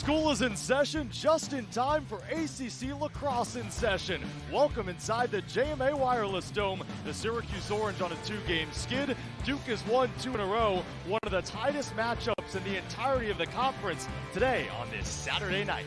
School is in session just in time for ACC Lacrosse in session. Welcome inside the JMA Wireless Dome. The Syracuse Orange on a 2-game skid. Duke has won 2 in a row. One of the tightest matchups in the entirety of the conference today on this Saturday night.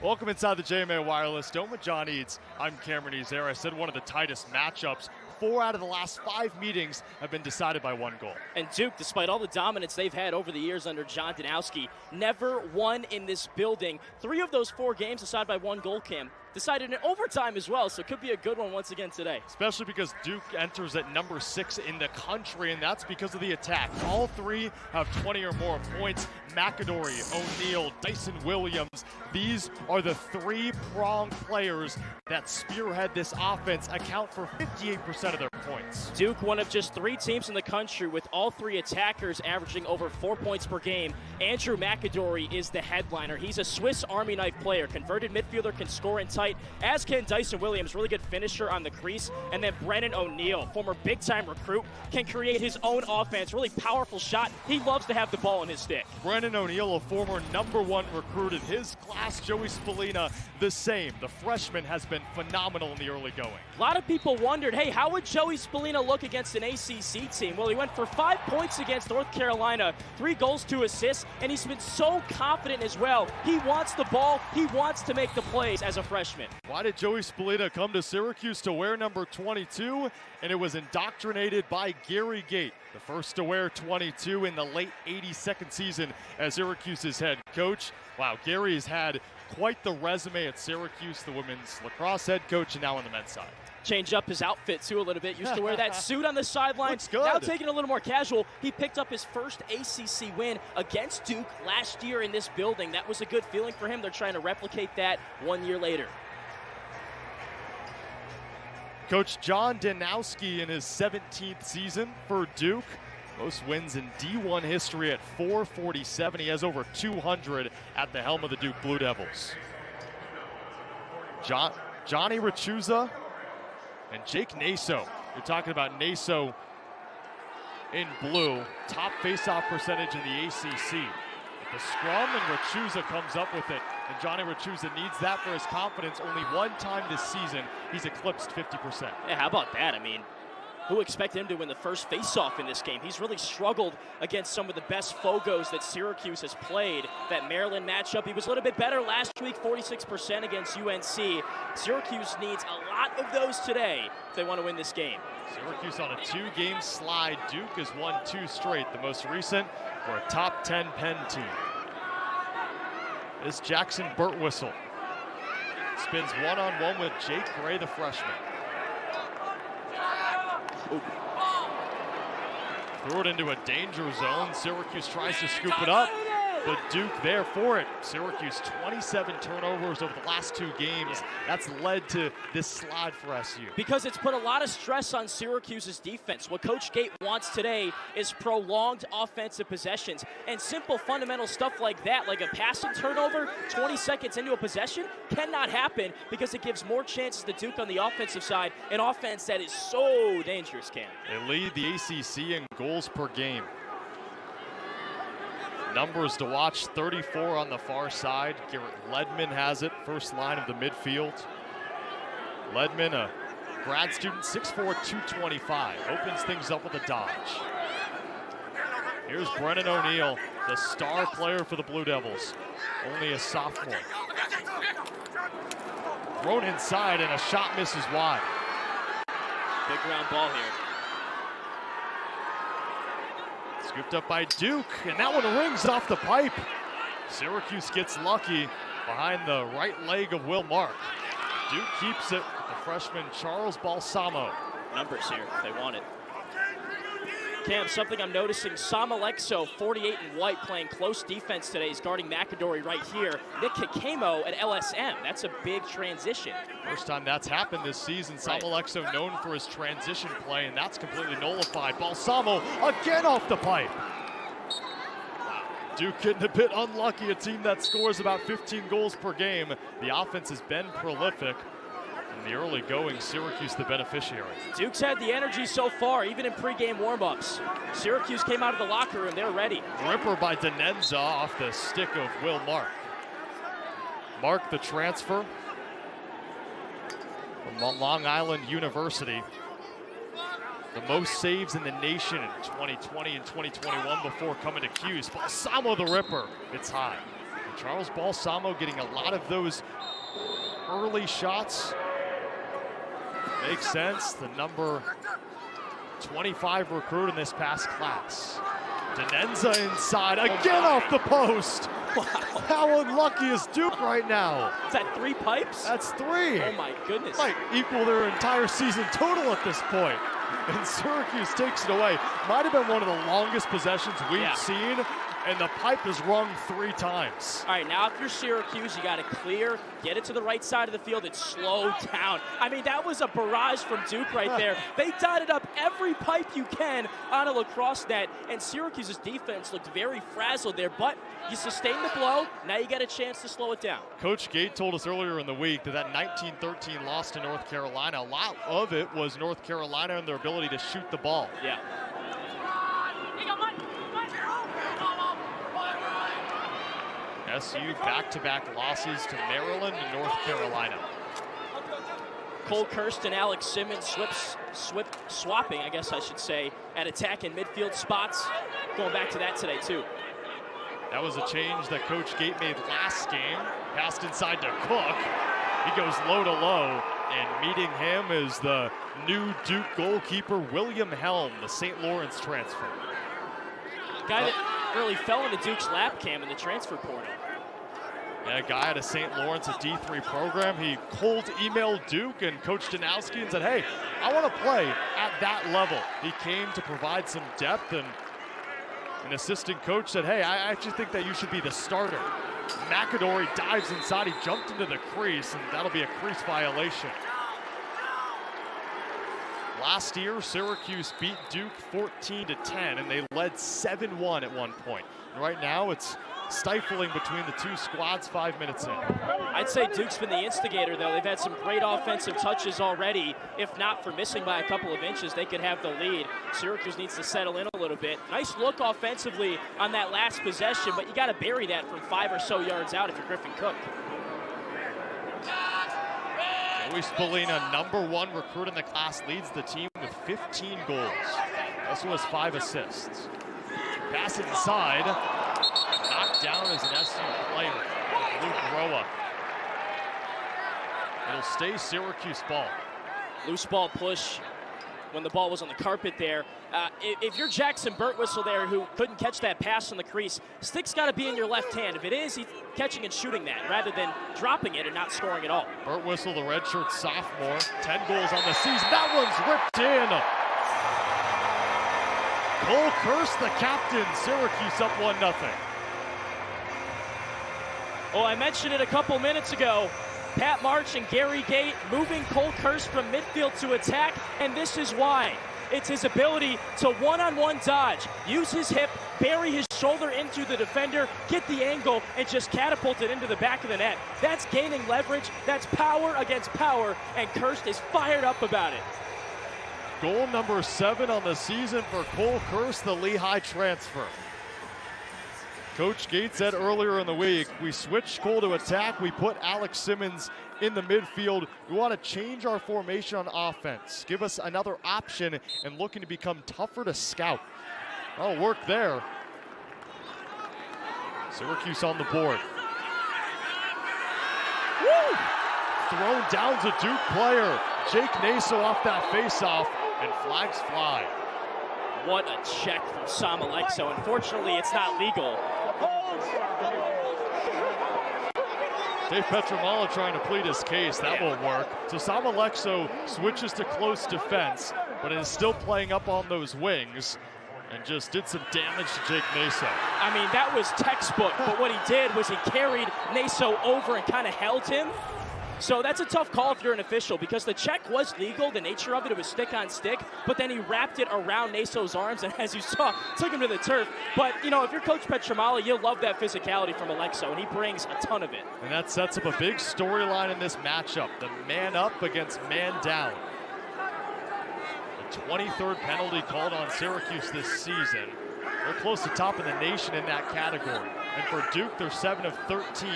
Welcome inside the JMA Wireless Dome with John Eads. I'm Cameron Ezeir. I said one of the tightest matchups. 4 out of the last 5 meetings have been decided by 1 goal. And Duke, despite all the dominance they've had over the years under John Danenza, never won in this building. 3 of those 4 games decided by 1 goal, Cam. Decided in overtime as well, so it could be a good one once again today. Especially because Duke enters at number 6 in the country, and that's because of the attack. All 3 have 20 or more points. McAdorey, O'Neal, Dyson Williams. These are the 3-pronged players that spearhead this offense, account for 58% of their points. Duke, one of just 3 teams in the country with all 3 attackers averaging over 4 points per game. Andrew McAdorey is the headliner. He's a Swiss Army knife player, converted midfielder, can score in tight, as can Dyson Williams, really good finisher on the crease. And then Brennan O'Neal, former big-time recruit, can create his own offense, really powerful shot. He loves to have the ball in his stick. Brennan O'Neal, a former #1 recruit in his class. Joey Spallina, the same. The freshman has been phenomenal in the early going. A lot of people wondered, hey, how would Joey Spallina look against an ACC team? Well, he went for 5 points against North Carolina, 3 goals, 2 assists, and he's been so confident as well. He wants the ball. He wants to make the plays as a freshman. Why did Joey Spallina come to Syracuse to wear number 22? And it was indoctrinated by Gary Gait, the first to wear 22 in the late 82nd season as Syracuse's head coach. Wow, Gary has had quite the resume at Syracuse, the women's lacrosse head coach, and now on the men's side. Change up his outfit too a little bit. Used to wear that suit on the sidelines. Looks good. Now taking it a little more casual. He picked up his first ACC win against Duke last year in this building. That was a good feeling for him. They're trying to replicate that 1 year later. Coach John Danenza in his 17th season for Duke. Most wins in D1 history at 447. He has over 200 at the helm of the Duke Blue Devils. Johnny Rachuza and Jake Naso. You're talking about Naso in blue. Top faceoff percentage in the ACC. The scrum, and Rachuza comes up with it. And Johnny Rachuza needs that for his confidence. Only 1 time this season, he's eclipsed 50%. Yeah, how about that? I mean, who expected him to win the first faceoff in this game? He's really struggled against some of the best Fogos that Syracuse has played. That Maryland matchup, he was a little bit better last week, 46% against UNC. Syracuse needs a lot of those today if they want to win this game. Syracuse on a 2-game slide. Duke has won 2 straight, the most recent for a top 10 Penn team. This Jackson Birtwistle spins one-on-one with Jake Gray, the freshman. Ooh. Threw it into a danger zone. Syracuse tries to scoop it up, but Duke there for it. Syracuse 27 turnovers over the last 2 games. That's led to this slide for SU. Because it's put a lot of stress on Syracuse's defense. What Coach Gait wants today is prolonged offensive possessions. And simple fundamental stuff like that, like a passing turnover 20 seconds into a possession, cannot happen because it gives more chances to Duke on the offensive side, an offense that is so dangerous, Cam. They lead the ACC in goals per game. Numbers to watch, 34 on the far side. Garrett Leadmon has it, first line of the midfield. Leadmon, a grad student, 6'4", 225. Opens things up with a dodge. Here's Brennan O'Neal, the star player for the Blue Devils. Only a sophomore. Thrown inside and a shot misses wide. Big ground ball here. Scooped up by Duke, and that one rings off the pipe. Syracuse gets lucky behind the right leg of Will Mark. Duke keeps it with the freshman Charles Balsamo. Numbers here, if they want it. Cam, something I'm noticing, Sam Alexo, 48 in white, playing close defense today. He's guarding McAdorey right here. Nick Kakemo at LSM. That's a big transition. First time that's happened this season. Sam Alexo known for his transition play, and that's completely nullified. Balsamo again off the pipe. Duke getting a bit unlucky, a team that scores about 15 goals per game. The offense has been prolific. In the early going, Syracuse the beneficiary. Duke's had the energy so far, even in pregame warm-ups. Syracuse came out of the locker room, they're ready. Ripper by Danenza off the stick of Will Mark. Mark, the transfer from Long Island University. The most saves in the nation in 2020 and 2021 before coming to Q's. Balsamo the Ripper, it's high. And Charles Balsamo getting a lot of those early shots. Makes sense, the number 25 recruit in this past class. Danenza inside, again off the post. Wow. How unlucky is Duke right now? Is that 3 pipes? That's 3. Oh my goodness. Might equal their entire season total at this point. And Syracuse takes it away. Might have been one of the longest possessions we've seen, and the pipe is rung 3 times. All right, now if you're Syracuse, you got to clear, get it to the right side of the field, and slow down. I mean, that was a barrage from Duke right there. They dotted up every pipe you can on a lacrosse net, and Syracuse's defense looked very frazzled there, but you sustained the blow. Now you got a chance to slow it down. Coach Gate told us earlier in the week that 19-13 loss to North Carolina, a lot of it was North Carolina and their ability to shoot the ball. Yeah. SU back-to-back losses to Maryland and North Carolina. Cole Kirst and Alex Simmons swapping, I guess I should say, at attack and midfield spots. Going back to that today, too. That was a change that Coach Gate made last game. Passed inside to Cook. He goes low to low, and meeting him is the new Duke goalkeeper, William Helm, the St. Lawrence transfer. Guy that really fell into Duke's lap cam in the transfer portal. Yeah, a guy at a St. Lawrence, a D3 program. He cold emailed Duke and Coach Danowski and said, hey, I want to play at that level. He came to provide some depth, and an assistant coach said, hey, I actually think that you should be the starter. McAdorey dives inside, he jumped into the crease, and that'll be a crease violation. Last year, Syracuse beat Duke 14-10, and they led 7-1 at one point. And right now, it's stifling between the two squads 5 minutes in. I'd say Duke's been the instigator, though. They've had some great offensive touches already. If not for missing by a couple of inches, they could have the lead. Syracuse needs to settle in a little bit. Nice look offensively on that last possession, but you got to bury that from 5 or so yards out if you're Griffin Cook. Spallina, #1 recruit in the class, leads the team with 15 goals. Also has 5 assists. Pass inside. Knocked down as an SU player. Rhoa. It'll stay Syracuse ball. Loose ball push when the ball was on the carpet there. If you're Jackson Birtwistle there, who couldn't catch that pass on the crease, stick's got to be in your left hand. If it is, he's catching and shooting that rather than dropping it and not scoring at all. Birtwistle, the redshirt sophomore, 10 goals on the season. That one's ripped in. Cole Kirst, the captain. Syracuse up 1-0. Oh, I mentioned it a couple minutes ago. Pat March and Gary Gate moving Cole Kirst from midfield to attack, and this is why. It's his ability to one-on-one dodge, use his hip, bury his shoulder into the defender, get the angle, and just catapult it into the back of the net. That's gaining leverage, that's power against power, and Kirst is fired up about it. Goal number 7 on the season for Cole Kirst, the Lehigh transfer. Coach Gates said earlier in the week, we switched Cole to attack, we put Alex Simmons in the midfield. We want to change our formation on offense, give us another option, and looking to become tougher to scout. That'll work there. Syracuse on the board. Woo! Thrown down to Duke player. Jake Naso off that faceoff, and flags fly. What a check from Samalexo. Unfortunately, it's not legal. Dave Petramala trying to plead his case. That won't work. So Samalexo switches to close defense, but is still playing up on those wings and just did some damage to Jake Naso. I mean, that was textbook, but what he did was he carried Naso over and kind of held him. So that's a tough call if you're an official, because the check was legal, the nature of it, it was stick on stick, but then he wrapped it around Naso's arms, and as you saw, took him to the turf. But, you know, if you're Coach Petramala, you'll love that physicality from Alexo, and he brings a ton of it. And that sets up a big storyline in this matchup, the man up against man down. The 23rd penalty called on Syracuse this season. They're close to top of the nation in that category. And for Duke, they're 7 of 13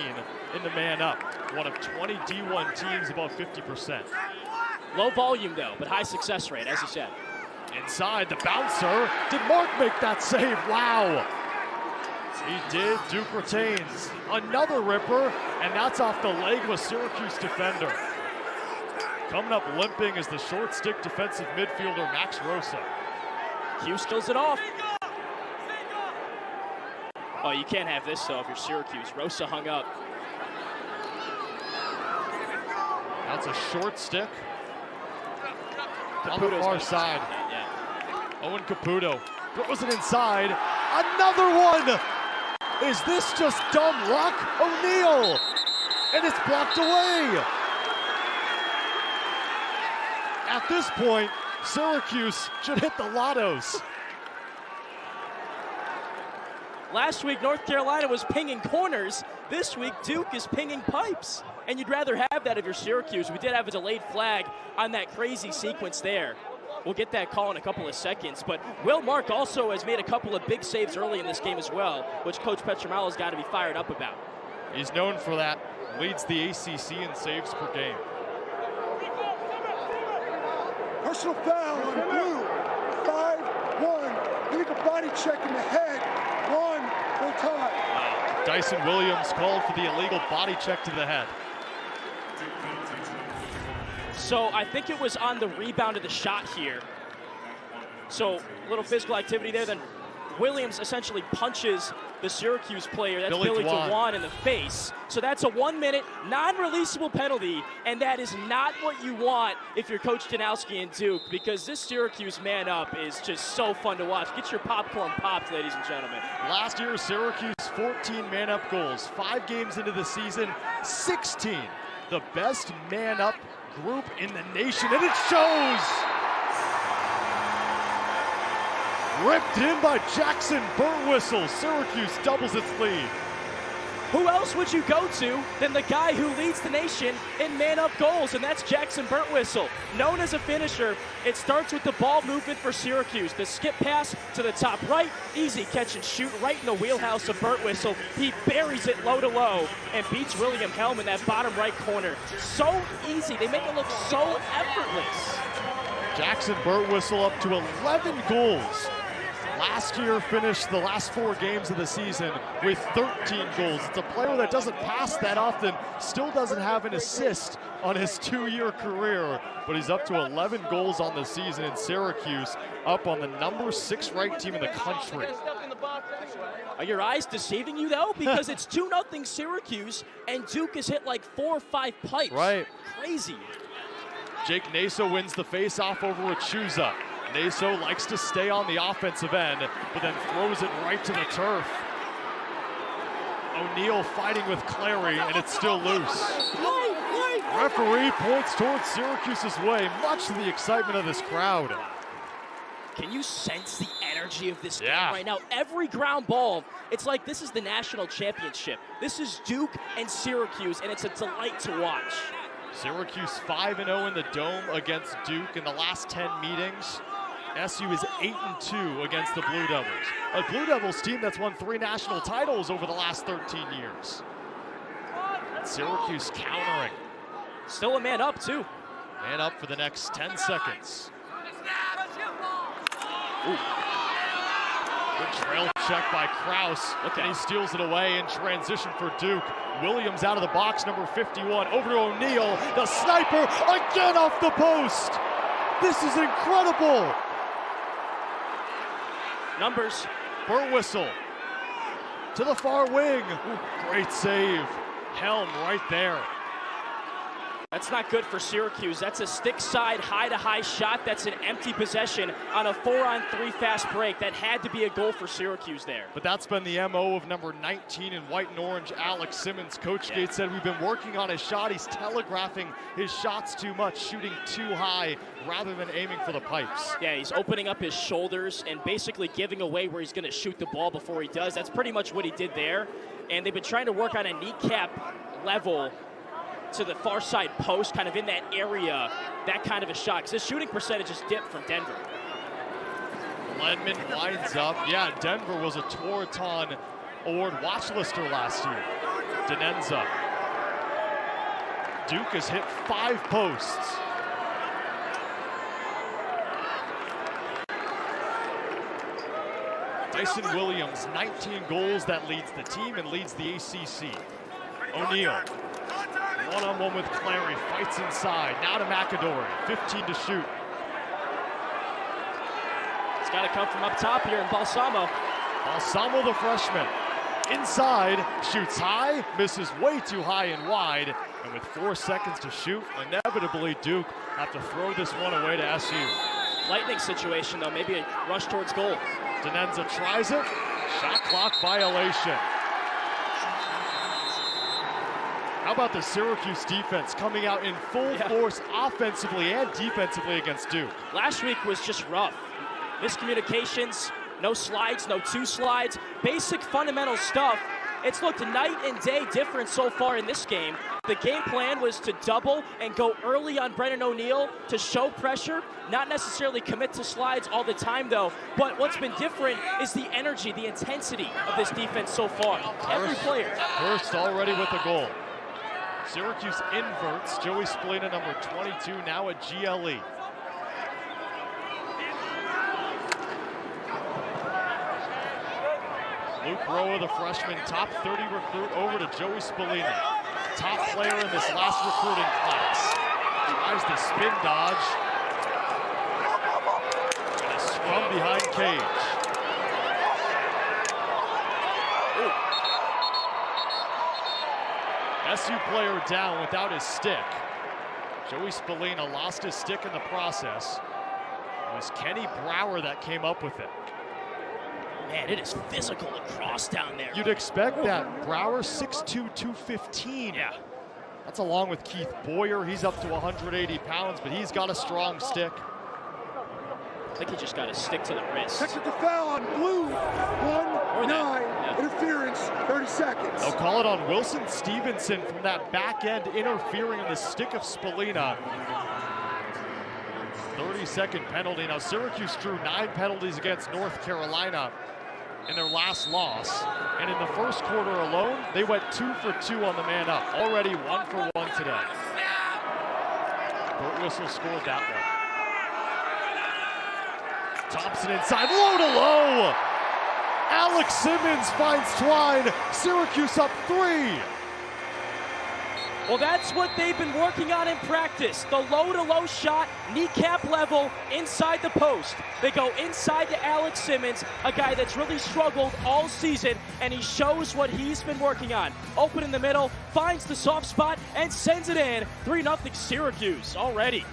in the man up. One of 20 D1 teams above 50%. Low volume though, but high success rate, as you said. Inside, the bouncer. Did Mark make that save? Wow. He did. Duke retains. Another ripper, and that's off the leg of a Syracuse defender. Coming up limping is the short stick defensive midfielder, Max Rhoa. Hughes kills it off. Oh, you can't have this, though, if you're Syracuse. Rhoa hung up. That's a short stick. On the far side. Yeah. Owen Caputo throws it inside. Another one! Is this just dumb luck? O'Neal! And it's blocked away! At this point, Syracuse should hit the lottos. Last week, North Carolina was pinging corners. This week, Duke is pinging pipes. And you'd rather have that if you're Syracuse. We did have a delayed flag on that crazy sequence there. We'll get that call in a couple of seconds. But Will Mark also has made a couple of big saves early in this game as well, which Coach Petramala's got to be fired up about. He's known for that. Leads the ACC in saves per game. Personal foul on blue. 5-1. Illegal body check in the head. 1 full time. Dyson Williams called for the illegal body check to the head. So I think it was on the rebound of the shot here. So a little physical activity there. Then Williams essentially punches the Syracuse player, that's Billy DeJuan, in the face. So that's a 1 minute non-releasable penalty, and that is not what you want if you're Coach Janowski and Duke, because this Syracuse man up is just so fun to watch. Get your popcorn popped, ladies and gentlemen. Last year, Syracuse 14 man up goals. 5 games into the season, 16. The best man up group in the nation, and it shows! Ripped in by Jackson Birtwistle. Syracuse doubles its lead. Who else would you go to than the guy who leads the nation in man-up goals, and that's Jackson Birtwistle. Known as a finisher, it starts with the ball movement for Syracuse. The skip pass to the top right, easy catch and shoot right in the wheelhouse of Birtwistle. He buries it low to low and beats William Helm in that bottom right corner. So easy, they make it look so effortless. Jackson Birtwistle up to 11 goals. Last year finished the last 4 games of the season with 13 goals. It's a player that doesn't pass that often, still doesn't have an assist on his 2-year career, but he's up to 11 goals on the season in Syracuse, up on the number 6 ranked team in the country. Are your eyes deceiving you, though? Because it's 2-0 Syracuse, and Duke has hit like 4 or 5 pipes. Right. Crazy. Jake Naso wins the face-off over Achuza. Naso likes to stay on the offensive end, but then throws it right to the turf. O'Neal fighting with Clary, and it's still loose. Referee points towards Syracuse's way, much to the excitement of this crowd. Can you sense the energy of this game Yeah. right now? Every ground ball, it's like this is the national championship. This is Duke and Syracuse, and it's a delight to watch. Syracuse 5-0 in the Dome against Duke in the last 10 meetings. SU is 8-2 against the Blue Devils. A Blue Devils team that's won 3 national titles over the last 13 years. Syracuse countering. Still a man up, too. Man up for the next 10 seconds. Ooh. Good trail check by Kraus, and he steals it away in transition for Duke. Williams out of the box, number 51, over to O'Neal. The sniper, again off the post. This is incredible. Numbers. Birtwistle to the far wing. Ooh, great save. Helm right there. That's not good for Syracuse. That's a stick side, high-to-high shot. That's an empty possession on a 4-on-3 fast break. That had to be a goal for Syracuse there. But that's been the MO of number 19 in white and orange, Alex Simmons. Coach Gates said we've been working on his shot. He's telegraphing his shots too much, shooting too high rather than aiming for the pipes. Yeah, he's opening up his shoulders and basically giving away where he's going to shoot the ball before he does. That's pretty much what he did there. And they've been trying to work on a kneecap level to the far side post, kind of in that area, that kind of a shot. Because his shooting percentage is dipped from Denver. Leadmon winds up. Yeah, Denver was a Tewaaraton Award watch lister last year. Danenza. Duke has hit 5 posts. Dyson Williams, 19 goals. That leads the team and leads the ACC. O'Neal. One-on-one with Clary, fights inside. Now to McAdorey, 15 to shoot. It's got to come from up top here in Balsamo. Balsamo, the freshman. Inside, shoots high, misses way too high and wide. And with 4 seconds to shoot, inevitably Duke have to throw this one away to SU. Lightning situation, though, maybe a rush towards goal. Danenza tries it, shot clock violation. How about the Syracuse defense coming out in full force offensively and defensively against Duke? Last week was just rough. Miscommunications, no slides, no 2 slides, basic fundamental stuff. It's looked night and day different so far in this game. The game plan was to double and go early on Brennan O'Neal to show pressure, not necessarily commit to slides all the time though. But what's been different is the energy, the intensity of this defense so far. Every player. Kirst already with a goal. Syracuse inverts. Joey Spallina, number 22, now at GLE. Luke Rhoa, the freshman, top 30 recruit, over to Joey Spallina. Top player in this last recruiting class. Tries the spin dodge. And a scrum behind Cage. SU player down without his stick. Joey Spallina lost his stick in the process. It was Kenny Brower that came up with it. Man, it is physical lacrosse down there. You'd expect that. Brower, 6'2", 215. Yeah. That's along with Keith Boyer. He's up to 180 pounds, but he's got a strong stick. I think he just got to stick to the wrist. Technical foul on blue. 1-9. Interference. 30 seconds. They'll call it on Wilson Stevenson from that back end, interfering in the stick of Spallina. 30-second penalty. Now Syracuse drew 9 penalties against North Carolina in their last loss. And in the first quarter alone, they went 2 for 2 on the man up. Already 1 for 1 today. Birtwistle scored that one. Thomson inside, low to low. Alex Simmons finds Twine. Syracuse up 3. Well, that's what they've been working on in practice. The low-to-low shot, kneecap level, inside the post. They go inside to Alex Simmons, a guy that's really struggled all season, and he shows what he's been working on. Open in the middle, finds the soft spot, and sends it in. 3-0 Syracuse already.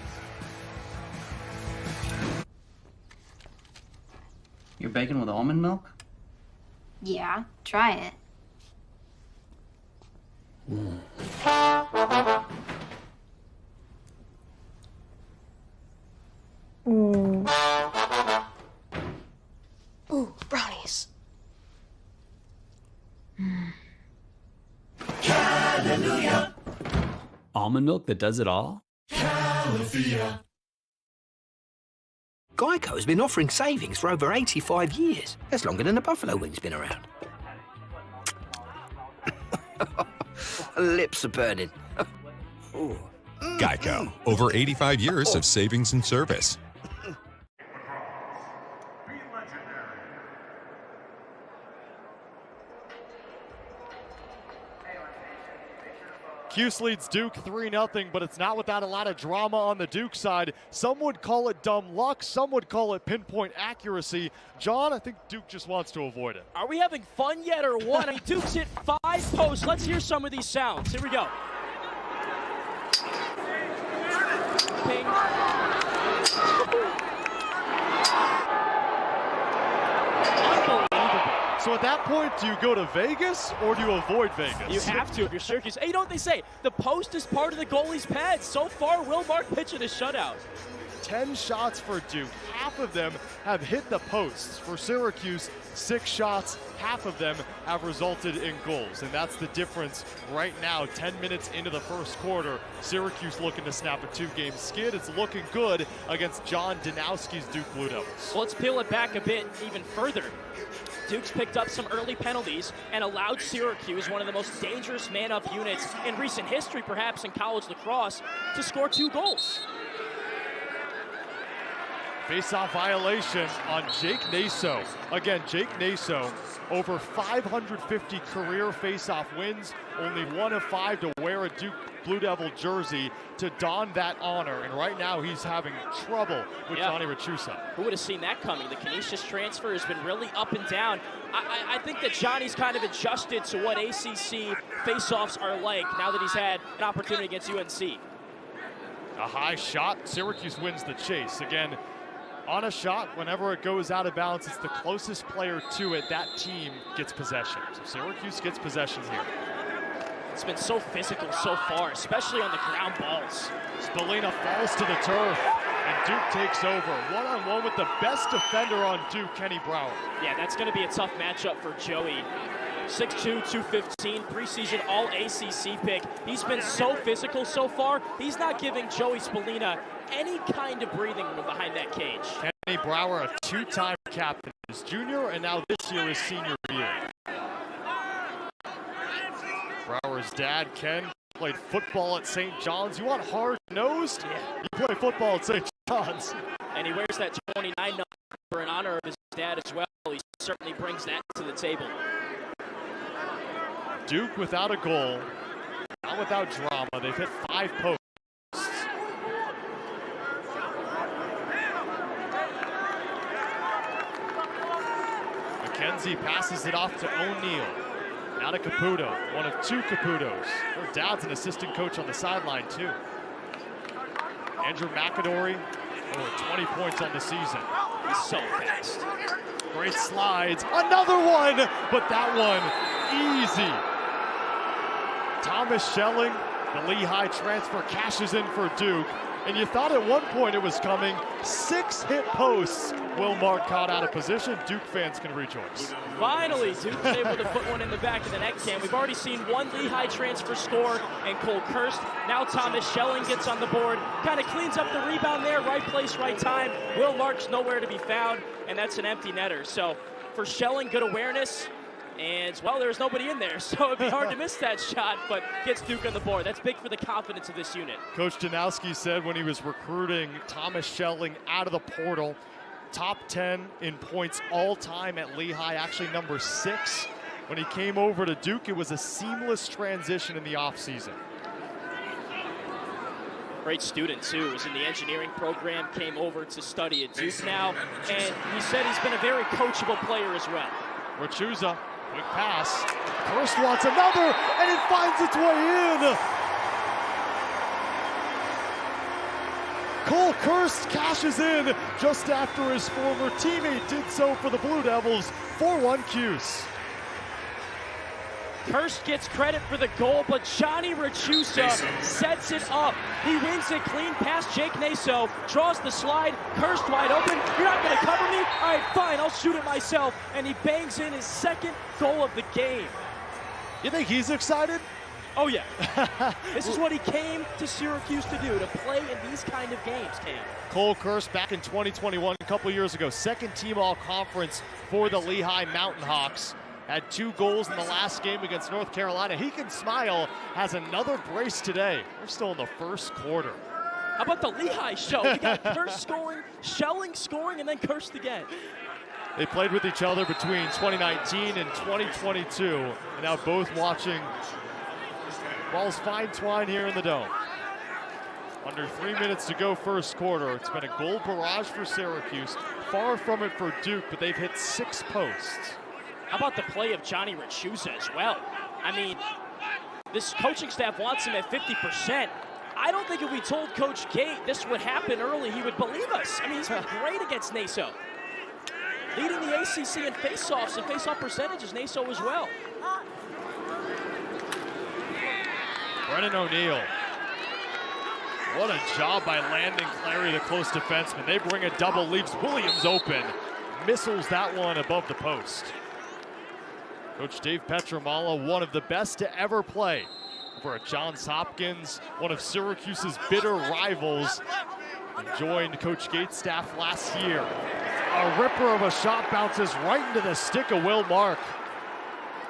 You're baking with almond milk? Yeah, try it. Ooh, brownies. Hallelujah. Almond milk that does it all? Califia. Geico's been offering savings for over 85 years. That's longer than the buffalo wing's been around. Lips are burning. Ooh. Geico. Over 85 years of savings and service. Cuse leads Duke 3-0, but it's not without a lot of drama on the Duke side. Some would call it dumb luck. Some would call it pinpoint accuracy. John, I think Duke just wants to avoid it. Are we having fun yet or what? I mean, Duke's hit 5 posts. Let's hear some of these sounds. Here we go. ping. So at that point, do you go to Vegas or do you avoid Vegas? You have to if you're Syracuse. Hey, you know what they say? The post is part of the goalie's pad. So far, Will Mark pitching a shutout. 10 shots for Duke. Half of them have hit the posts. For Syracuse, 6 shots, half of them have resulted in goals. And that's the difference right now, 10 minutes into the first quarter. Syracuse looking to snap a 2-game skid. It's looking good against John Danowski's Duke Blue Devils. Well, let's peel it back a bit even further. Duke's picked up some early penalties and allowed Syracuse, one of the most dangerous man-up units in recent history, perhaps in college lacrosse, to score 2 goals. Face-off violation on Jake Naso. Again, Jake Naso, over 550 career face-off wins, only 1 of 5 to wear a Duke Blue Devil jersey to don that honor. And right now he's having trouble with Johnny Rachusa. Who would have seen that coming? The Canisius transfer has been really up and down. I think that Johnny's kind of adjusted to what ACC face-offs are like now that he's had an opportunity against UNC. A high shot, Syracuse wins the chase. Again, on a shot, whenever it goes out of bounds, it's the closest player to it. That team gets possession. So Syracuse gets possession here. It's been so physical so far, especially on the ground balls. Spallina falls to the turf, and Duke takes over. One-on-one with the best defender on Duke, Kenny Brower. Yeah, that's going to be a tough matchup for Joey. 6'2", 215, preseason all-ACC pick. He's been so physical so far, he's not giving Joey Spallina any kind of breathing room behind that cage. Kenny Brower, a 2-time captain, his junior and now this year his senior year. Brower's dad, Ken, played football at St. John's. You want hard-nosed? Yeah. You play football at St. John's. And he wears that 29 number in honor of his dad as well. He certainly brings that to the table. Duke without a goal, not without drama. They've hit 5 posts. McKenzie passes it off to O'Neal. Now to Caputo, one of 2 Caputos. Her dad's an assistant coach on the sideline too. Andrew McAdorey, over 20 points on the season. He's so fast. Great slides, another one, but that one easy. Thomas Schelling, the Lehigh transfer, cashes in for Duke. And you thought at one point it was coming. 6 hit posts. Will Mark caught out of position. Duke fans can rejoice. Finally, Duke's able to put one in the back of the net can. We've already seen 1 Lehigh transfer score and Cole Kirst. Now Thomas Schelling gets on the board. Kind of cleans up the rebound there. Right place, right time. Will Mark's nowhere to be found, and that's an empty netter. So for Schelling, good awareness. And, well, there's nobody in there, so it'd be hard to miss that shot, but gets Duke on the board. That's big for the confidence of this unit. Coach Danowski said when he was recruiting Thomas Schelling out of the portal, top 10 in points all time at Lehigh, actually number 6. When he came over to Duke, it was a seamless transition in the offseason. Great student, too. Was in the engineering program, came over to study at Duke now, and he said he's been a very coachable player as well. Rachusa. Quick pass. Kirst wants another, and it finds its way in. Cole Kirst cashes in just after his former teammate did so for the Blue Devils. 4-1 Cuse. Kirst gets credit for the goal, but Johnny Rachusa sets it up. He wins it clean past Jake Naso, draws the slide, Kirst wide open. You're not going to cover me? All right, fine, I'll shoot it myself. And he bangs in his 2nd goal of the game. You think he's excited? Oh, yeah. This is what he came to Syracuse to do, to play in these kind of games, Cam. Cole Kirst back in 2021, a couple years ago, 2nd team all-conference for the Lehigh Mountain Hawks. Had 2 goals in the last game against North Carolina. He can smile, has another brace today. We're still in the first quarter. How about the Lehigh show? We got Kirst scoring, Schelling scoring, and then Kirst again. They played with each other between 2019 and 2022, and now both watching balls fine twine here in the Dome. Under 3 minutes to go first quarter. It's been a goal barrage for Syracuse. Far from it for Duke, but they've hit 6 posts. How about the play of Johnny Rachusa as well? I mean, this coaching staff wants him at 50%. I don't think if we told Coach Gate this would happen early, he would believe us. I mean, he's been great against Naso. Leading the ACC in faceoffs and faceoff percentages, Naso as well. Brennan O'Neill. What a job by Landon Clary, the close defenseman. They bring a double, leaves Williams open. Missiles that one above the post. Coach Dave Petramala, one of the best to ever play for Johns Hopkins, one of Syracuse's bitter rivals, and joined Coach Gates' staff last year. A ripper of a shot bounces right into the stick of Will Mark.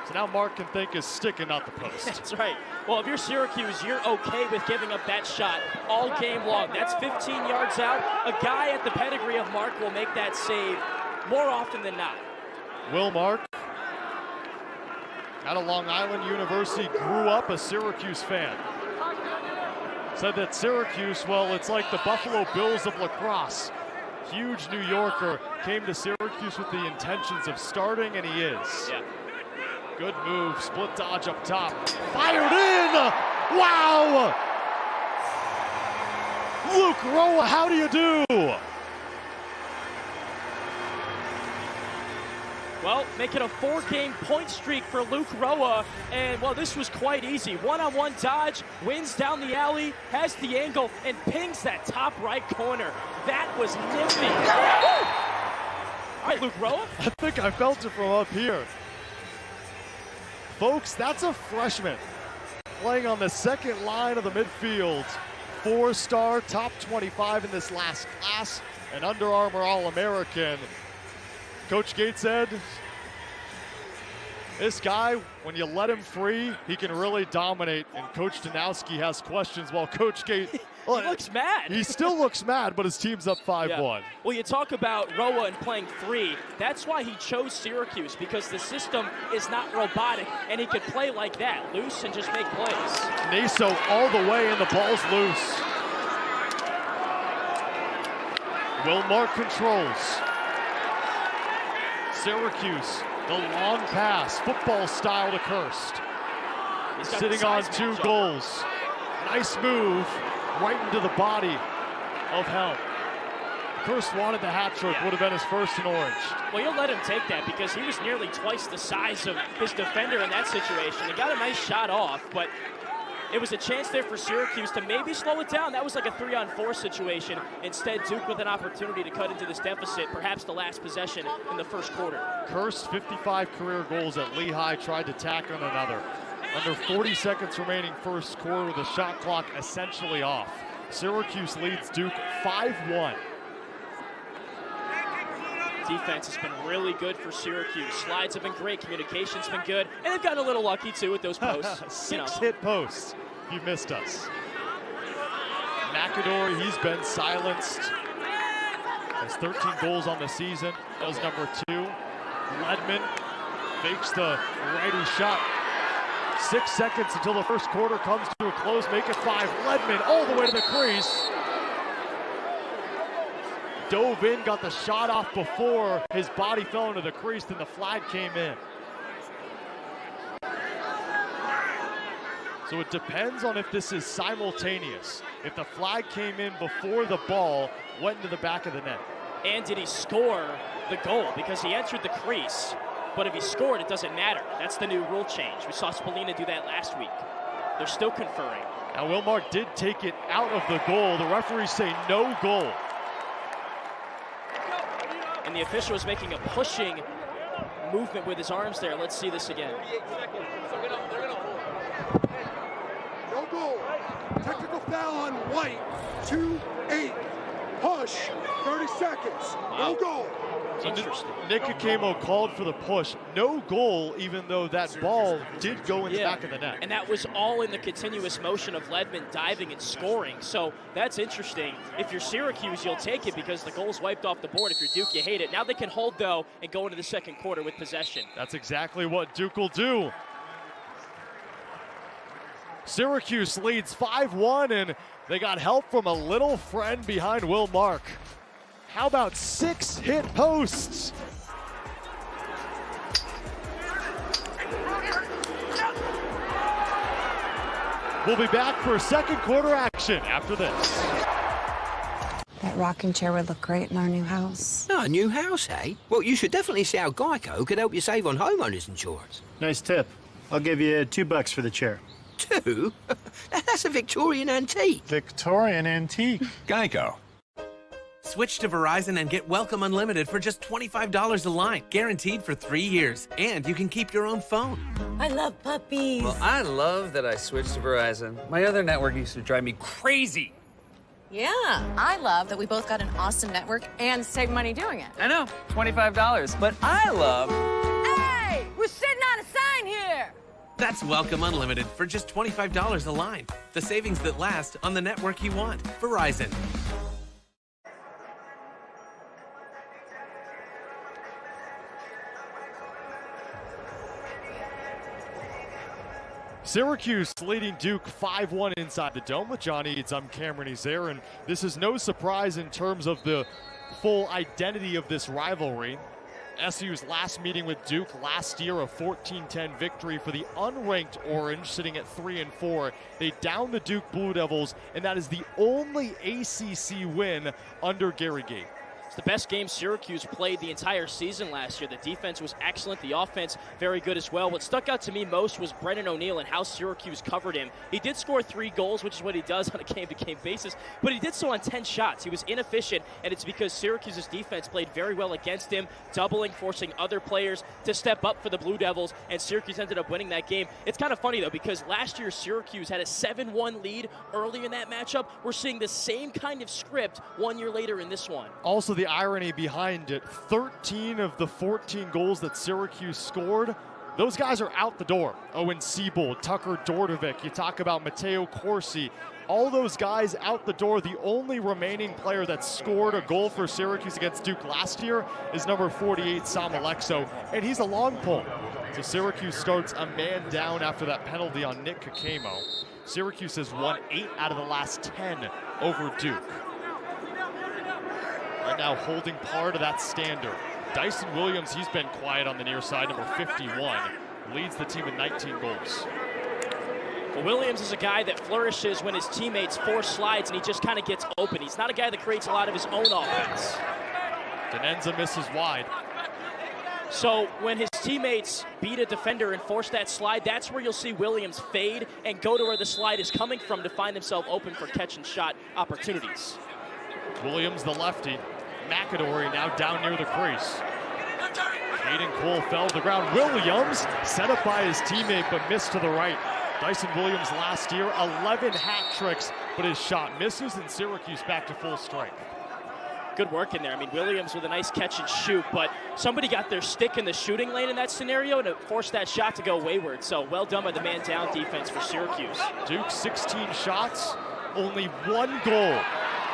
So now Mark can thank his stick and not the post. That's right. Well, if you're Syracuse, you're okay with giving up that shot all game long. That's 15 yards out. A guy at the pedigree of Mark will make that save more often than not. Will Mark, out of Long Island University, grew up a Syracuse fan. Said that Syracuse, well, it's like the Buffalo Bills of lacrosse. Huge New Yorker, came to Syracuse with the intentions of starting, and he is. Yeah. Good move, split dodge up top. Fired in! Wow! Luke Rhoa, how do you do? Well, making a 4-game point streak for Luke Rhoa, and well, this was quite easy. One-on-one dodge, wins down the alley, has the angle, and pings that top right corner. That was nifty. All right, Luke Rhoa. I think I felt it from up here. Folks, that's a freshman playing on the second line of the midfield. 4-star, top 25 in this last class, an Under Armour All-American. Coach Gates said, this guy, when you let him free, he can really dominate. And Coach Danowski has questions while Coach Gates, he looks mad. He still looks mad, but his team's up 5-1. Yeah. Well, you talk about Rhoa and playing 3. That's why he chose Syracuse, because the system is not robotic, and he could play like that, loose and just make plays. Naso all the way, and the ball's loose. Will Mark controls. Syracuse, the long pass, football style to Kirst. Sitting on 2 goals. Nice move, right into the body of Helm. Kirst wanted the hat trick, would have been his first in orange. Well, you'll let him take that because he was nearly twice the size of his defender in that situation. He got a nice shot off, but it was a chance there for Syracuse to maybe slow it down. That was like a 3-on-4 situation. Instead, Duke with an opportunity to cut into this deficit, perhaps the last possession in the first quarter. Kirst, 55 career goals at Lehigh, tried to tack on another. Under 40 seconds remaining first quarter with the shot clock essentially off. Syracuse leads Duke 5-1. Defense has been really good for Syracuse. Slides have been great, communication's been good, and they've gotten a little lucky too with those posts. 6 hit posts. You missed us. McAdorey, he's been silenced. Has 13 goals on the season. Does number 2. Leadmon fakes the righty shot. 6 seconds until the first quarter comes to a close. Make it 5. Leadmon all the way to the crease. Dove in, got the shot off before his body fell into the crease, then the flag came in. So it depends on if this is simultaneous. If the flag came in before the ball went into the back of the net. And did he score the goal? Because he entered the crease. But if he scored, it doesn't matter. That's the new rule change. We saw Spallina do that last week. They're still conferring. Now, Will Mark did take it out of the goal. The referees say no goal. And the official is making a pushing movement with his arms there. Let's see this again. No goal. Technical foul on White. 2-8. Push. 30 seconds. No goal. Interesting. Nick Akamo called for the push. No goal, even though that ball did go in the back of the net. And that was all in the continuous motion of Leadmon diving and scoring. So that's interesting. If you're Syracuse, you'll take it because the goal's wiped off the board. If you're Duke, you hate it. Now they can hold, though, and go into the second quarter with possession. That's exactly what Duke will do. Syracuse leads 5-1, and they got help from a little friend behind Will Mark. How about 6 hit posts? We'll be back for second quarter action after this. That rocking chair would look great in our new house. Oh, a new house, eh? Well, you should definitely see how Geico could help you save on homeowners insurance. Nice tip. I'll give you $2 for the chair. 2? That's a Victorian antique. Victorian antique. Geico. Switch to Verizon and get Welcome Unlimited for just $25 a line, guaranteed for 3 years. And you can keep your own phone. I love puppies. Well, I love that I switched to Verizon. My other network used to drive me crazy. Yeah. I love that we both got an awesome network and saved money doing it. I know, $25. But I love... Hey! We're sitting on a sign here! That's Welcome Unlimited for just $25 a line. The savings that last on the network you want. Verizon. Syracuse leading Duke 5-1 inside the Dome with John Eads. I'm Cameron Ezeir, and this is no surprise in terms of the full identity of this rivalry. SU's last meeting with Duke last year, a 14-10 victory for the unranked Orange, sitting at 3-4. They downed the Duke Blue Devils, and that is the only ACC win under Gary Gait. It's the best game Syracuse played the entire season last year. The defense was excellent. The offense, very good as well. What stuck out to me most was Brennan O'Neill and how Syracuse covered him. He did score 3 goals, which is what he does on a game-to-game basis, but he did so on 10 shots. He was inefficient, and it's because Syracuse's defense played very well against him, doubling, forcing other players to step up for the Blue Devils, and Syracuse ended up winning that game. It's kind of funny, though, because last year Syracuse had a 7-1 lead earlier in that matchup. We're seeing the same kind of script 1 year later in this one. Also, the irony behind it, 13 of the 14 goals that Syracuse scored, those guys are out the door. Owen Siebold, Tucker Dordovic, you talk about Matteo Corsi, all those guys out the door. The only remaining player that scored a goal for Syracuse against Duke last year is number 48, Sam Alexo, and he's a long pull. So Syracuse starts a man down after that penalty on Nick Kakemo. Syracuse has won 8 out of the last 10 over Duke. Right now holding part of that standard. Dyson Williams, he's been quiet on the near side, number 51, leads the team with 19 goals. Well, Williams is a guy that flourishes when his teammates force slides and he just kind of gets open. He's not a guy that creates a lot of his own offense. Danenza misses wide. So when his teammates beat a defender and force that slide, that's where you'll see Williams fade and go to where the slide is coming from to find himself open for catch and shot opportunities. Williams, the lefty. McAdorey now down near the crease. Aidan Cole fell to the ground. Williams set up by his teammate but missed to the right. Dyson Williams last year, 11 hat tricks, but his shot misses and Syracuse back to full strength. Good work in there. I mean, Williams with a nice catch and shoot, but somebody got their stick in the shooting lane in that scenario to force that shot to go wayward. So well done by the man down defense for Syracuse. Duke 16 shots, only 1 goal.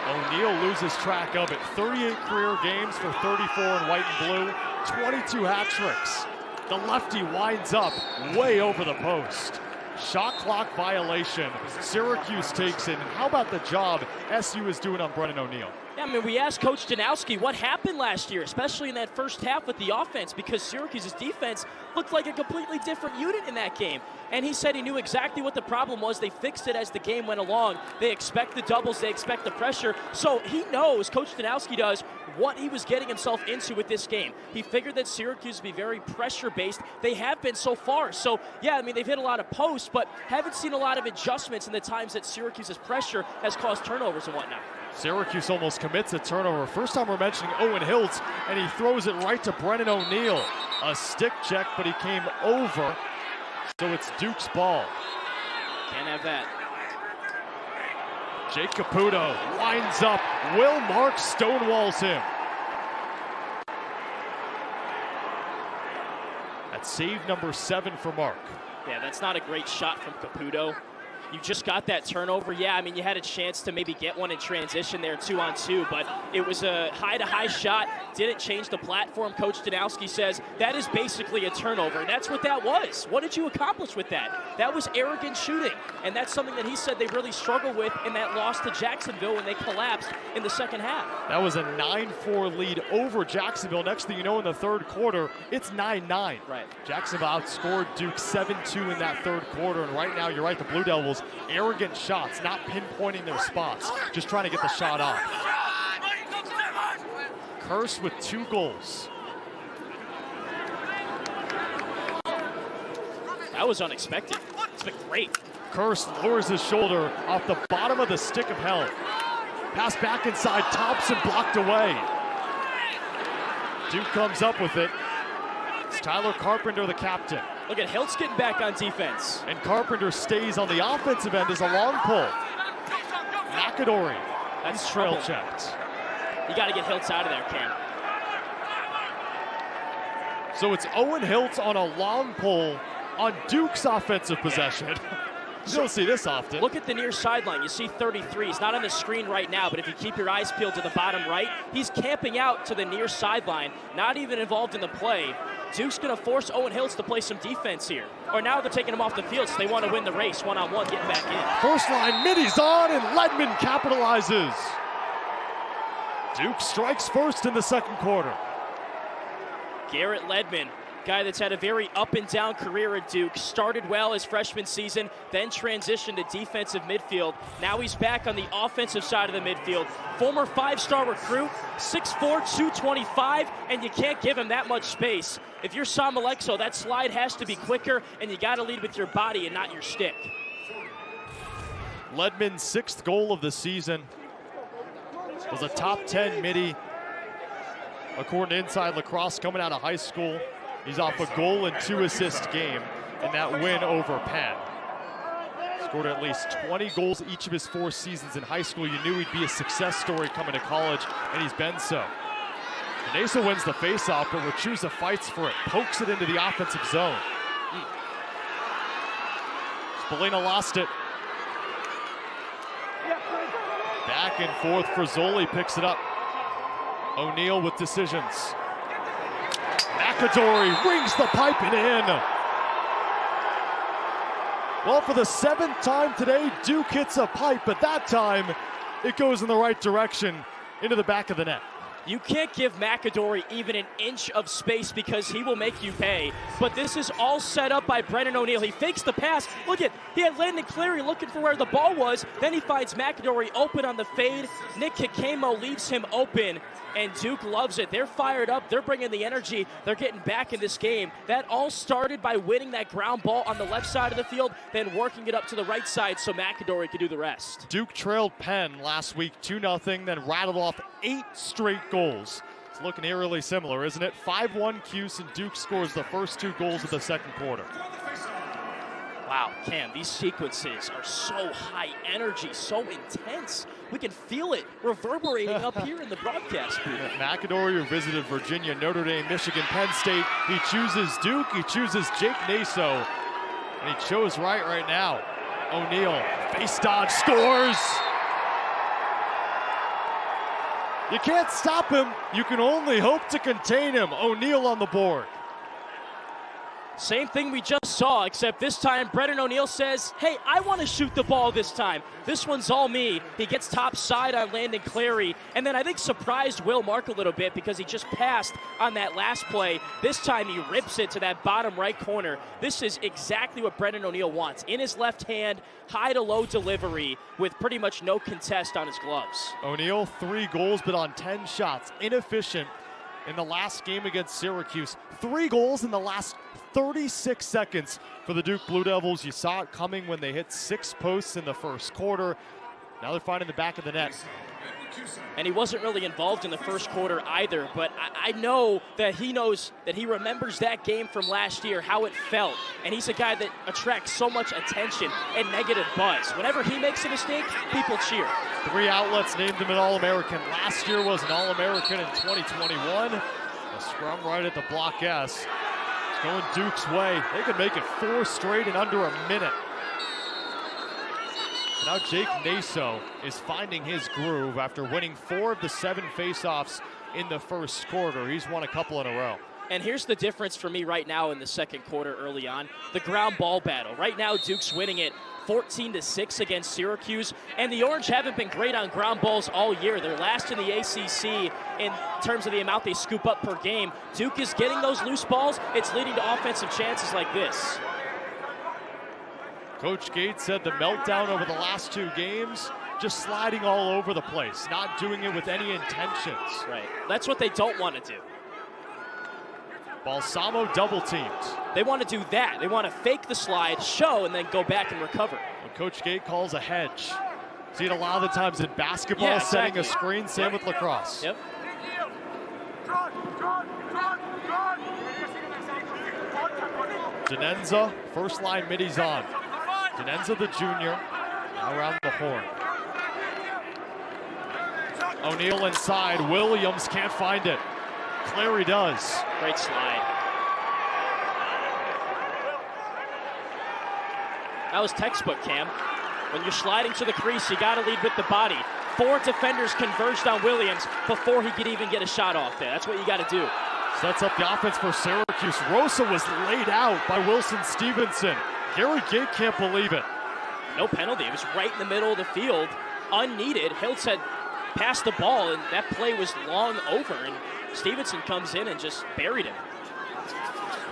O'Neill loses track of it. 38 career games for 34 in white and blue, 22 hat tricks. The lefty winds up way over the post. Shot clock violation. Syracuse takes it. And how about the job SU is doing on Brennan O'Neill? Yeah, I mean, we asked Coach Danowski what happened last year, especially in that first half with the offense, because Syracuse's defense looked like a completely different unit in that game. And he said he knew exactly what the problem was. They fixed it as the game went along. They expect the doubles. They expect the pressure. So he knows, Coach Danowski does, what he was getting himself into with this game. He figured that Syracuse would be very pressure-based. They have been so far. So, yeah, I mean, they've hit a lot of posts, but haven't seen a lot of adjustments in the times that Syracuse's pressure has caused turnovers and whatnot. Syracuse almost commits a turnover. First time we're mentioning Owen Hiltz, and he throws it right to Brennan O'Neill. A stick check, but he came over. So it's Duke's ball. Can't have that. Jake Caputo winds up. Will Mark stonewalls him. That's save number 7 for Mark. Yeah, that's not a great shot from Caputo. You just got that turnover. Yeah, I mean, you had a chance to maybe get one in transition there, 2-on-2, but it was a high-to-high shot. Didn't change the platform. Coach Danowski says that is basically a turnover, and that's what that was. What did you accomplish with that? That was arrogant shooting, and that's something that he said they really struggled with in that loss to Jacksonville when they collapsed in the second half. That was a 9-4 lead over Jacksonville. Next thing you know, in the third quarter, it's 9-9. Right. Jacksonville outscored Duke 7-2 in that third quarter, and right now, you're right, the Blue Devils those arrogant shots, not pinpointing their spots, just trying to get the shot off. Kirst with 2 goals. That was unexpected. It's been great. Kirst lowers his shoulder off the bottom of the stick of hell. Pass back inside, Thomson blocked away. Duke comes up with it. It's Tyler Carpenter, the captain. Look at Hiltz getting back on defense. And Carpenter stays on the offensive end as a long pull. McAdorey, that's trail checked. You got to get Hiltz out of there, Cam. So it's Owen Hiltz on a long pull on Duke's offensive possession. You don't see this often. Look at the near sideline. You see 33. He's not on the screen right now, but if you keep your eyes peeled to the bottom right, he's camping out to the near sideline, not even involved in the play. Duke's going to force Owen Hiltz to play some defense here. Or now they're taking him off the field, so they want to win the race one-on-one, getting back in. First line, Middy's on, and Leadmon capitalizes. Duke strikes first in the second quarter. Garrett Leadmon, guy that's had a very up and down career at Duke, started well his freshman season, then transitioned to defensive midfield. Now he's back on the offensive side of the midfield. Former 5-star recruit, 6'4", 225, and you can't give him that much space. If you're Sam Alexo, that slide has to be quicker, and you got to lead with your body and not your stick. Leadman's 6th goal of the season was a top 10 midi, according to Inside Lacrosse, coming out of high school. He's off a goal and 2 assist game in that win over Penn. Scored at least 20 goals each of his 4 seasons in high school. You knew he'd be a success story coming to college, and he's been so. Danenza wins the faceoff, but Rhoa fights for it, pokes it into the offensive zone. Spallina lost it. Back and forth, Frizzoli picks it up. O'Neal with decisions. McAdorey rings the pipe and in. Well, for the 7th time today, Duke hits a pipe, but that time it goes in the right direction into the back of the net. You can't give McAdorey even an inch of space because he will make you pay. But this is all set up by Brennan O'Neal. He fakes the pass. Look at, he had Landon Cleary looking for where the ball was. Then he finds McAdorey open on the fade. Nick Kikemo leaves him open, and Duke loves it. They're fired up. They're bringing the energy. They're getting back in this game. That all started by winning that ground ball on the left side of the field, then working it up to the right side so McAdorey could do the rest. Duke trailed Penn last week 2-0, then rattled off 8 straight goals. It's looking eerily similar, isn't it? 5-1 Cuse, and Duke scores the first 2 goals of the second quarter. Wow, Cam, these sequences are so high energy, so intense. We can feel it reverberating up here in the broadcast booth. McAdorey, who visited Virginia, Notre Dame, Michigan, Penn State. He chooses Duke, he chooses Jake Naso, and he chose right now. O'Neal, face dodge, scores! You can't stop him. You can only hope to contain him. O'Neal on the board. Same thing we just saw, except this time Brennan O'Neal says, hey, I want to shoot the ball this time. This one's all me. He gets top side on Landon Cleary, and then I think surprised Will Mark a little bit because he just passed on that last play. This time he rips it to that bottom right corner. This is exactly what Brennan O'Neal wants. In his left hand, high to low delivery with pretty much no contest on his gloves. O'Neal, 3 goals, but on 10 shots. Inefficient in the last game against Syracuse. 3 goals in the last 36 seconds for the Duke Blue Devils. You saw it coming when they hit 6 posts in the first quarter. Now they're finding the back of the net. And he wasn't really involved in the first quarter either, but I know that he knows that he remembers that game from last year, how it felt. And he's a guy that attracts so much attention and negative buzz. Whenever he makes a mistake, people cheer. 3 outlets named him an All-American. Last year was an All-American in 2021. A scrum right at the block S. It's going Duke's way. They could make it 4 straight in under a minute. Now Jake Naso is finding his groove after winning 4 of the 7 faceoffs in the first quarter. He's won a couple in a row. And here's the difference for me right now in the second quarter early on. The ground ball battle. Right now, Duke's winning it 14-6 against Syracuse. And the Orange haven't been great on ground balls all year. They're last in the ACC in terms of the amount they scoop up per game. Duke is getting those loose balls. It's leading to offensive chances like this. Coach Gates said the meltdown over the last 2 games, just sliding all over the place, not doing it with any intentions. Right. That's what they don't want to do. Balsamo double teamed. They want to do that. They want to fake the slide, show, and then go back and recover. What Coach Gate calls a hedge. See it a lot of the times in basketball, setting a screen, same with lacrosse. Yep. Danenza, first line middies on. Danenza the junior, now around the horn. O'Neal inside, Williams can't find it. Clary does. Great slide. That was textbook, Cam. When you're sliding to the crease, you got to lead with the body. 4 defenders converged on Williams before he could even get a shot off there. That's what you got to do. Sets up the offense for Syracuse. Rhoa was laid out by Wilson Stevenson. Gary Gate can't believe it. No penalty. It was right in the middle of the field, unneeded. Hiltz had passed the ball, and that play was long over, and Stevenson comes in and just buried him.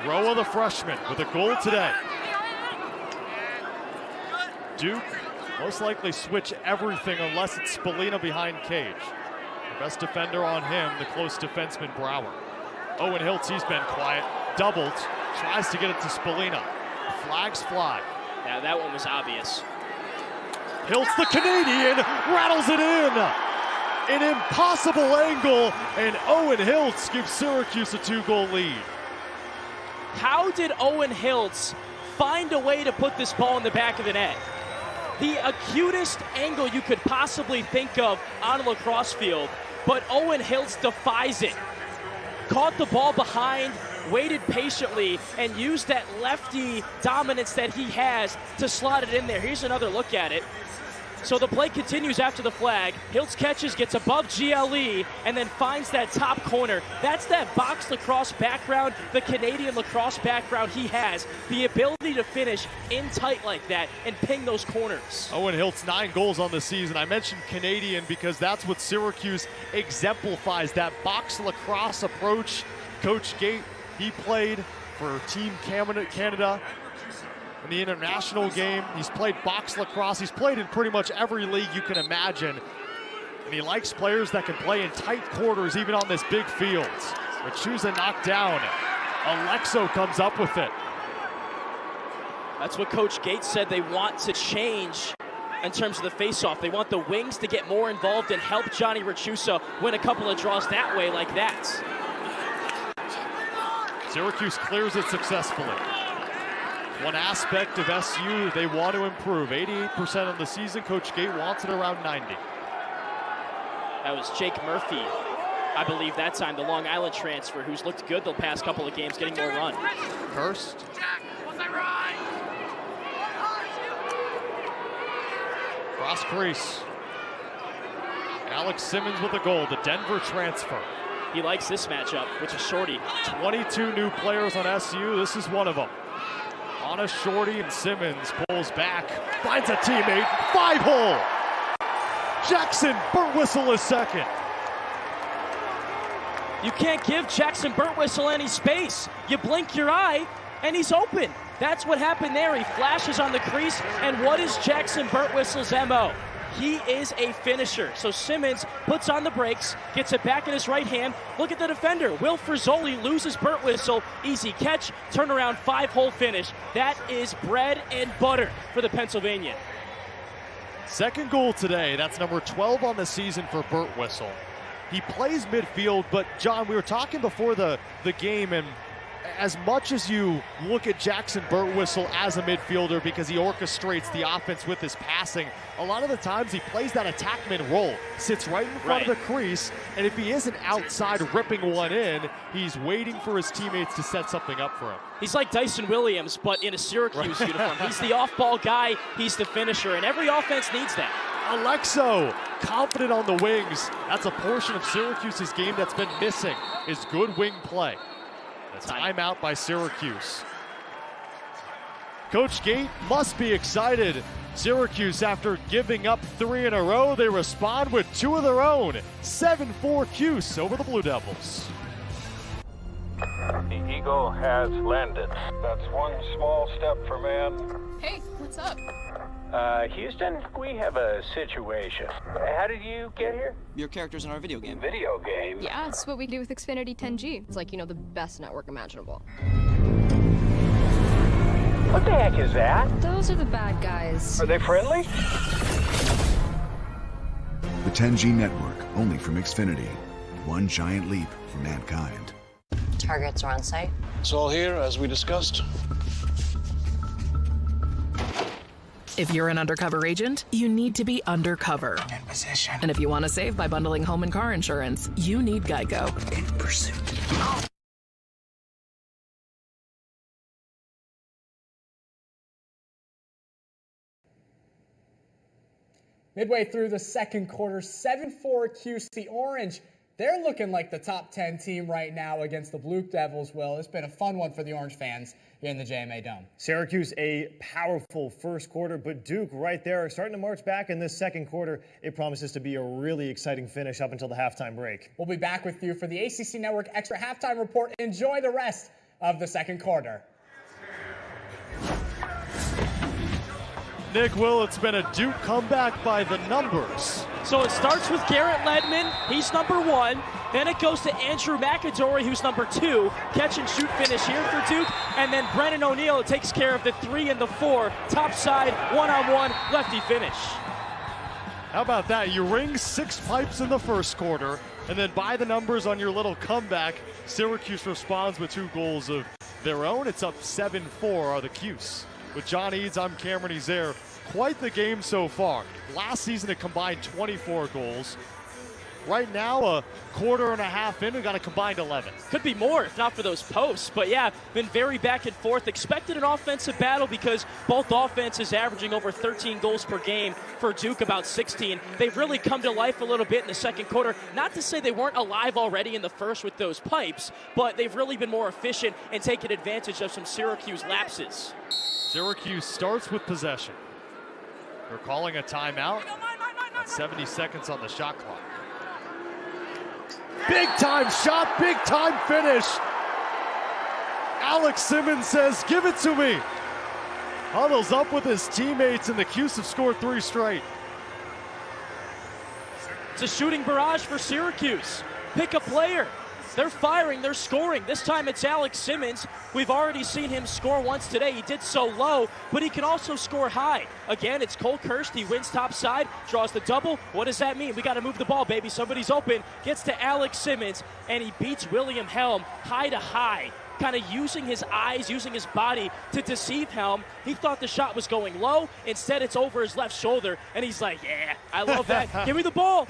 Rhoa, the freshman, with a goal today. Duke most likely switch everything unless it's Spallina behind cage. The best defender on him, the close defenseman Brower. Owen Hiltz, he's been quiet. Doubled, tries to get it to Spallina. Flags fly. Yeah, that one was obvious. Hiltz, the Canadian, rattles it in. An impossible angle, and Owen Hiltz gives Syracuse a 2-goal lead. How did Owen Hiltz find a way to put this ball in the back of the net? The acutest angle you could possibly think of on a lacrosse field, but Owen Hiltz defies it. Caught the ball behind, waited patiently, and used that lefty dominance that he has to slot it in there. Here's another look at it. So the play continues after the flag. Hiltz catches, gets above GLE, and then finds that top corner. That's that box lacrosse background, the Canadian lacrosse background he has. The ability to finish in tight like that and ping those corners. Owen Hiltz, 9 goals on the season. I mentioned Canadian because that's what Syracuse exemplifies, that box lacrosse approach. Coach Gate, he played for Team Canada in the international game. He's played box lacrosse. He's played in pretty much every league you can imagine. And he likes players that can play in tight quarters, even on this big field. Machuza knocked down. Alexo comes up with it. That's what Coach Gates said they want to change in terms of the face-off. They want the wings to get more involved and help Johnny Rachusa win a couple of draws that way like that. Syracuse clears it successfully. One aspect of SU they want to improve. 88% of the season, Coach Gate wants it around 90. That was Jake Murphy, I believe that time, the Long Island transfer, who's looked good the past couple of games, getting more run. Kirst. Cross crease. Alex Simmons with a goal, the Denver transfer. He likes this matchup, which is Shorty. 22 new players on SU, this is one of them. On a shorty, and Simmons pulls back, finds a teammate, 5-hole! Jackson Birtwistle is second. You can't give Jackson Birtwistle any space. You blink your eye, and he's open. That's what happened there. He flashes on the crease, and what is Jackson Birtwistle's MO? He is a finisher. So Simmons puts on the brakes, gets it back in his right hand. Look at the defender. Will Frizzoli loses Birtwistle. Easy catch, turnaround, 5-hole finish. That is bread and butter for the Pennsylvanian. Second goal today. That's number 12 on the season for Birtwistle. He plays midfield, but John, we were talking before the game, and as much as you look at Jackson Birtwistle as a midfielder because he orchestrates the offense with his passing, a lot of the times he plays that attackman role, sits right in front of the crease, and if he isn't outside ripping one in, he's waiting for his teammates to set something up for him. He's like Dyson Williams, but in a Syracuse uniform. He's the off-ball guy, he's the finisher, and every offense needs that. Alexo, confident on the wings. That's a portion of Syracuse's game that's been missing, is good wing play. A timeout by Syracuse. Coach Gate must be excited. Syracuse, after giving up 3 in a row, they respond with 2 of their own. 7-4 Cuse over the Blue Devils. The Eagle has landed. That's one small step for man. Hey, what's What's up? Houston, we have a situation. How did you get here? Your character's in our video game. Video game? Yeah, it's what we do with Xfinity 10G. It's like, you know, the best network imaginable. What the heck is that? Those are the bad guys. Are they friendly? The 10G network, only from Xfinity. One giant leap for mankind. Targets are on site. It's all here, as we discussed. If you're an undercover agent, you need to be undercover. In position. And if you want to save by bundling home and car insurance, you need Geico. In pursuit. Midway through the second quarter, 7-4 QC Orange. They're looking like the top 10 team right now against the Blue Devils, Will. It's been a fun one for the Orange fans here in the JMA Dome. Syracuse, a powerful first quarter, but Duke right there starting to march back in this second quarter. It promises to be a really exciting finish up until the halftime break. We'll be back with you for the ACC Network Extra halftime report. Enjoy the rest of the second quarter. Nick, Will, it's been a Duke comeback by the numbers. So it starts with Garrett Leadmon, he's number 1. Then it goes to Andrew McAdorey, who's number 2. Catch and shoot finish here for Duke. And then Brennan O'Neal takes care of the 3 and the 4. Top side, one-on-one, lefty finish. How about that? You ring 6 pipes in the first quarter, and then by the numbers on your little comeback, Syracuse responds with 2 goals of their own. It's up 7-4 are the Cuse. With John Eads, I'm Cameron Ezeir. Quite the game so far. Last season it combined 24 goals. Right now, a quarter and a half in, we got a combined 11. Could be more if not for those posts. But yeah, been very back and forth. Expected an offensive battle because both offenses averaging over 13 goals per game. For Duke, about 16. They've really come to life a little bit in the second quarter. Not to say they weren't alive already in the first with those pipes, but they've really been more efficient and taken advantage of some Syracuse lapses. Syracuse starts with possession. They're calling a timeout. At 70 seconds on the shot clock. Big time shot, big time finish. Alex Simmons says, give it to me. Huddles up with his teammates, and the Cuse have scored 3 straight. It's a shooting barrage for Syracuse. Pick a player. They're firing, they're scoring. This time it's Alex Simmons. We've already seen him score once today. He did so low, but he can also score high. Again, it's Cole Kirst. He wins top side, draws the double. What does that mean? We got to move the ball, baby. Somebody's open. Gets to Alex Simmons, and he beats William Helm high to high. Kind of using his eyes, using his body to deceive Helm. He thought the shot was going low. Instead, it's over his left shoulder, and he's like, yeah, I love that. Give me the ball.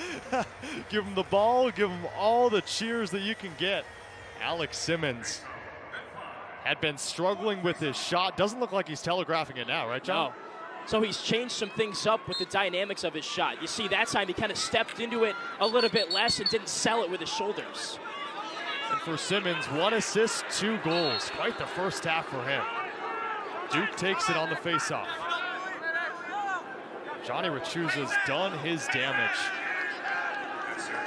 Give him the ball. Give him all the cheers that you can get. Alex Simmons had been struggling with his shot. Doesn't look like he's telegraphing it now, right, John? No. So he's changed some things up with the dynamics of his shot. You see, that time he kind of stepped into it a little bit less and didn't sell it with his shoulders. And for Simmons, 1 assist, 2 goals. Quite the first half for him. Duke takes it on the faceoff. Johnny Rachuza's done his damage.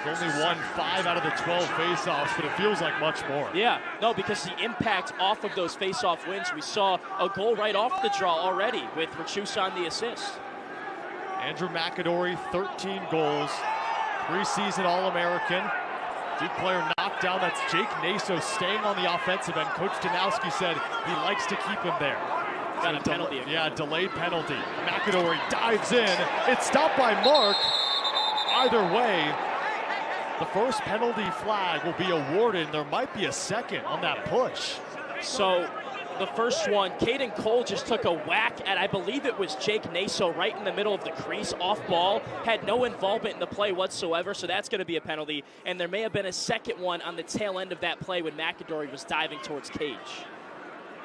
He's only won 5 out of the 12 faceoffs, but it feels like much more. Yeah, no, because the impact off of those faceoff wins, we saw a goal right off the draw already with Rachuza on the assist. Andrew McAdorey, 13 goals, preseason All-American. Duke player knocked down. That's Jake Naso staying on the offensive end. Coach Danowski said he likes to keep him there. Got a penalty. Yeah, delayed penalty. McAdorey dives in. It's stopped by Mark. Either way, the first penalty flag will be awarded. There might be a second on that push. So the first one, Caden Cole just took a whack at, I believe it was Jake Naso right in the middle of the crease, off ball, had no involvement in the play whatsoever, so that's going to be a penalty. And there may have been a second one on the tail end of that play when McAdorey was diving towards Cage.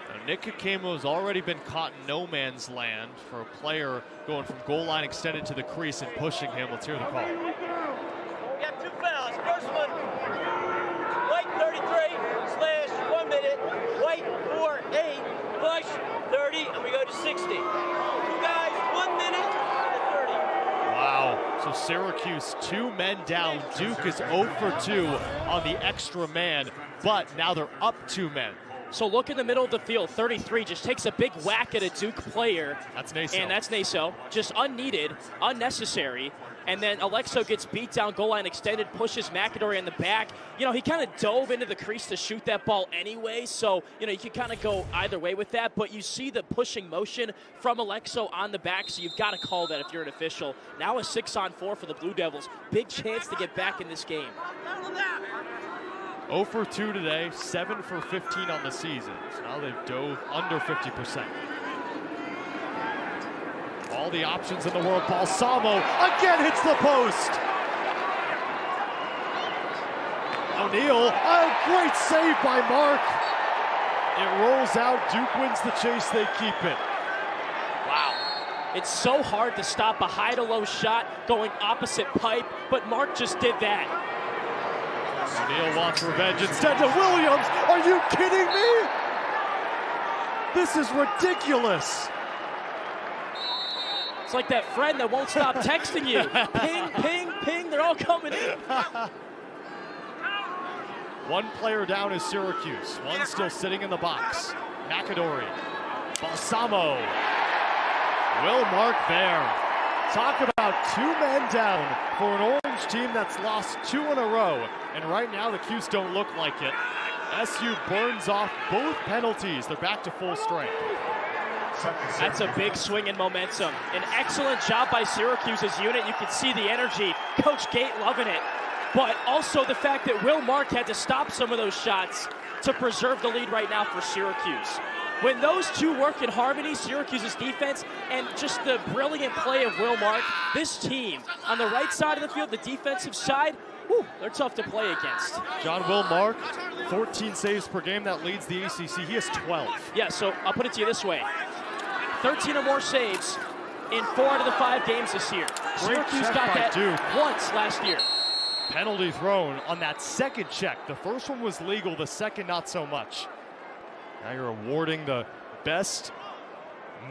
Now, Nick Kakemo has already been caught in no man's land for a player going from goal line extended to the crease and pushing him. Let's hear the call. We got 2 fouls. First one, white 33/1 minute, white 4-8, push 30, and we go to 60. 2 guys, 1 minute, and 30. Wow, so Syracuse 2 men down. Duke is 0 for 2 on the extra man, but now they're up 2 men. So look in the middle of the field, 33, just takes a big whack at a Duke player. That's Naso. And that's Naso, just unneeded, unnecessary. And then Alexo gets beat down, goal line extended, pushes McAdorey in the back. You know, he kind of dove into the crease to shoot that ball anyway, so, you know, you can kind of go either way with that, but you see the pushing motion from Alexo on the back, so you've got to call that if you're an official. Now a 6-on-4 for the Blue Devils. Big chance to get back in this game. 0 for 2 today, 7 for 15 on the season. So now they've dove under 50%. All the options in the world. Balsamo again hits the post. O'Neal, a great save by Mark. It rolls out. Duke wins the chase. They keep it. Wow. It's so hard to stop a high-to-low shot going opposite pipe, but Mark just did that. O'Neal wants revenge instead to Williams. Are you kidding me? This is ridiculous. It's like that friend that won't stop texting you. Ping, ping, ping, they're all coming in. One player down is Syracuse. One still sitting in the box. McAdorey. Balsamo. Will Mark there. Talk about 2 men down for an Orange team that's lost 2 in a row. And right now the Cuse don't look like it. SU burns off both penalties. They're back to full strength. That's a big swing in momentum. An excellent job by Syracuse's unit. You can see the energy. Coach Gate loving it. But also the fact that Will Mark had to stop some of those shots to preserve the lead right now for Syracuse. When those two work in harmony, Syracuse's defense and just the brilliant play of Will Mark, this team on the right side of the field, the defensive side, whew, they're tough to play against. John Will Mark, 14 saves per game. That leads the ACC. He has 12. Yeah, so I'll put it to you this way. 13 or more saves in 4 out of the 5 games this year. Syracuse got that Duke once last year. Penalty thrown on that second check. The first one was legal, the second not so much. Now you're awarding the best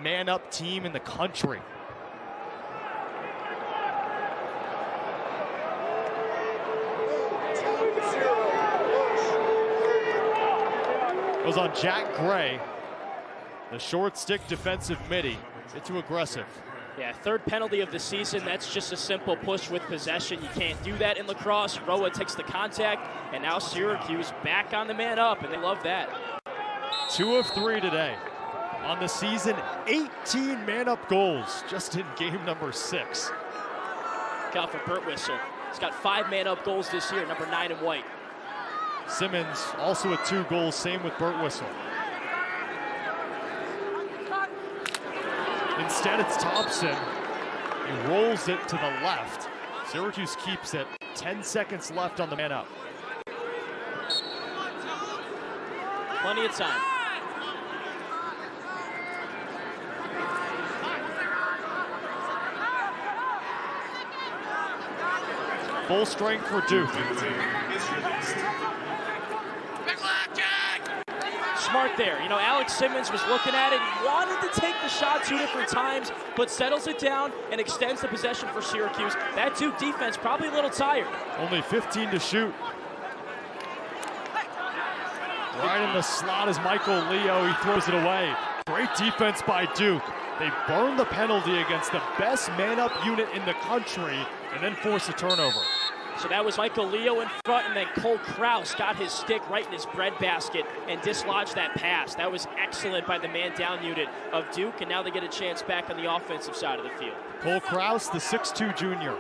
man-up team in the country. Goes on Jack Gray. The short stick defensive midi. It's too aggressive. Yeah, 3rd penalty of the season. That's just a simple push with possession. You can't do that in lacrosse. Rhoa takes the contact, and now Syracuse back on the man up, and they love that. 2 of 3 today. On the season, 18 man-up goals just in game number 6. Look out for Birtwistle. He's got 5 man-up goals this year, number 9 in white. Simmons also with 2 goals, same with Birtwistle. Instead, it's Thomson. He rolls it to the left. Syracuse keeps it. 10 seconds left on the man-up. Plenty of time. Full strength for Duke. Smart there. You know, Alex Simmons was looking at it. He wanted to take the shot 2 different times, but settles it down and extends the possession for Syracuse. That Duke defense probably a little tired. Only 15 to shoot. Right in the slot is Michael Leo. He throws it away. Great defense by Duke. They burn the penalty against the best man-up unit in the country and then force a turnover. So that was Michael Leo in front, and then Cole Kraus got his stick right in his breadbasket and dislodged that pass. That was excellent by the man-down unit of Duke, and now they get a chance back on the offensive side of the field. Cole Kraus, the 6'2 junior.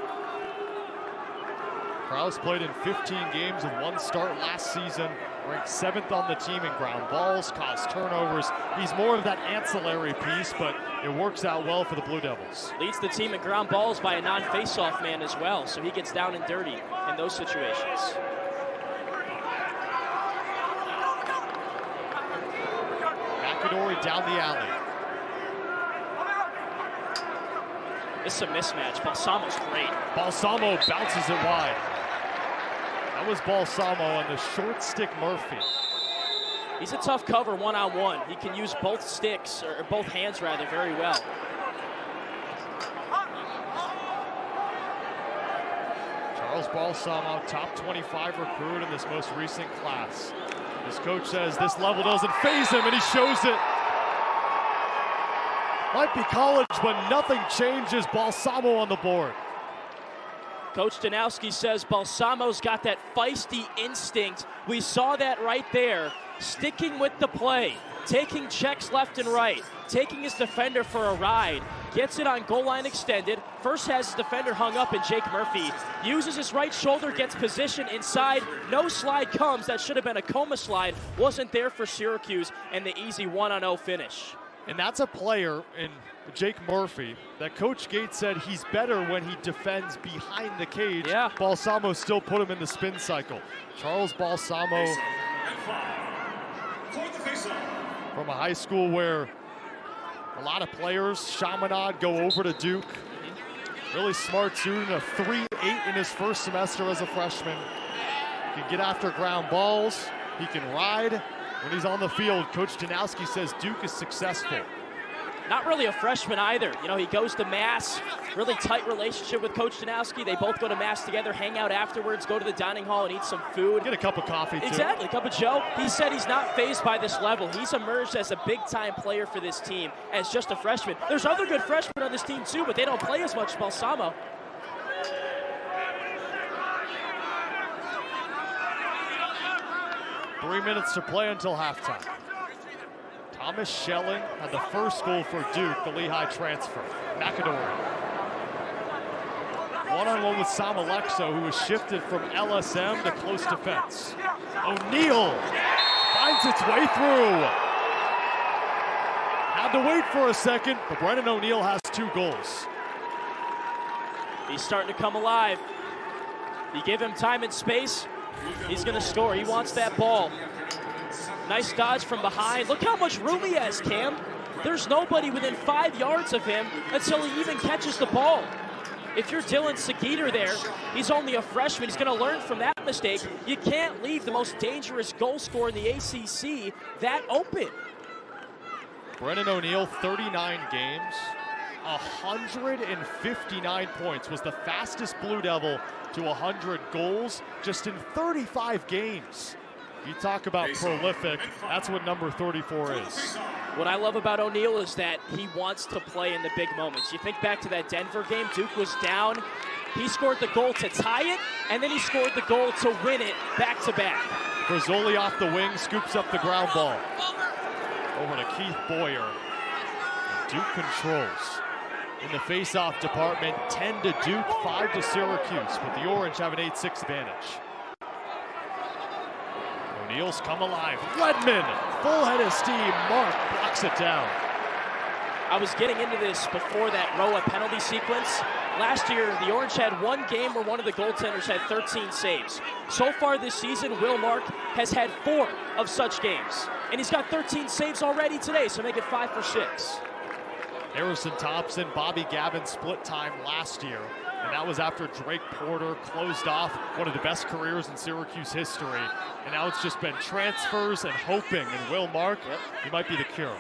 Kraus played in 15 games with 1 start last season, ranked 7th on the team in ground balls, caused turnovers. He's more of that ancillary piece, but it works out well for the Blue Devils. Leads the team in ground balls by a non-faceoff man as well, so he gets down and dirty in those situations. McAdorey down the alley. This is a mismatch. Balsamo's great. Balsamo bounces it wide. That was Balsamo on the short stick Murphy. He's a tough cover one-on-one. He can use both sticks, or both hands rather, very well. Charles Balsamo, top 25 recruit in this most recent class. His coach says this level doesn't faze him, and he shows it. Might be college, but nothing changes. Balsamo on the board. Coach Danowski says Balsamo's got that feisty instinct. We saw that right there. Sticking with the play, taking checks left and right, taking his defender for a ride, gets it on goal line extended. First has his defender hung up, and Jake Murphy uses his right shoulder, gets position inside. No slide comes. That should have been a coma slide. Wasn't there for Syracuse, and the easy 1-0 finish. And that's a player in Jake Murphy that Coach Gates said he's better when he defends behind the cage. Yeah. Balsamo still put him in the spin cycle. Charles Balsamo from a high school where a lot of players, Chaminade, go over to Duke. Really smart student, a 3.8 in his first semester as a freshman. He can get after ground balls. He can ride. When he's on the field, Coach Danowski says Duke is successful. Not really a freshman either. You know, he goes to Mass, really tight relationship with Coach Danowski. They both go to Mass together, hang out afterwards, go to the dining hall and eat some food. Get a cup of coffee, too. Exactly, a cup of Joe. He said he's not fazed by this level. He's emerged as a big-time player for this team as just a freshman. There's other good freshmen on this team, too, but they don't play as much as Balsamo. Three minutes to play until halftime. Thomas Schelling had the first goal for Duke, the Lehigh transfer. McAdorey. One-on-one with Sam Alexo, who was shifted from LSM to close defense. O'Neal finds its way through. Had to wait for a second, but Brennan O'Neal has 2 goals. He's starting to come alive. You give him time and space, he's going to score. He wants that ball. Nice dodge from behind. Look how much room he has, Cam. There's nobody within 5 yards of him until he even catches the ball. If you're Dylan Seguider there, he's only a freshman. He's going to learn from that mistake. You can't leave the most dangerous goal scorer in the ACC that open. Brennan O'Neal, 39 games, 159 points. Was the fastest Blue Devil to 100 goals just in 35 games. You talk about prolific, that's what number 34 is. What I love about O'Neal is that he wants to play in the big moments. You think back to that Denver game, Duke was down. He scored the goal to tie it, and then he scored the goal to win it back-to-back. Brazzoli off the wing, scoops up the ground ball. Over to Keith Boyer. And Duke controls. In the face-off department, 10 to Duke, 5 to Syracuse, but the Orange have an 8-6 advantage. O'Neal's come alive. Leadmon, full head of steam. Mark blocks it down. I was getting into this before that Rhoa penalty sequence. Last year, the Orange had one game where one of the goaltenders had 13 saves. So far this season, Will Mark has had 4 of such games. And he's got 13 saves already today, so make it 5 for 6. Harrison Thompson, Bobby Gavin split time last year. And that was after Drake Porter closed off one of the best careers in Syracuse history. And now it's just been transfers and hoping. And Will Mark, he might be the cure.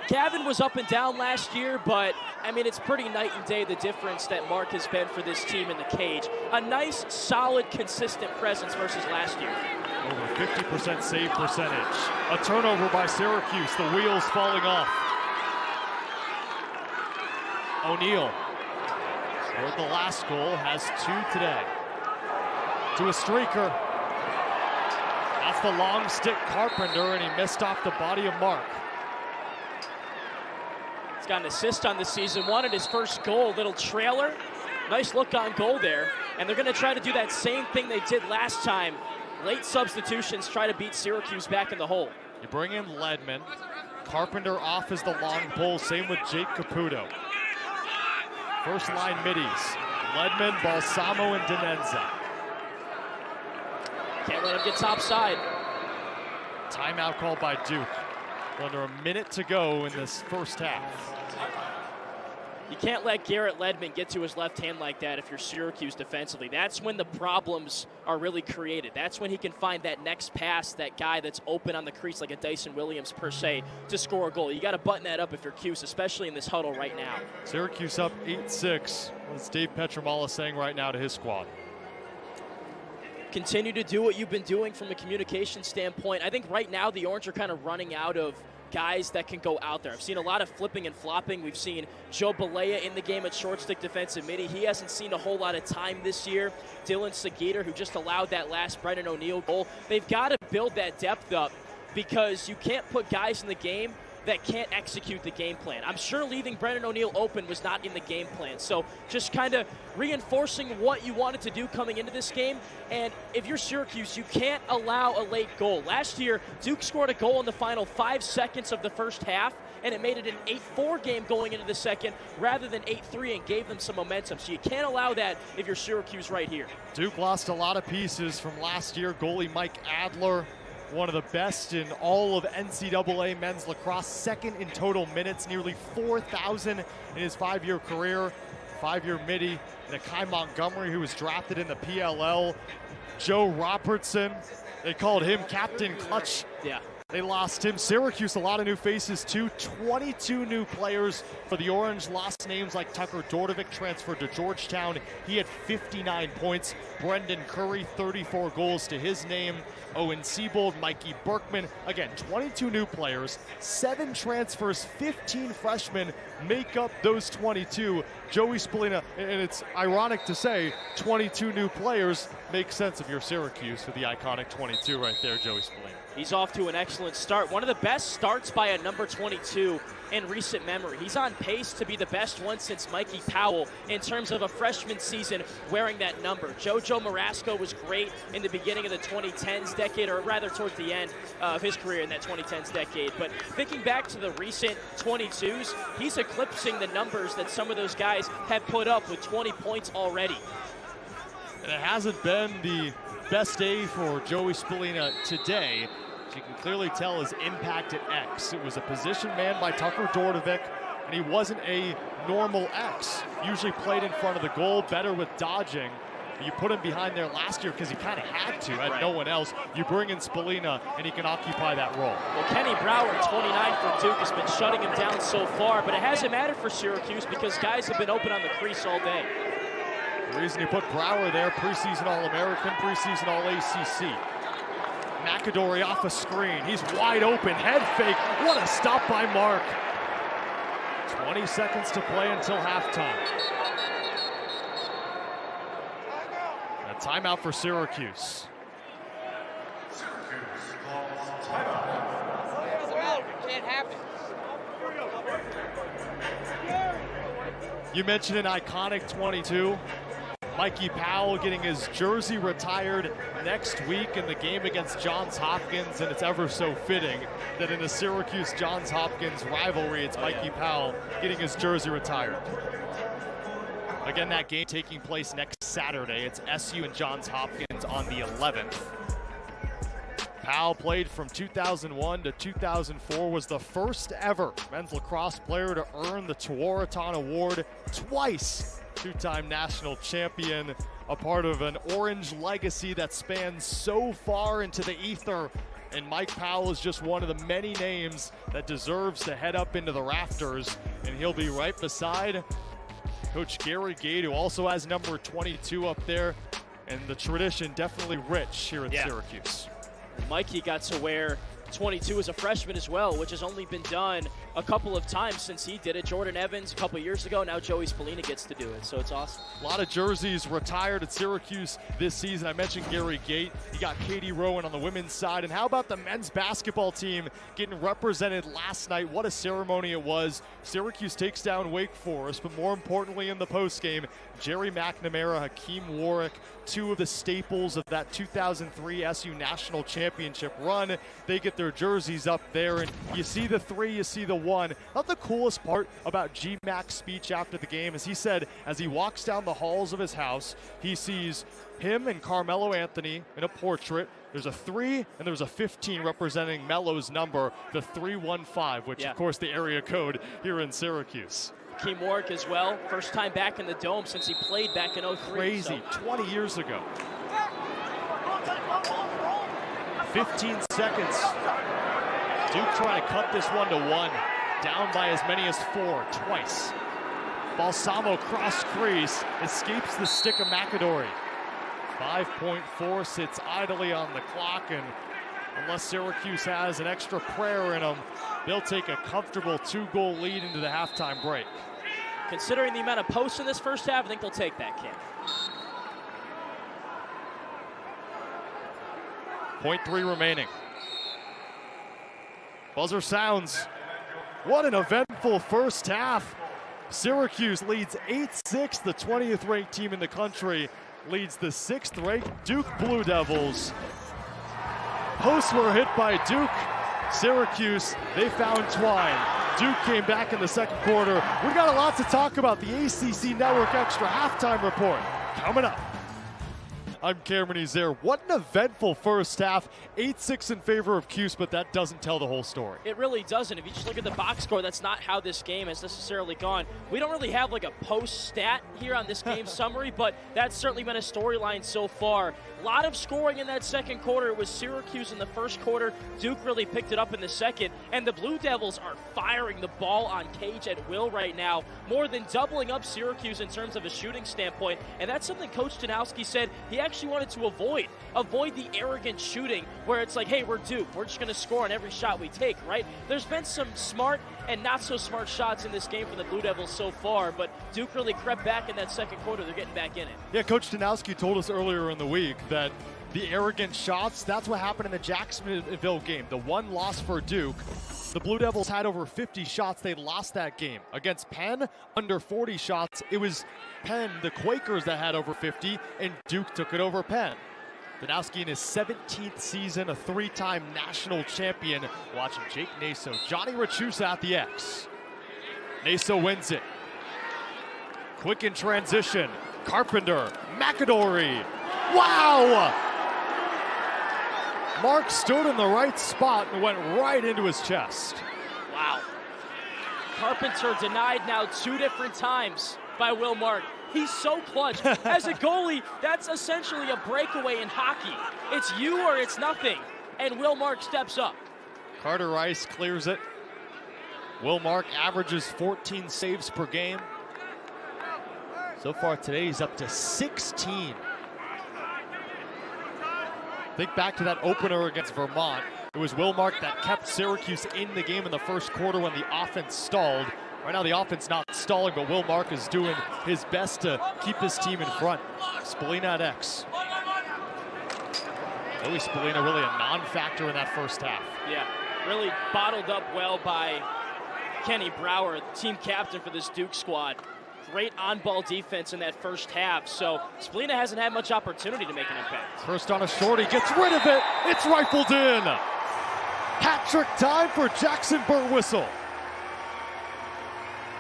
Gavin was up and down last year, but, I mean, it's pretty night and day the difference that Mark has been for this team in the cage. A nice, solid, consistent presence versus last year. Over 50% save percentage. A turnover by Syracuse, the wheels falling off. O'Neal. Scored the last goal, has 2 today. To a streaker. That's the long stick Carpenter, and he missed off the body of Mark. He's got an assist on the season, wanted his first goal, little trailer. Nice look on goal there. And they're gonna try to do that same thing they did last time. Late substitutions try to beat Syracuse back in the hole. You bring in Leadmon. Carpenter off as the long pole, same with Jake Caputo. First line middies, Leadmon, Balsamo, and Danenza. Can't let him get top side. Timeout called by Duke. Under a minute to go in this first half. You can't let Garrett Leadmon get to his left hand like that if you're Syracuse defensively. That's when the problems are really created. That's when he can find that next pass, that guy that's open on the crease like a Dyson Williams per se to score a goal. You got to button that up if you're Cuse, especially in this huddle right now. Syracuse up 8-6. What's Dave Petramala saying right now to his squad? Continue to do what you've been doing from a communication standpoint. I think right now the Orange are kind of running out of guys that can go out there. I've seen a lot of flipping and flopping. We've seen Joe Balea in the game at short stick defensive midi. He hasn't seen a whole lot of time this year. Dylan Seguider, who just allowed that last Brennan O'Neill goal. They've got to build that depth up because you can't put guys in the game that can't execute the game plan. I'm sure leaving Brennan O'Neill open was not in the game plan. So just kind of reinforcing what you wanted to do coming into this game. And if you're Syracuse, you can't allow a late goal. Last year, Duke scored a goal in the final 5 seconds of the first half, and it made it an 8-4 game going into the second rather than 8-3 and gave them some momentum. So you can't allow that if you're Syracuse right here. Duke lost a lot of pieces from last year. Goalie Mike Adler, one of the best in all of NCAA men's lacrosse, second in total minutes, nearly 4,000 in his 5-year career, 5-year midi. And Akai Montgomery, who was drafted in the PLL. Joe Robertson, they called him Captain Clutch. Yeah. They lost him. Syracuse, a lot of new faces too. 22 new players for the Orange. Lost names like Tucker Dordovic, transferred to Georgetown. He had 59 points. Brendan Curry, 34 goals to his name. Owen Seabold, Mikey Berkman. Again, 22 new players, 7 transfers, 15 freshmen make up those 22. Joey Spallina, and it's ironic to say 22 new players make sense of your Syracuse with the iconic 22 right there, Joey Spallina. He's off to an excellent start. One of the best starts by a number 22 in recent memory. He's on pace to be the best one since Mikey Powell in terms of a freshman season wearing that number. Jojo Marasco was great in the beginning of the 2010s decade, or rather towards the end of his career in that 2010s decade. But thinking back to the recent 22s, he's eclipsing the numbers that some of those guys have put up with 20 points already. And it hasn't been the best day for Joey Spallina today. As you can clearly tell, his impact at X. It was a position man by Tucker Dordovic, and he wasn't a normal X. Usually played in front of the goal, better with dodging. You put him behind there last year because he kind of had to, had no one else. You bring in Spallina, and he can occupy that role. Well, Kenny Brower, 29 for Duke, has been shutting him down so far, but it hasn't mattered for Syracuse because guys have been open on the crease all day. The reason you put Brower there, preseason All-American, preseason All-ACC. McAdorey off a screen. He's wide open. Head fake. What a stop by Mark. 20 seconds to play until halftime. A timeout for Syracuse. Can't happen. You mentioned an iconic 22. Mikey Powell getting his jersey retired next week in the game against Johns Hopkins, and it's ever so fitting that in a Syracuse-Johns Hopkins rivalry, it's Mikey Powell getting his jersey retired. Again, that game taking place next Saturday. It's SU and Johns Hopkins on the 11th. Powell played from 2001 to 2004, was the first ever men's lacrosse player to earn the Tewaaraton Award twice. 2-time national champion, a part of an Orange legacy that spans so far into the ether. And Mike Powell is just one of the many names that deserves to head up into the rafters. And he'll be right beside Coach Gary Gade, who also has number 22 up there. And the tradition definitely rich here at Syracuse. Mikey got to wear 22 as a freshman as well, which has only been done a couple of times since he did it. Jordan Evans a couple years ago. Now Joey Spallina gets to do it, so it's awesome. A lot of jerseys retired at Syracuse this season. I mentioned Gary Gate. You got Katie Rhoa on the women's side. And how about the men's basketball team getting represented last night? What a ceremony it was. Syracuse takes down Wake Forest, but more importantly in the postgame, Jerry McNamara, Hakeem Warwick, two of the staples of that 2003 SU National Championship run. They get their jerseys up there, and you see the 3, you see the 1. Not the coolest part about G-Mac's speech after the game is he said as he walks down the halls of his house, he sees him and Carmelo Anthony in a portrait. There's a 3 and there's a 15 representing Melo's number, the 315, which of course the area code here in Syracuse. Hakeem Warwick as well, first time back in the Dome since he played back in 03. Crazy, 20 years ago. 15 seconds. Duke trying to cut this one to 1. Down by as many as 4, twice. Balsamo cross crease, escapes the stick of McAdorey. 5.4 sits idly on the clock, and unless Syracuse has an extra prayer in them, they'll take a comfortable 2-goal lead into the halftime break. Considering the amount of posts in this first half, I think they'll take that, Cam. 0.3 remaining. Buzzer sounds. What an eventful first half. Syracuse leads 8-6, the 20th ranked team in the country leads the 6th ranked Duke Blue Devils. Posts were hit by Duke. Syracuse, they found twine. Duke came back in the second quarter. We got a lot to talk about. The ACC Network Extra halftime report coming up. I'm Cameron Ezeir. What an eventful first half. 8-6 in favor of Cuse, but that doesn't tell the whole story. It really doesn't. If you just look at the box score, that's not how this game has necessarily gone. We don't really have like a post stat here on this game summary, but that's certainly been a storyline so far. A lot of scoring in that second quarter. It was Syracuse in the first quarter. Duke really picked it up in the second, and the Blue Devils are firing the ball on cage at will right now, more than doubling up Syracuse in terms of a shooting standpoint, and that's something Coach Danowski said he actually wanted to avoid the arrogant shooting where it's like, hey, we're Duke, we're just going to score on every shot we take, right? There's been some smart and not so smart shots in this game for the Blue Devils so far, but Duke really crept back in that second quarter. They're getting back in it. Yeah, Coach Danowski told us earlier in the week that the arrogant shots, that's what happened in the Jacksonville game. The one loss for Duke. The Blue Devils had over 50 shots. They lost that game. Against Penn, under 40 shots. It was Penn, the Quakers, that had over 50, and Duke took it over Penn. Danowski in his 17th season, a 3-time national champion. Watching Jake Naso, Johnny Rachusa at the X. Naso wins it. Quick in transition. Carpenter, McAdorey. Wow! Mark stood in the right spot and went right into his chest. Wow. Carpenter denied now 2 different times by Will Mark. He's so clutch. As a goalie, that's essentially a breakaway in hockey. It's you or it's nothing. And Will Mark steps up. Carter Rice clears it. Will Mark averages 14 saves per game. So far today, he's up to 16. Think back to that opener against Vermont. It was Will Mark that kept Syracuse in the game in the first quarter when the offense stalled. Right now the offense not stalling, but Will Mark is doing his best to keep his team in front. Spallina at X. Joey Spallina really a non-factor in that first half. Yeah, really bottled up well by Kenny Brower, team captain for this Duke squad. Great on-ball defense in that first half, so Spallina hasn't had much opportunity to make an impact. Kirst on a shorty, gets rid of it, it's rifled in! Hat-trick time for Jackson Birtwistle.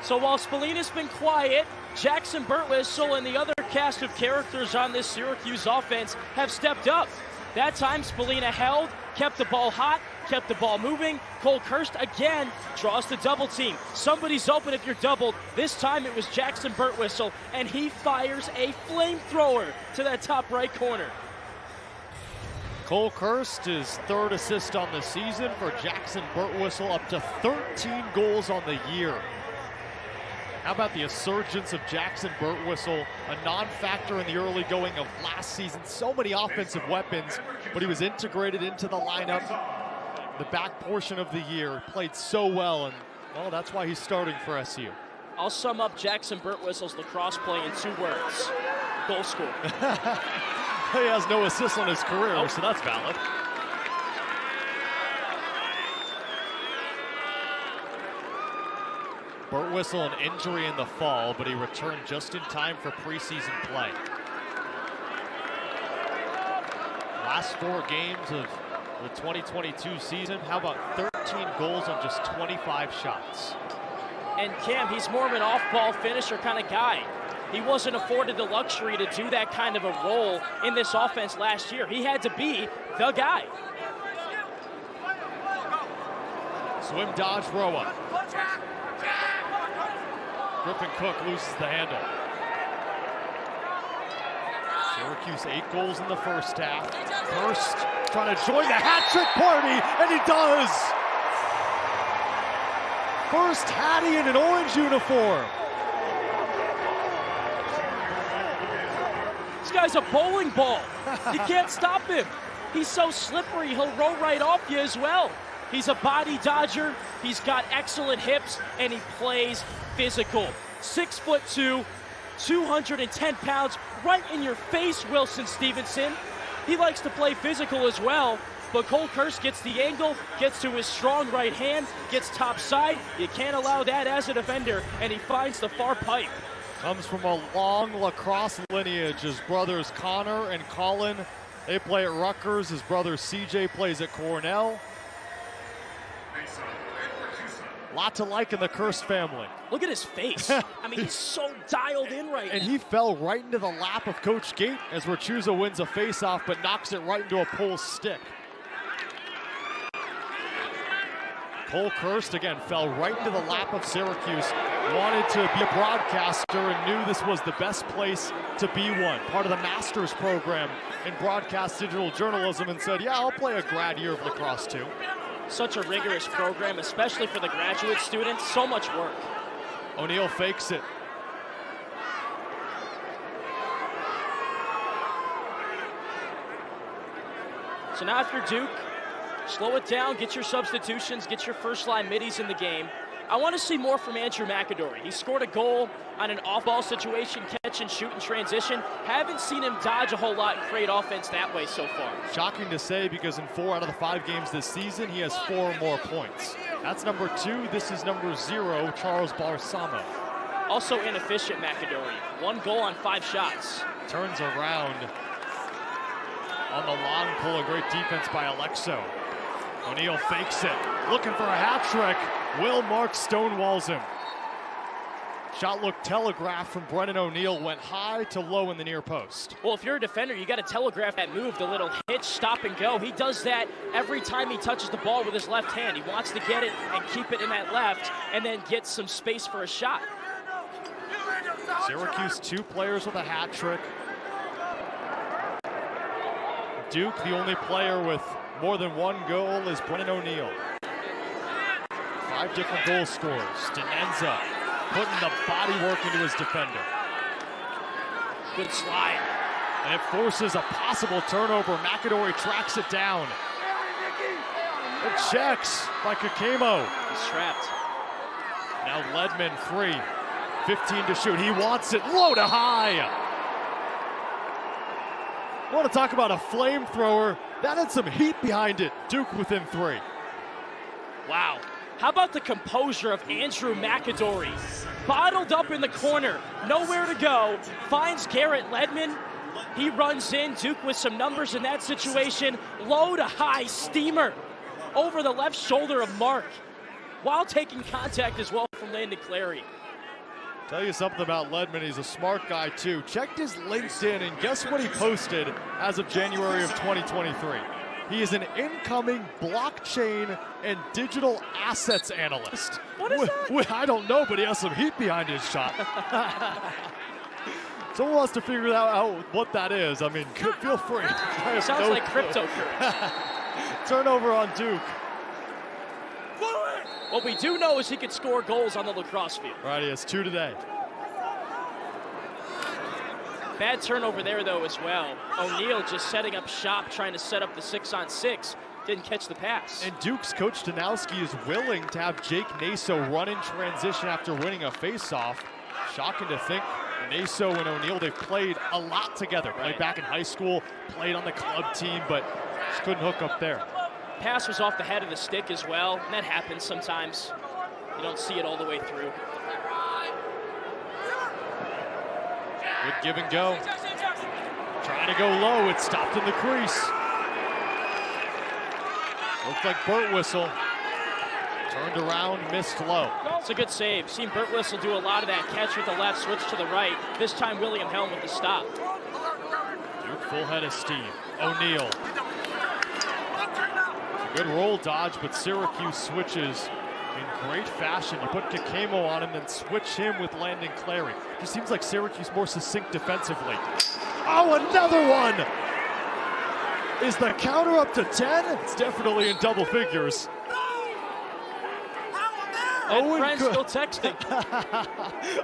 So while Spallina's been quiet, Jackson Birtwistle and the other cast of characters on this Syracuse offense have stepped up. That time Spallina held, kept the ball hot, kept the ball moving. Cole Kirst again draws the double team. Somebody's open if you're doubled. This time it was Jackson Birtwistle, and he fires a flamethrower to that top right corner. Cole Kirst, his 3rd assist on the season for Jackson Birtwistle, up to 13 goals on the year. How about the resurgence of Jackson Birtwistle, a non-factor in the early going of last season. So many offensive weapons, but he was integrated into the lineup. The back portion of the year, played so well, and well, that's why he's starting for SU. I'll sum up Jackson Birtwistle's lacrosse play in 2 words. Goal scorer. He has no assists on his career, so that's valid. Birtwistle an injury in the fall, but he returned just in time for preseason play. Last 4 games of the 2022 season, how about 13 goals on just 25 shots? And Cam, he's more of an off-ball finisher kind of guy. He wasn't afforded the luxury to do that kind of a role in this offense last year. He had to be the guy. Swim dodge Rhoa. Griffin Cook loses the handle. Syracuse 8 goals in the first half. Kirst trying to join the hat-trick party, and he does! First Hattie in an orange uniform. This guy's a bowling ball. You can't stop him. He's so slippery, he'll roll right off you as well. He's a body dodger, he's got excellent hips, and he plays physical. 6'2", 210 pounds, right in your face, Wilson Stevenson. He likes to play physical as well, but Cole Kirst gets the angle, gets to his strong right hand, gets top side. You can't allow that as a defender, and he finds the far pipe. Comes from a long lacrosse lineage. His brothers Connor and Colin, they play at Rutgers. His brother CJ plays at Cornell. Lot to like in the Kirst family. Look at his face. I mean, he's so dialed in right now. And he fell right into the lap of Coach Gate as Rhoa wins a face-off, but knocks it right into a pull stick. Cole Kirst, again, fell right into the lap of Syracuse. Wanted to be a broadcaster and knew this was the best place to be one. Part of the master's program in broadcast digital journalism, and said, yeah, I'll play a grad year of lacrosse too. Such a rigorous program, especially for the graduate students. So much work. O'Neal fakes it. So now if you're Duke, slow it down, get your substitutions, get your first line middies in the game. I want to see more from Andrew McAdorey. He scored a goal on an off-ball situation, catch and shoot and transition. Haven't seen him dodge a whole lot and create offense that way so far. Shocking to say, because in 4 out of the 5 games this season, he has 4 more points. That's number 2. This is number 0, Charles Balsamo. Also inefficient, McAdorey. 1 goal on 5 shots. Turns around on the long pull. A great defense by Alexo. O'Neal fakes it, looking for a hat trick. Will Mark stonewalls him. Shot looked telegraphed from Brennan O'Neal, went high to low in the near post. Well, if you're a defender, you got to telegraph that move, the little hitch, stop and go. He does that every time he touches the ball with his left hand. He wants to get it and keep it in that left and then get some space for a shot. Syracuse, 2 players with a hat trick. Duke, the only player with more than 1 goal is Brennan O'Neal. 5 different goal scorers. Danenza putting the body work into his defender. Good slide. And it forces a possible turnover. McAdorey tracks it down. It checks by Kakemo. He's trapped. Now Leadmon free. 15 to shoot. He wants it. Low to high. I want to talk about a flamethrower. That had some heat behind it. Duke within 3. Wow. How about the composure of Andrew McAdorey? Bottled up in the corner, nowhere to go, finds Garrett Leadmon. He runs in, Duke with some numbers in that situation. Low to high steamer over the left shoulder of Mark, while taking contact as well from Landon Clary. Tell you something about Leadmon, he's a smart guy too. Checked his LinkedIn and guess what he posted as of January of 2023. He is an incoming blockchain and digital assets analyst. What is that? I don't know, but he has some heat behind his shot. Someone wants to figure out what that is. I mean, feel free. Sounds like cryptocurrency. Turnover on Duke. What we do know is he can score goals on the lacrosse field. Right, he has 2 today. Bad turnover there, though, as well. O'Neal just setting up shop, trying to set up the 6-on-6. Didn't catch the pass. And Duke's coach Danowski is willing to have Jake Naso run in transition after winning a face-off. Shocking to think Naso and O'Neal, they've played a lot together. Played back in high school, played on the club team, but just couldn't hook up there. Pass was off the head of the stick as well, and that happens sometimes. You don't see it all the way through. Good give and go. Trying to go low, it's stopped in the crease. Looked like Birtwistle. Turned around, missed low. It's a good save. Seen Birtwistle do a lot of that. Catch with the left, switch to the right. This time William Helm with the stop. Duke full head of steam. O'Neal. Good roll dodge, but Syracuse switches in great fashion. You put Kakemo on him, then switch him with Landon Clary. Just seems like Syracuse more succinct defensively. Oh, another one! Is the counter up to 10? It's definitely in double figures. And Owen still texting.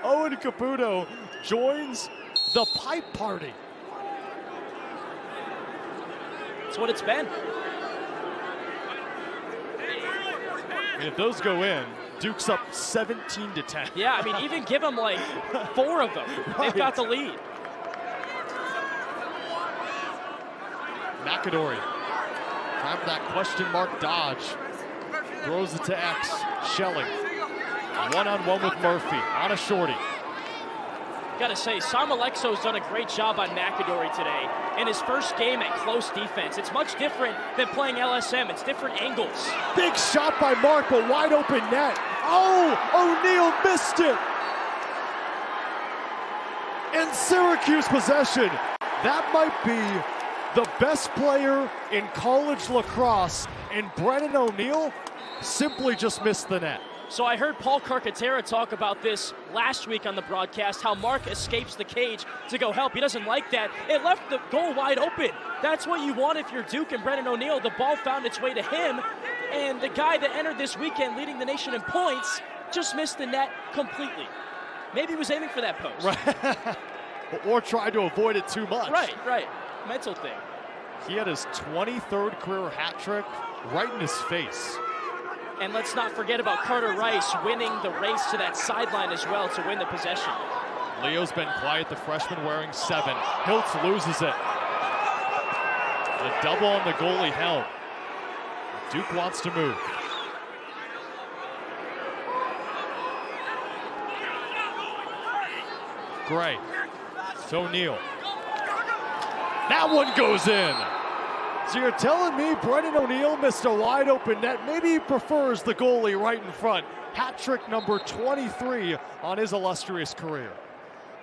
Owen Caputo joins the pipe party. That's what it's been. I mean, if those go in, Duke's up 17-10. Yeah, I mean, even give them like 4 of them. They've got the lead. McAdorey, trying for that question mark dodge. Throws it to X. Schelling. One-on-one with Murphy on a shorty. Got to say, Sam Alexo's done a great job on McAdorey today in his first game at close defense. It's much different than playing LSM. It's different angles. Big shot by Mark, but wide open net. Oh, O'Neal missed it. And Syracuse possession. That might be the best player in college lacrosse, and Brennan O'Neal simply just missed the net. So I heard Paul Carcaterra talk about this last week on the broadcast, how Mark escapes the cage to go help. He doesn't like that. It left the goal wide open. That's what you want if you're Duke and Brennan O'Neal. The ball found its way to him, and the guy that entered this weekend leading the nation in points just missed the net completely. Maybe he was aiming for that post. Right. Or tried to avoid it too much. Right. Mental thing. He had his 23rd career hat trick right in his face. And let's not forget about Carter Rice winning the race to that sideline as well to win the possession. Leo's been quiet, the freshman wearing 7. Hiltz loses it. A double on the goalie helm. Duke wants to move. Gray. It's O'Neal. That one goes in. So you're telling me Brennan O'Neal missed a wide open net. Maybe he prefers the goalie right in front. Hat trick number 23 on his illustrious career.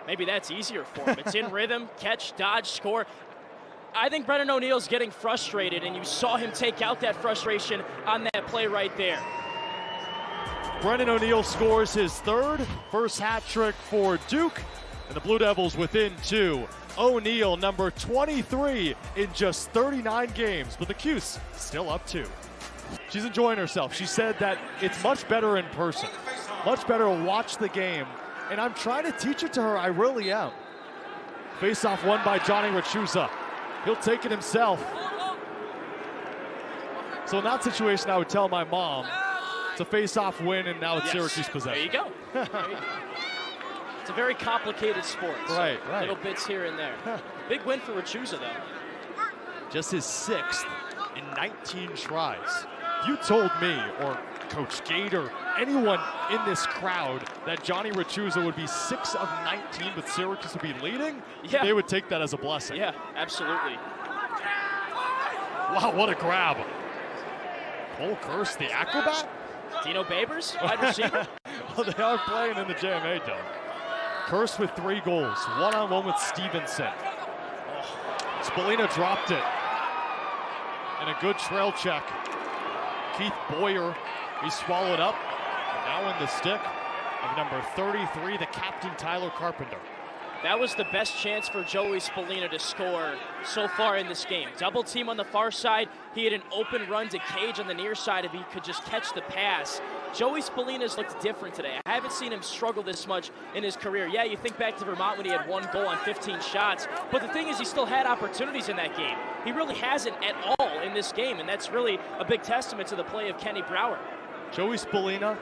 Maybe that's easier for him. It's in rhythm, catch, dodge, score. I think Brennan O'Neal's getting frustrated, and you saw him take out that frustration on that play right there. Brennan O'Neal scores his first hat trick for Duke, and the Blue Devils within 2. O'Neal, number 23 in just 39 games, but the Cuse still up 2. She's enjoying herself. She said that it's much better in person, much better to watch the game, and I'm trying to teach it to her. I really am. Face-off won by Johnny Rachusa. He'll take it himself. So in that situation, I would tell my mom it's a face-off win, and now it's Syracuse possession. There you go. It's a very complicated sport. Right. Little bits here and there. Big win for Rachusa, though. Just his 6th in 19 tries. You told me, or Coach Gate, or anyone in this crowd, that Johnny Rachusa would be 6 of 19, but Syracuse would be leading, they would take that as a blessing. Yeah, absolutely. Wow, what a grab. Cole Kirst, the acrobat? Dino Babers, wide receiver. Well, they are playing in the JMA Dome. Kirst with 3 goals, one-on-one with Stevenson. Spallina dropped it. And a good trail check. Keith Boyer, he swallowed up. And now in the stick of number 33, the captain, Tyler Carpenter. That was the best chance for Joey Spallina to score so far in this game. Double team on the far side. He had an open run to Cage on the near side if he could just catch the pass. Joey Spallina's looked different today. I haven't seen him struggle this much in his career. Yeah, you think back to Vermont when he had 1 goal on 15 shots, but the thing is he still had opportunities in that game. He really hasn't at all in this game, and that's really a big testament to the play of Kenny Brower. Joey Spallina,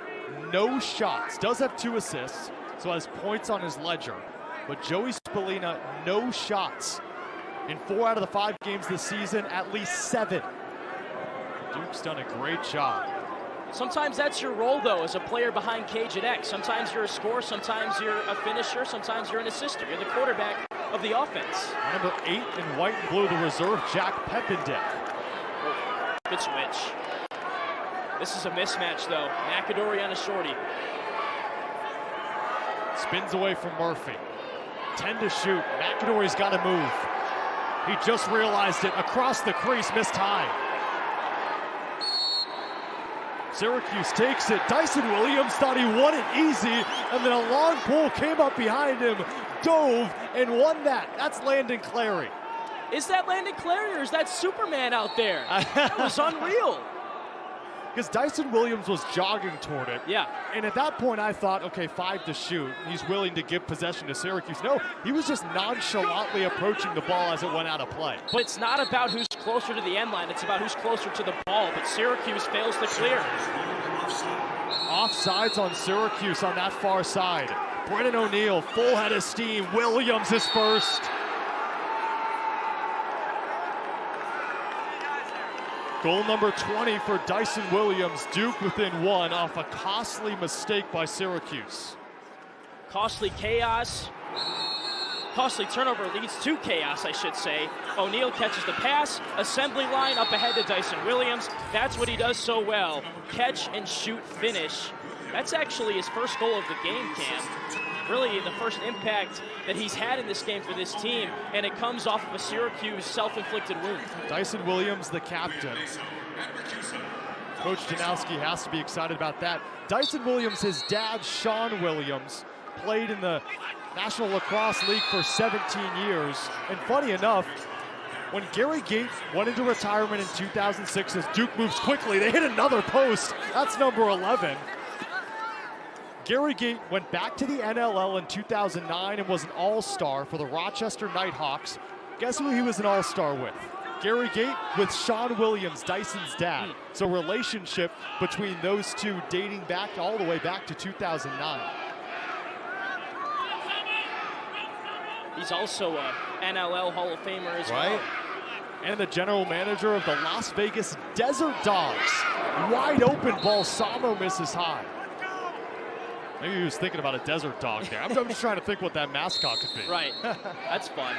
no shots, does have 2 assists, so has points on his ledger. But Joey Spallina, no shots. In 4 out of the 5 games this season, at least 7. Duke's done a great job. Sometimes that's your role, though, as a player behind Cage and X. Sometimes you're a scorer, sometimes you're a finisher, sometimes you're an assister. You're the quarterback of the offense. Number 8 in white and blue, the reserve, Jack Peppendick. Good switch. This is a mismatch, though. McAdorey on a shorty. Spins away from Murphy. 10 to shoot. McAdorey's got to move. He just realized it. Across the crease, missed high. Syracuse takes it. Dyson Williams thought he won it easy, and then a long pull came up behind him, dove, and won that. That's Landon Clary. Is that Landon Clary, or is that Superman out there? That was unreal. because Dyson Williams was jogging toward it. Yeah. And at that point, I thought, okay, 5 to shoot. He's willing to give possession to Syracuse. No, he was just nonchalantly approaching the ball as it went out of play. But it's not about who's closer to the end line. It's about who's closer to the ball. But Syracuse fails to clear. Offsides on Syracuse on that far side. Brennan O'Neill, full head of steam. Williams is first. Goal number 20 for Dyson Williams. Duke within 1 off a costly mistake by Syracuse. Costly chaos. Costly turnover leads to chaos, I should say. O'Neill catches the pass. Assembly line up ahead to Dyson Williams. That's what he does so well. Catch and shoot finish. That's actually his first goal of the game, Cam. Really the first impact that he's had in this game for this team, and it comes off of a Syracuse self-inflicted wound. Dyson Williams, the captain. Coach Janowski has to be excited about that. Dyson Williams, his dad, Sean Williams, played in the National Lacrosse League for 17 years. And funny enough, when Gary Gait went into retirement in 2006, as Duke moves quickly, they hit another post. That's number 11. Gary Gait went back to the NLL in 2009 and was an all-star for the Rochester Nighthawks. Guess who he was an all-star with? Gary Gait with Sean Williams, Dyson's dad. So relationship between those two dating back all the way back to 2009. He's also a NLL Hall of Famer as well. And the general manager of the Las Vegas Desert Dogs. Wide open, Balsamo misses high. Maybe he was thinking about a desert dog there. I'm just trying to think what that mascot could be. Right, that's fun.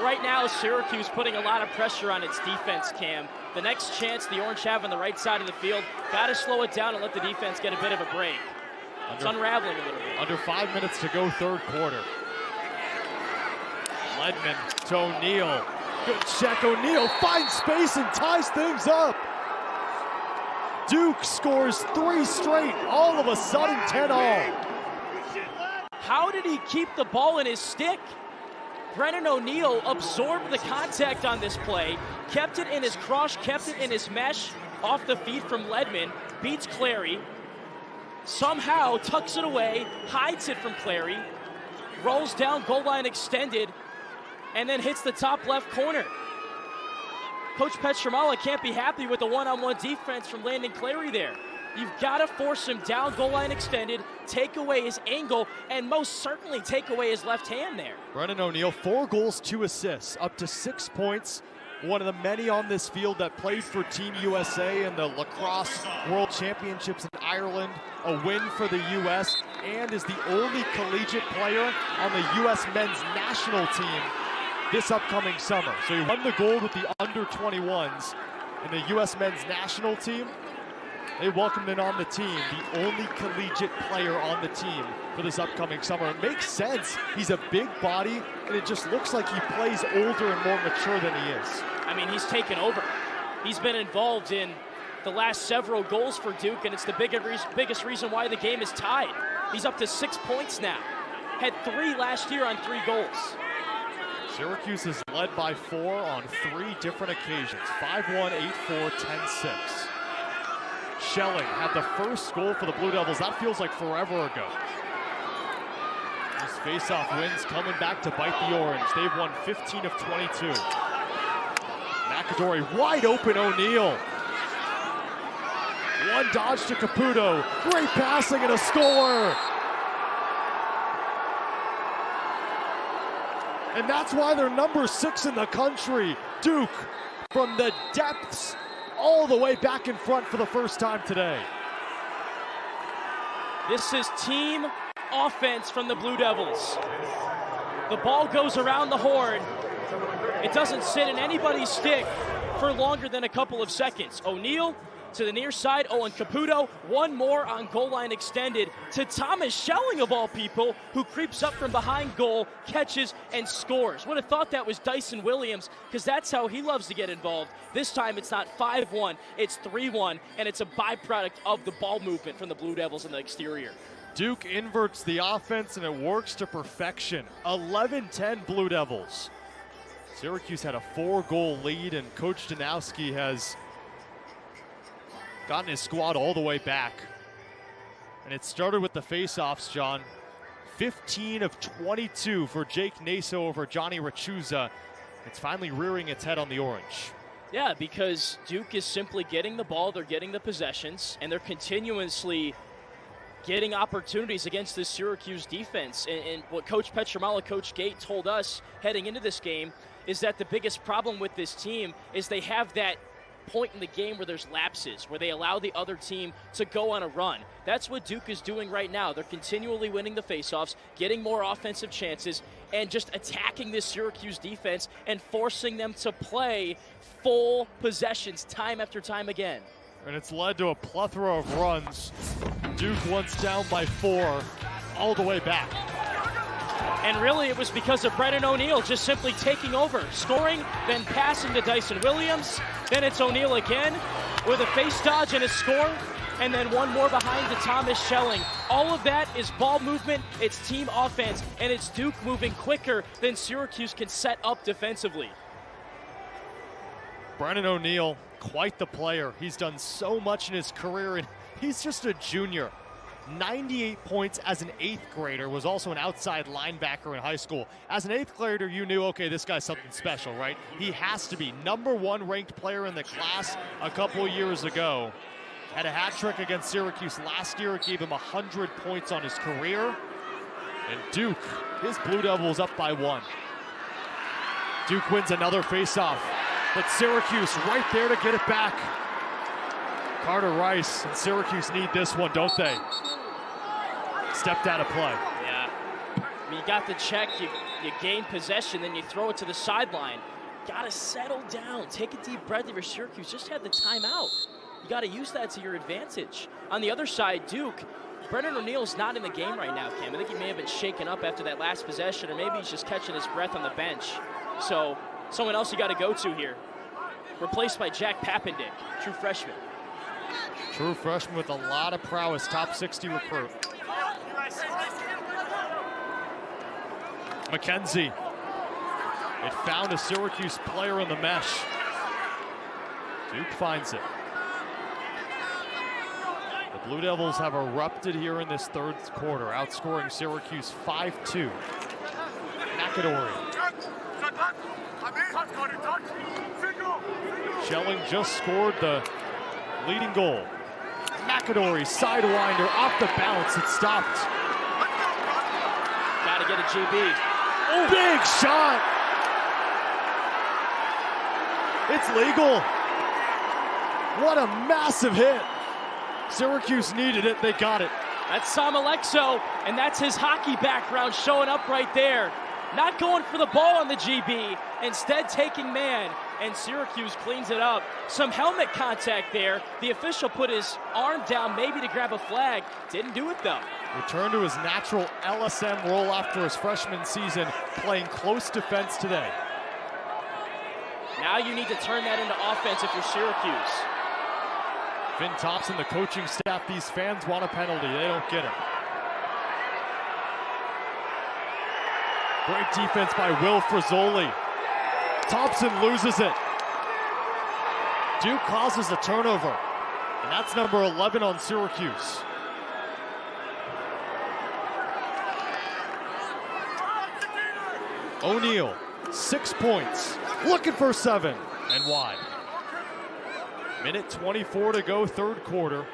Right now, Syracuse putting a lot of pressure on its defense, Cam. The next chance the Orange have on the right side of the field, got to slow it down and let the defense get a bit of a break. It's unraveling a little bit. Under 5 minutes to go, third quarter. Leadmon to O'Neill. Good check. O'Neill finds space and ties things up. Duke scores 3 straight, all of a sudden 10-all. How did he keep the ball in his stick? Brennan O'Neill absorbed the contact on this play, kept it in his crush, kept it in his mesh, off the feed from Leadmon, beats Clary, somehow tucks it away, hides it from Clary, rolls down goal line extended, and then hits the top left corner. Coach Petramala can't be happy with the one-on-one defense from Landon Clary there. You've got to force him down goal line extended, take away his angle, and most certainly take away his left hand there. Brennan O'Neill, 4 goals, 2 assists, up to 6 points. One of the many on this field that played for Team USA in the Lacrosse World Championships in Ireland, a win for the U.S., and is the only collegiate player on the U.S. men's national team this upcoming summer. So he won the gold with the under-21s in the U.S. men's national team. They welcomed him on the team, the only collegiate player on the team for this upcoming summer. It makes sense. He's a big body, and it just looks like he plays older and more mature than he is. I mean, he's taken over. He's been involved in the last several goals for Duke, and it's the biggest reason why the game is tied. He's up to 6 points now. Had 3 last year on 3 goals. Syracuse is led by 4 on 3 different occasions. 5-1, 8-4, 10-6. Schelling had the first goal for the Blue Devils. That feels like forever ago. These face-off wins coming back to bite the Orange. They've won 15 of 22. McAdorey wide open, O'Neill. One dodge to Caputo. Great passing and a score. And that's why they're number 6 in the country. Duke from the depths all the way back in front for the first time today. This is team offense from the Blue Devils. The ball goes around the horn. It doesn't sit in anybody's stick for longer than a couple of seconds. O'Neill to the near side, Owen Caputo, one more on goal line extended to Thomas Schelling of all people, who creeps up from behind goal, catches, and scores. Would have thought that was Dyson Williams, because that's how he loves to get involved. This time it's not 5-1, it's 3-1, and it's a byproduct of the ball movement from the Blue Devils in the exterior. Duke inverts the offense, and it works to perfection. 11-10 Blue Devils. Syracuse had a 4-goal lead, and Coach Janowski has gotten his squad all the way back. And it started with the face-offs, John. 15 of 22 for Jake Naso over Johnny Rachuza. It's finally rearing its head on the orange. Yeah, because Duke is simply getting the ball, they're getting the possessions, and they're continuously getting opportunities against this Syracuse defense. And what Coach Petramala, Coach Gate told us heading into this game is that the biggest problem with this team is they have that point in the game where there's lapses, where they allow the other team to go on a run. That's what Duke is doing right now. They're continually winning the faceoffs, getting more offensive chances, and just attacking this Syracuse defense and forcing them to play full possessions time after time again. And it's led to a plethora of runs. Duke once down by 4 all the way back. And really it was because of Brennan O'Neill just simply taking over, scoring, then passing to Dyson Williams. Then it's O'Neill again with a face dodge and a score. And then one more behind to Thomas Schelling. All of that is ball movement, it's team offense, and it's Duke moving quicker than Syracuse can set up defensively. Brennan O'Neill, quite the player. He's done so much in his career, and he's just a junior. 98 points as an 8th grader, was also an outside linebacker in high school. As an 8th grader, you knew, okay, this guy's something special, right? He has to be. #1 ranked player in the class a couple of years ago. Had a hat trick against Syracuse last year. It gave him 100 points on his career. And Duke, his Blue Devils up by 1. Duke wins another faceoff, but Syracuse right there to get it back. Carter Rice and Syracuse need this one, don't they? Stepped out of play. Yeah. I mean, you got the check, you gain possession, then you throw it to the sideline. Got to settle down, take a deep breath if you're Syracuse. Just had the timeout. You got to use that to your advantage. On the other side, Duke, Brennan O'Neill's not in the game right now, Cam. I think he may have been shaken up after that last possession, or maybe he's just catching his breath on the bench. So someone else you got to go to here. Replaced by Jack Papendick, true freshman. True freshman with a lot of prowess, top 60 recruit. McKenzie. It found a Syracuse player in the mesh. Duke finds it. The Blue Devils have erupted here in this third quarter, outscoring Syracuse 5-2. McAdorey. Schelling just scored the leading goal. McAdorey, sidewinder, off the bounce, it stopped. Gotta get a GB. Oh, big shot! It's legal. What a massive hit. Syracuse needed it, they got it. That's Sam Alexo, and that's his hockey background showing up right there. Not going for the ball on the GB, instead taking man, and Syracuse cleans it up. Some helmet contact there. The official put his arm down maybe to grab a flag. Didn't do it though. Returned to his natural LSM role after his freshman season, playing close defense today. Now you need to turn that into offense if you're Syracuse. Finn Thomson, the coaching staff, these fans want a penalty. They don't get it. Great defense by Will Frizzoli. Thomson loses it. Duke causes a turnover, and that's number 11 on Syracuse. O'Neill, 6 points, looking for 7, and wide. Minute 24 to go, third quarter.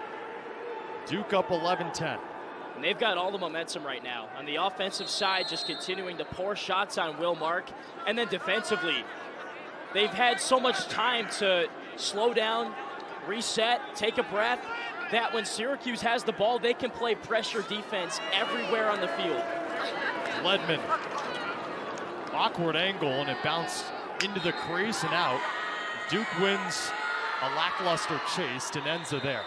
Duke up 11-10. And they've got all the momentum right now. On the offensive side, just continuing to pour shots on Will Mark. And then defensively, they've had so much time to slow down, reset, take a breath, that when Syracuse has the ball, they can play pressure defense everywhere on the field. Leadmon, awkward angle, and it bounced into the crease and out. Duke wins a lackluster chase. Danenza there.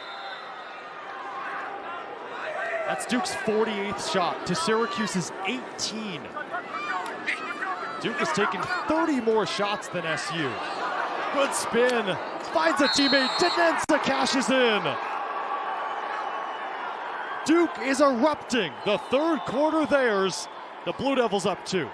That's Duke's 48th shot to Syracuse's 18. Duke has taken 30 more shots than SU. Good spin, finds a teammate, Danenza cashes in. Duke is erupting. The third quarter theirs. The Blue Devils up 2.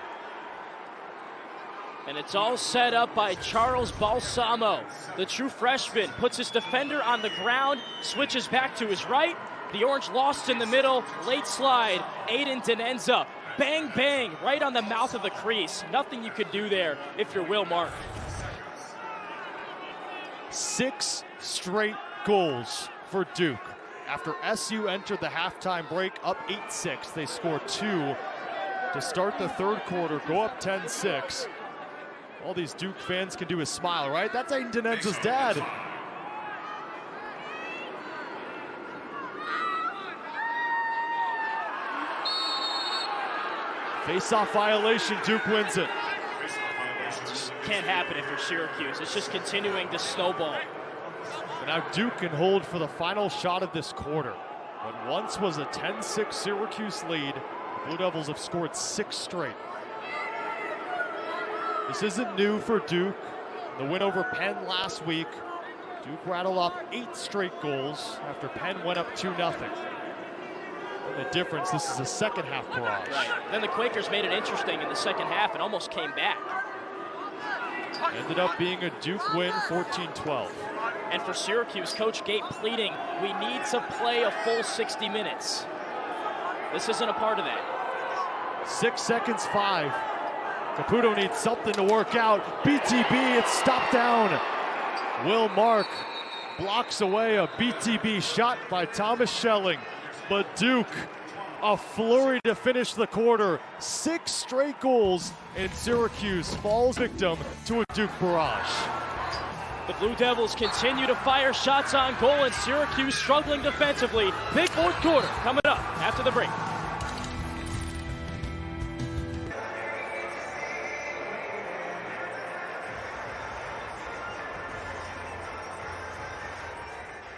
And it's all set up by Charles Balsamo. The true freshman puts his defender on the ground, switches back to his right. The Orange lost in the middle, late slide. Aidan Danenza, bang, bang, right on the mouth of the crease. Nothing you could do there if you're Will Mark. 6 straight goals for Duke. After SU entered the halftime break up 8-6, they scored 2 to start the third quarter, go up 10-6. All these Duke fans can do is smile, right? That's Aidan Danenza's dad. Face-off violation, Duke wins it. Can't happen if you're Syracuse. It's just continuing to snowball. And now Duke can hold for the final shot of this quarter. What once was a 10-6 Syracuse lead, the Blue Devils have scored 6 straight. This isn't new for Duke. The win over Penn last week, Duke rattled off 8 straight goals after Penn went up 2-0. The difference, this is a second half barrage. Right. Then the Quakers made it interesting in the second half and almost came back. Ended up being a Duke win, 14-12. And for Syracuse, Coach Gate pleading, we need to play a full 60 minutes. This isn't a part of that. 6 seconds, 5. Caputo needs something to work out. BTB, it's stopped down. Will Mark blocks away a BTB shot by Thomas Schelling. But Duke, a flurry to finish the quarter. 6 straight goals, and Syracuse falls victim to a Duke barrage. The Blue Devils continue to fire shots on goal, and Syracuse struggling defensively. Big fourth quarter coming up after the break.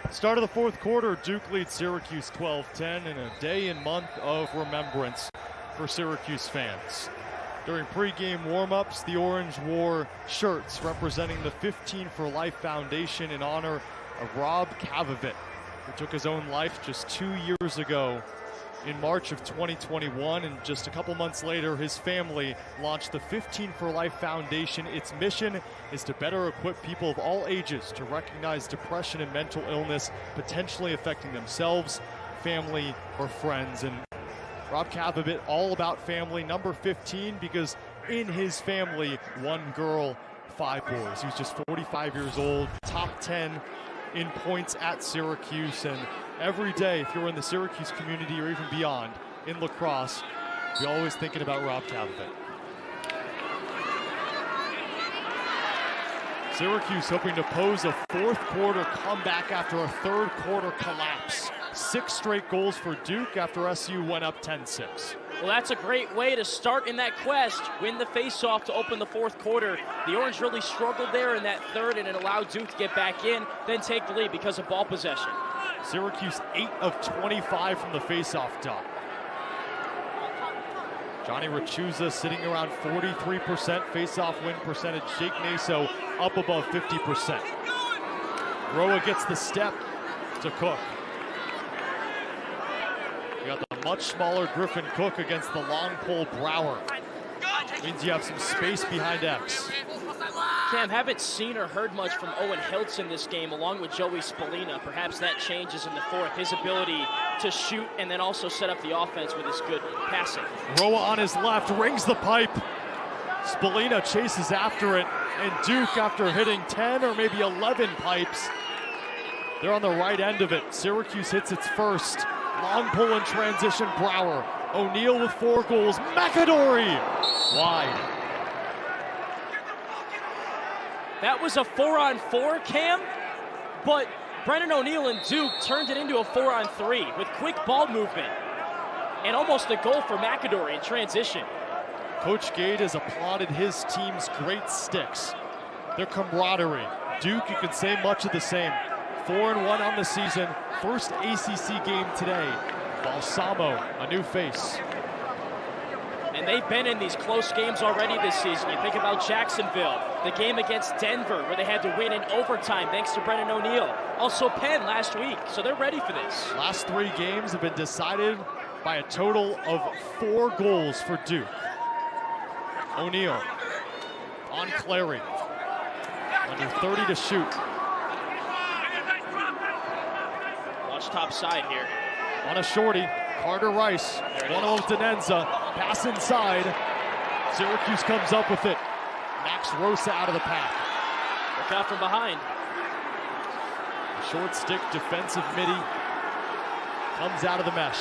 Start of the fourth quarter, Duke leads Syracuse 12-10 in a day and month of remembrance for Syracuse fans. During pregame warm-ups, the Orange wore shirts representing the 15 for Life Foundation in honor of Rob Kavovit, who took his own life just 2 years ago in March of 2021, and just a couple months later, his family launched the 15 for Life Foundation. Its mission is to better equip people of all ages to recognize depression and mental illness potentially affecting themselves, family, or friends. And Rob Kavovit, all about family, number 15, because in his family, 1 girl, 5 boys. He was just 45 years old, top 10 in points at Syracuse, and every day, if you're in the Syracuse community or even beyond in lacrosse, you're always thinking about Rob Kavovit. Syracuse hoping to pose a fourth quarter comeback after a third quarter collapse. 6 straight goals for Duke after SU went up 10-6. Well, that's a great way to start in that quest. Win the faceoff to open the fourth quarter. The Orange really struggled there in that third, and it allowed Duke to get back in, then take the lead because of ball possession. Syracuse 8 of 25 from the faceoff dot. Johnny Rachuza sitting around 43% faceoff win percentage. Jake Naso up above 50%. Rhoa gets the step to Cook. You got the much smaller Griffin Cook against the long pole Brower. Means you have some space behind X. Cam, haven't seen or heard much from Owen Hiltz in this game, along with Joey Spallina. Perhaps that changes in the fourth. His ability to shoot and then also set up the offense with his good passing. Rhoa on his left, rings the pipe. Spallina chases after it, and Duke, after hitting 10 or maybe 11 pipes, they're on the right end of it. Syracuse hits its first. Long pull in transition, Brower. O'Neal with 4 goals. McAdorey wide. That was a 4-on-4, Cam, but Brennan O'Neal and Duke turned it into a 4-on-3 with quick ball movement and almost a goal for McAdorey in transition. Coach Gate has applauded his team's great sticks, their camaraderie. Duke, you can say much of the same. 4-1 on the season, first ACC game today. Balsamo, a new face. And they've been in these close games already this season. You think about Jacksonville, the game against Denver, where they had to win in overtime thanks to Brennan O'Neal. Also Penn last week, so they're ready for this. Last 3 games have been decided by a total of 4 goals for Duke. O'Neal on Clary. Under 30 to shoot. Watch top side here. On a shorty, Carter Rice. One of Danenza. Pass inside. Syracuse comes up with it. Knocks Rhoa out of the path. Look out from behind. Short stick defensive midi. Comes out of the mesh.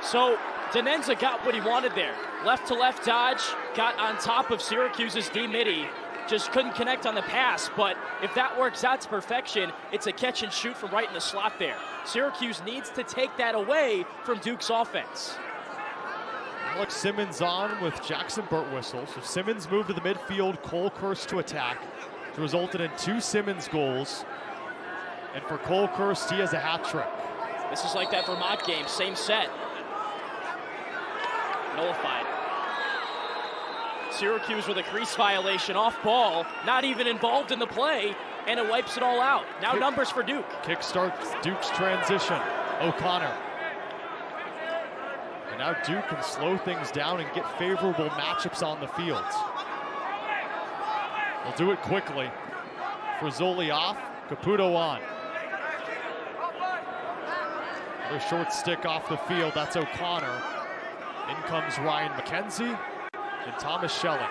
So Danenza got what he wanted there. Left to left dodge, got on top of Syracuse's D midi. Just couldn't connect on the pass, but if that works out to perfection, it's a catch and shoot from right in the slot there. Syracuse needs to take that away from Duke's offense. Alex Simmons on with Jackson Birtwistle. So Simmons moved to the midfield, Cole Kirst to attack. It resulted in 2 Simmons goals. And for Cole Kirst, he has a hat trick. This is like that Vermont game, same set. Nullified. Syracuse with a crease violation off ball, not even involved in the play, and it wipes it all out. Now numbers for Duke. Kick starts Duke's transition. O'Connor. And now Duke can slow things down and get favorable matchups on the field. They'll do it quickly. Frizzoli off, Caputo on. Another short stick off the field, that's O'Connor. In comes Ryan McKenzie and Thomas Schelling.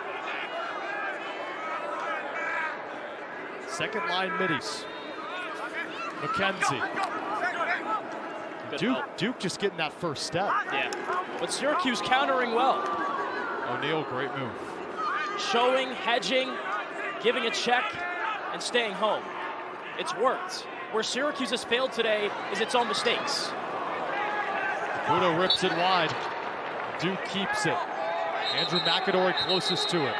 Second line middies. McKenzie. Duke just getting that first step. Yeah, but Syracuse countering well. O'Neal, great move. Showing, hedging, giving a check, and staying home. It's worked. Where Syracuse has failed today is its own mistakes. Caputo rips it wide. Duke keeps it. Andrew McAdorey closest to it.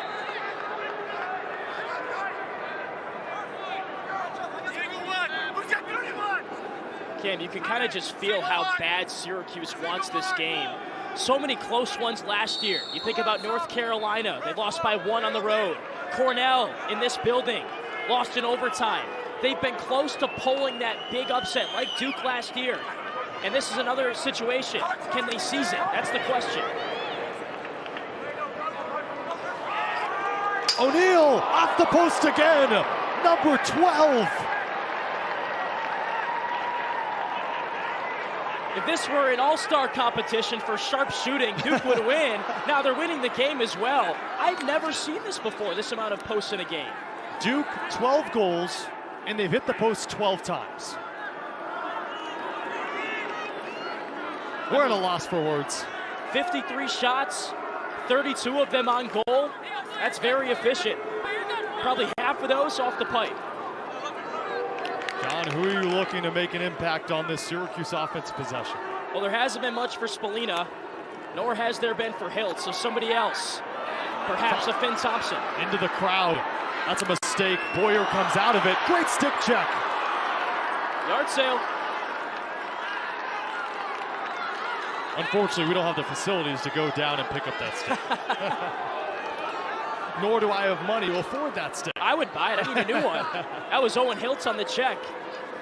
Cam, you can kind of just feel how bad Syracuse wants this game. So many close ones last year. You think about North Carolina, they lost by 1 on the road. Cornell in this building, lost in overtime. They've been close to pulling that big upset like Duke last year. And this is another situation. Can they seize it? That's the question. O'Neal off the post again. Number 12. If this were an all-star competition for sharp shooting, Duke would win. Now they're winning the game as well. I've never seen this before, this amount of posts in a game. Duke, 12 goals, and they've hit the post 12 times. We're at a loss for words. 53 shots, 32 of them on goal. That's very efficient. Probably half of those off the pipe. John, who are you looking to make an impact on this Syracuse offense possession? Well, there hasn't been much for Spallina, nor has there been for Hiltz, so somebody else. Perhaps a Finn Thomson. Into the crowd. That's a mistake. Boyer comes out of it. Great stick check. Yard sale. Unfortunately, we don't have the facilities to go down and pick up that stick. Nor do I have money to afford that stick. I would buy it. I need a new one. That was Owen Hiltz on the check.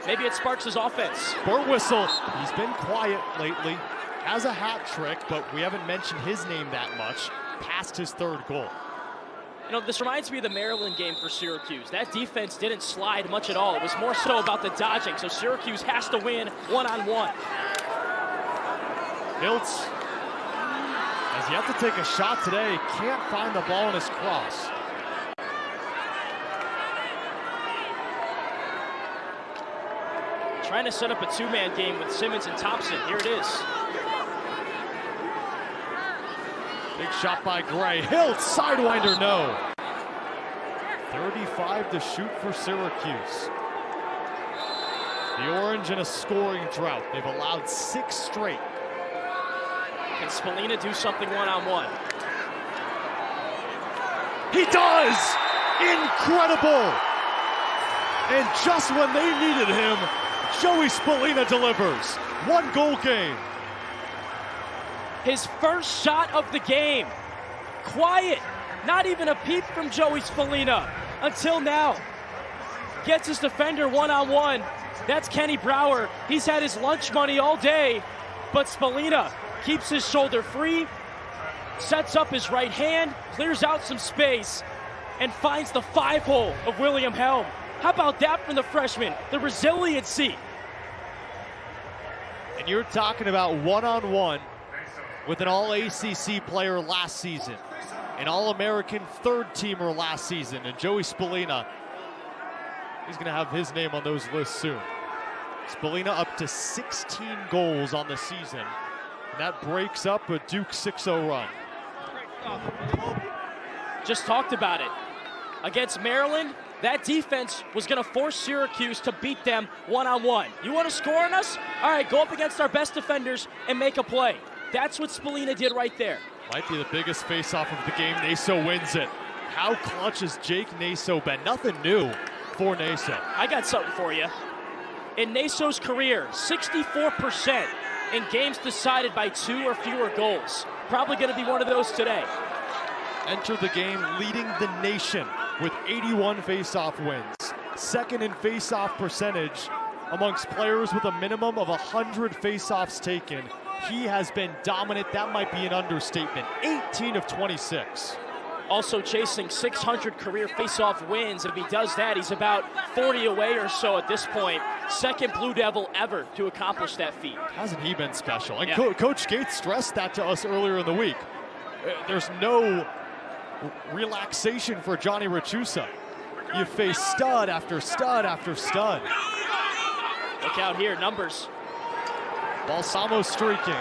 Maybe it sparks his offense. Birtwistle, he's been quiet lately. Has a hat trick, but we haven't mentioned his name that much. Past his 3rd goal. You know, this reminds me of the Maryland game for Syracuse. That defense didn't slide much at all. It was more so about the dodging, so Syracuse has to win one-on-one. Hiltz has yet to take a shot today. Can't find the ball in his cross. Trying to set up a 2-man game with Simmons and Thomson. Here it is. Big shot by Gray. Hiltz, sidewinder, no. 35 to shoot for Syracuse. The Orange in a scoring drought. They've allowed 6 straight. Can Spallina do something one-on-one? He does! Incredible! And just when they needed him, Joey Spallina delivers. 1-goal game. His first shot of the game. Quiet. Not even a peep from Joey Spallina until now. Gets his defender one-on-one. That's Kenny Brower. He's had his lunch money all day, but Spallina keeps his shoulder free, sets up his right hand, clears out some space, and finds the 5-hole of William Helm. How about that from the freshman? The resiliency. And you're talking about one-on-one with an All-ACC player last season, an All-American third-teamer last season, and Joey Spallina, he's going to have his name on those lists soon. Spallina up to 16 goals on the season, and that breaks up a Duke 6-0 run. Just talked about it. Against Maryland, that defense was going to force Syracuse to beat them one-on-one. You want to score on us? All right, go up against our best defenders and make a play. That's what Spallina did right there. Might be the biggest face-off of the game. Naso wins it. How clutch has Jake Naso been? Nothing new for Naso. I got something for you. In Naso's career, 64% in games decided by 2 or fewer goals. Probably going to be one of those today. Entered the game leading the nation with 81 face-off wins. Second in face-off percentage amongst players with a minimum of 100 face-offs taken. He has been dominant. That might be an understatement. 18 of 26. Also chasing 600 career face-off wins. If he does that, he's about 40 away or so at this point. Second Blue Devil ever to accomplish that feat. Hasn't he been special? And yeah. Coach Gates stressed that to us earlier in the week. There's no relaxation for Johnny Rachusa. You face stud after stud after stud. Look out here, numbers. Balsamo streaking.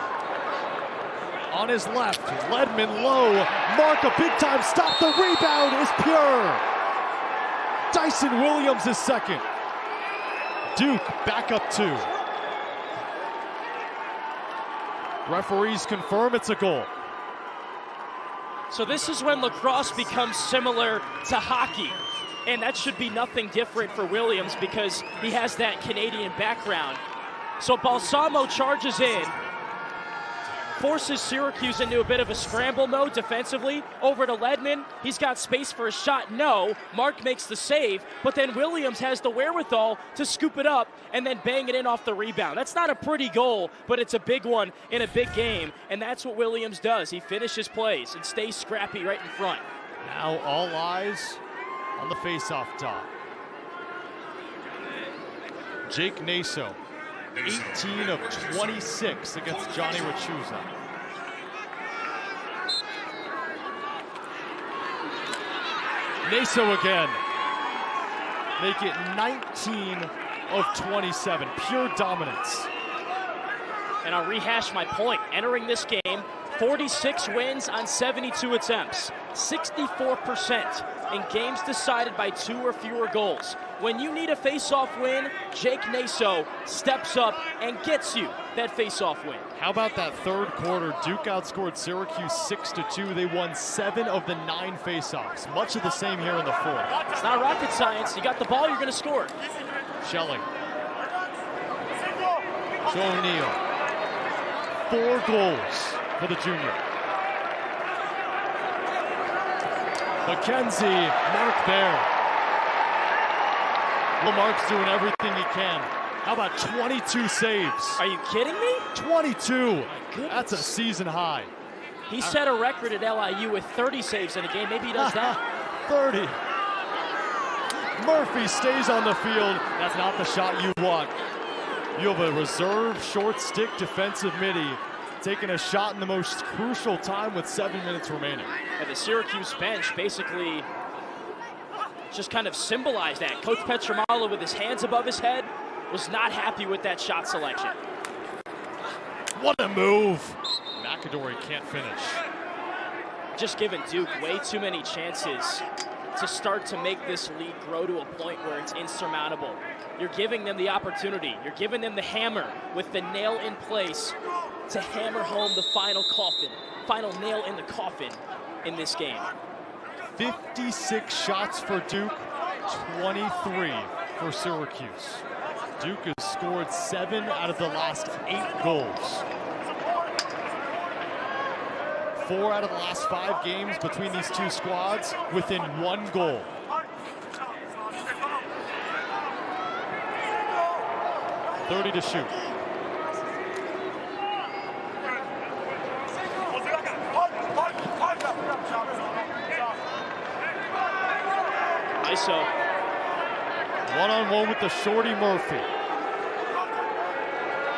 On his left, Leadmon low. Mark a big time stop. The rebound is pure. Dyson Williams is second. Duke back up 2. Referees confirm it's a goal. So this is when lacrosse becomes similar to hockey. And that should be nothing different for Williams because he has that Canadian background. So Balsamo charges in, forces Syracuse into a bit of a scramble mode defensively. Over to Leadmon. He's got space for a shot. No. Mark makes the save, but then Williams has the wherewithal to scoop it up and then bang it in off the rebound. That's not a pretty goal, but it's a big one in a big game, and that's what Williams does. He finishes plays and stays scrappy right in front. Now all eyes on the face-off top. Jake Naso, 18 of 26 against Johnny Rachusa. Naso again. Make it 19 of 27. Pure dominance. And I'll rehash my point. Entering this game, 46 wins on 72 attempts. 64% in games decided by 2 or fewer goals. When you need a face-off win, Jake Naso steps up and gets you that face-off win. How about that third quarter? Duke outscored Syracuse 6-2. They won 7 of the 9 face-offs. Much of the same here in the fourth. It's not rocket science. You got the ball, you're going to score. Schelling. Joe O'Neal. 4 goals for the junior. McKenzie, Mark there. Well, Mark's doing everything he can. How about 22 saves? Are you kidding me? 22. That's a season high. He set a record at LIU with 30 saves in a game. Maybe he does that. 30. Murphy stays on the field. That's not the shot you want. You have a reserve short stick defensive midi taking a shot in the most crucial time with 7 minutes remaining. And the Syracuse bench basically just kind of symbolized that. Coach Petramala, with his hands above his head, was not happy with that shot selection. What a move. McAdorey can't finish. Just giving Duke way too many chances to start to make this lead grow to a point where it's insurmountable. You're giving them the opportunity. You're giving them the hammer with the nail in place to hammer home the final nail in the coffin in this game. 56 shots for Duke, 23 for Syracuse. Duke has scored 7 out of the last 8 goals. 4 out of the last 5 games between these two squads within 1 goal. .30 to shoot. ISO. One-on-one with the Shorty Murphy.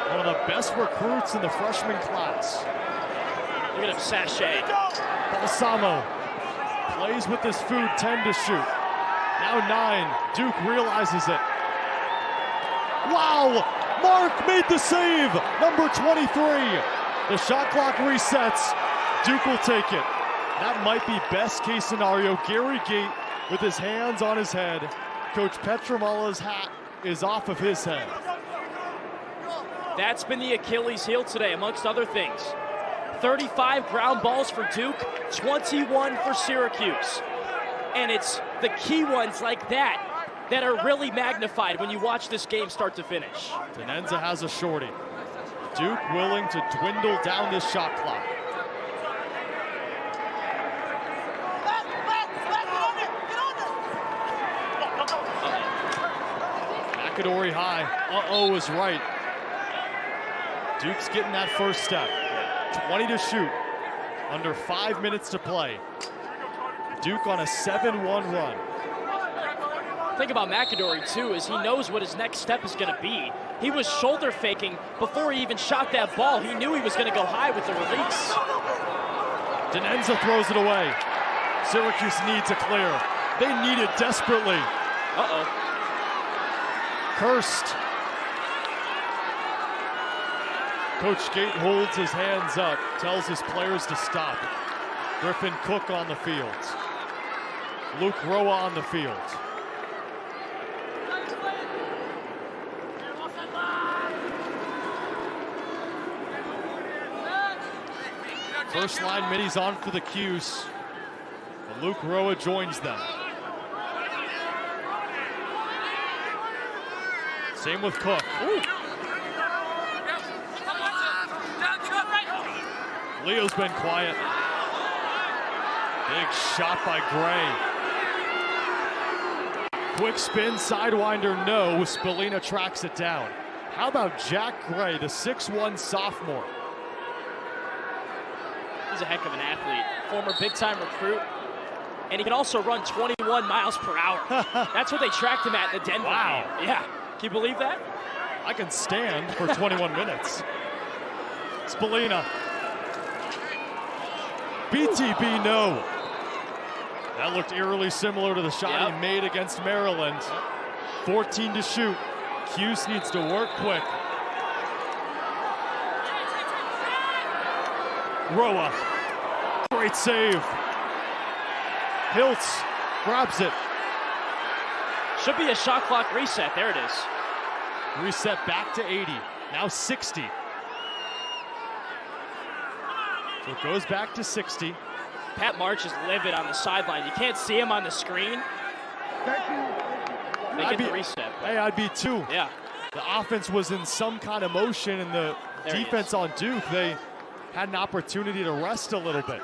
One of the best recruits in the freshman class. Look at him sashay. Balsamo plays with his food, 10 to shoot. Now 9, Duke realizes it. Wow, Mark made the save, number 23. The shot clock resets, Duke will take it. That might be best case scenario. Gary Gate with his hands on his head. Coach Petramala's hat is off of his head. That's been the Achilles heel today, amongst other things. 35 ground balls for Duke, 21 for Syracuse. And it's the key ones like that that are really magnified when you watch this game start to finish. Danenza has a shorty. Duke willing to dwindle down this shot clock. McAdorey high. Uh-oh is right. Duke's getting that first step. 20 to shoot. Under 5 minutes to play. Duke on a 7-1 run. The thing about McAdorey, too, is he knows what his next step is going to be. He was shoulder faking before he even shot that ball. He knew he was going to go high with the release. Danenza throws it away. Syracuse needs a clear. They need it desperately. Uh-oh. Kirst. Coach Gate holds his hands up, tells his players to stop. Griffin Cook on the field. Luke Rhoa on the field. First line middies on for the Cuse. But Luke Rhoa joins them. Same with Cook. Ooh. Leo's been quiet. Big shot by Gray. Quick spin, sidewinder, no. Spallina tracks it down. How about Jack Gray, the 6'1 sophomore? He's a heck of an athlete. Former big-time recruit. And he can also run 21 miles per hour. That's what they tracked him at in the Denver game. Yeah. Can you believe that? I can stand for 21 minutes. Spallina. BTB, no. That looked eerily similar to the shot he made against Maryland. 14 to shoot. Cuse needs to work quick. Rhoa. Great save. Hiltz grabs it. Should be a shot clock reset. There it is. Reset back to 80. Now 60. So it goes back to 60. Pat March is livid on the sideline. You can't see him on the screen. They get the reset. Hey, I'd be too. Yeah. The offense was in some kind of motion, and the defense on Duke, they had an opportunity to rest a little bit.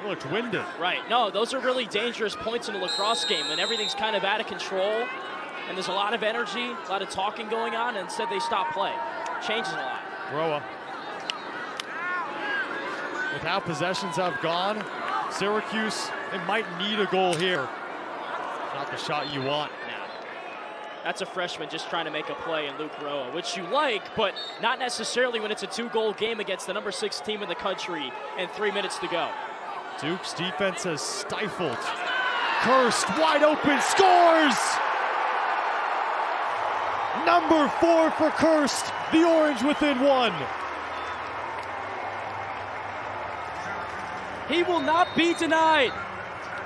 It looked winded. Right. No, those are really dangerous points in a lacrosse game when everything's kind of out of control and there's a lot of energy, a lot of talking going on, and instead they stop play. Changes a lot. Rhoa. With how possessions have gone, Syracuse, they might need a goal here. Not the shot you want. That's a freshman just trying to make a play in Luke Rhoa, which you like, but not necessarily when it's a 2-goal game against the number 6 team in the country and 3 minutes to go. Duke's defense has stifled. Kirst wide open, scores! Number 4 for Kirst, the Orange within 1. He will not be denied.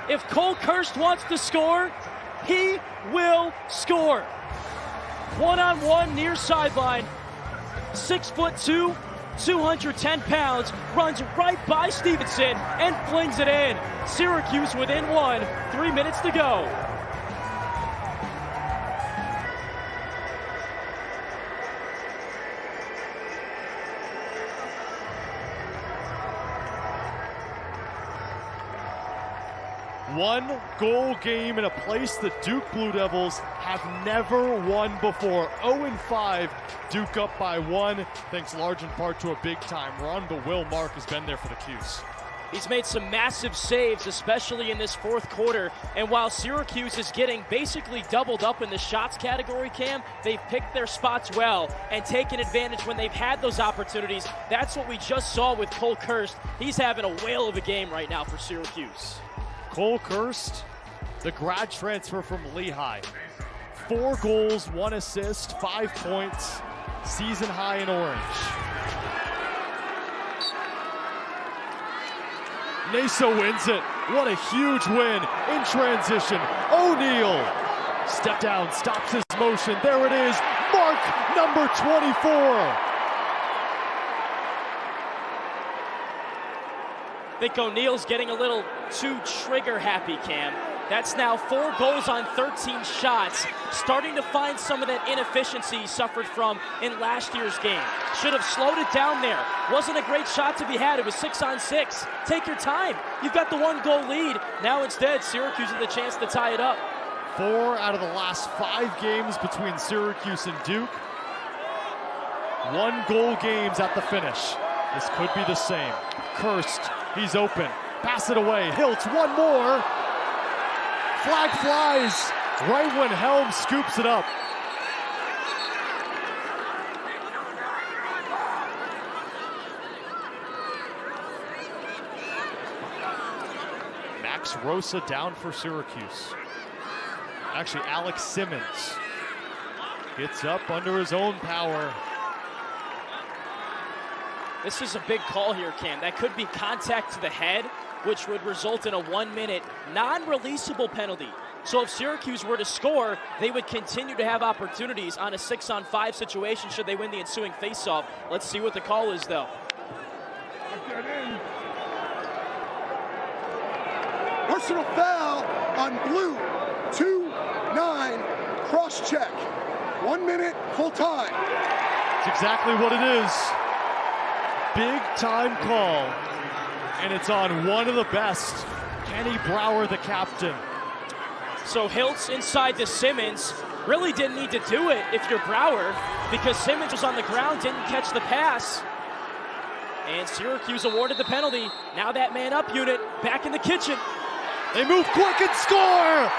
If Cole Kirst wants to score, he will score. One-on-one near sideline. 6'2", 210 pounds, runs right by Stevenson and flings it in. Syracuse within 1, 3 minutes to go. One-goal game in a place the Duke Blue Devils have never won before. 0-5, Duke up by 1, thanks large in part to a big-time run, but Will Mark has been there for the Cuse. He's made some massive saves, especially in this fourth quarter. And while Syracuse is getting basically doubled up in the shots category, Cam, they've picked their spots well and taken advantage when they've had those opportunities. That's what we just saw with Cole Kirst. He's having a whale of a game right now for Syracuse. Cole Kirst, the grad transfer from Lehigh. 4 goals, 1 assist, 5 points, season high in orange. Naso wins it. What a huge win in transition. O'Neal, step down, stops his motion. There it is, mark number 24. I think O'Neal's getting a little too trigger happy, Cam. That's now 4 goals on 13 shots, starting to find some of that inefficiency he suffered from in last year's game. Should have slowed it down there. Wasn't a great shot to be had. It was 6-on-6. Take your time. You've got the 1-goal lead. Now instead, Syracuse has the chance to tie it up. 4 out of the last 5 games between Syracuse and Duke. 1-goal games at the finish. This could be the same. Kirst, he's open. Pass it away. Hiltz, one more. Flag flies right when Helm scoops it up. Max Rhoa down for Syracuse. Actually, Alex Simmons gets up under his own power. This is a big call here, Cam. That could be contact to the head, which would result in a 1-minute non-releasable penalty. So if Syracuse were to score, they would continue to have opportunities on a 6-on-5 situation should they win the ensuing faceoff. Let's see what the call is, though. Personal foul on blue, 2-9, cross-check. 1 minute, full time. That's exactly what it is. Big time call. And it's on one of the best, Kenny Brower, the captain. So Hiltz inside to Simmons. Really didn't need to do it if you're Brower, because Simmons was on the ground, didn't catch the pass. And Syracuse awarded the penalty. Now that man-up unit back in the kitchen. They move quick and score!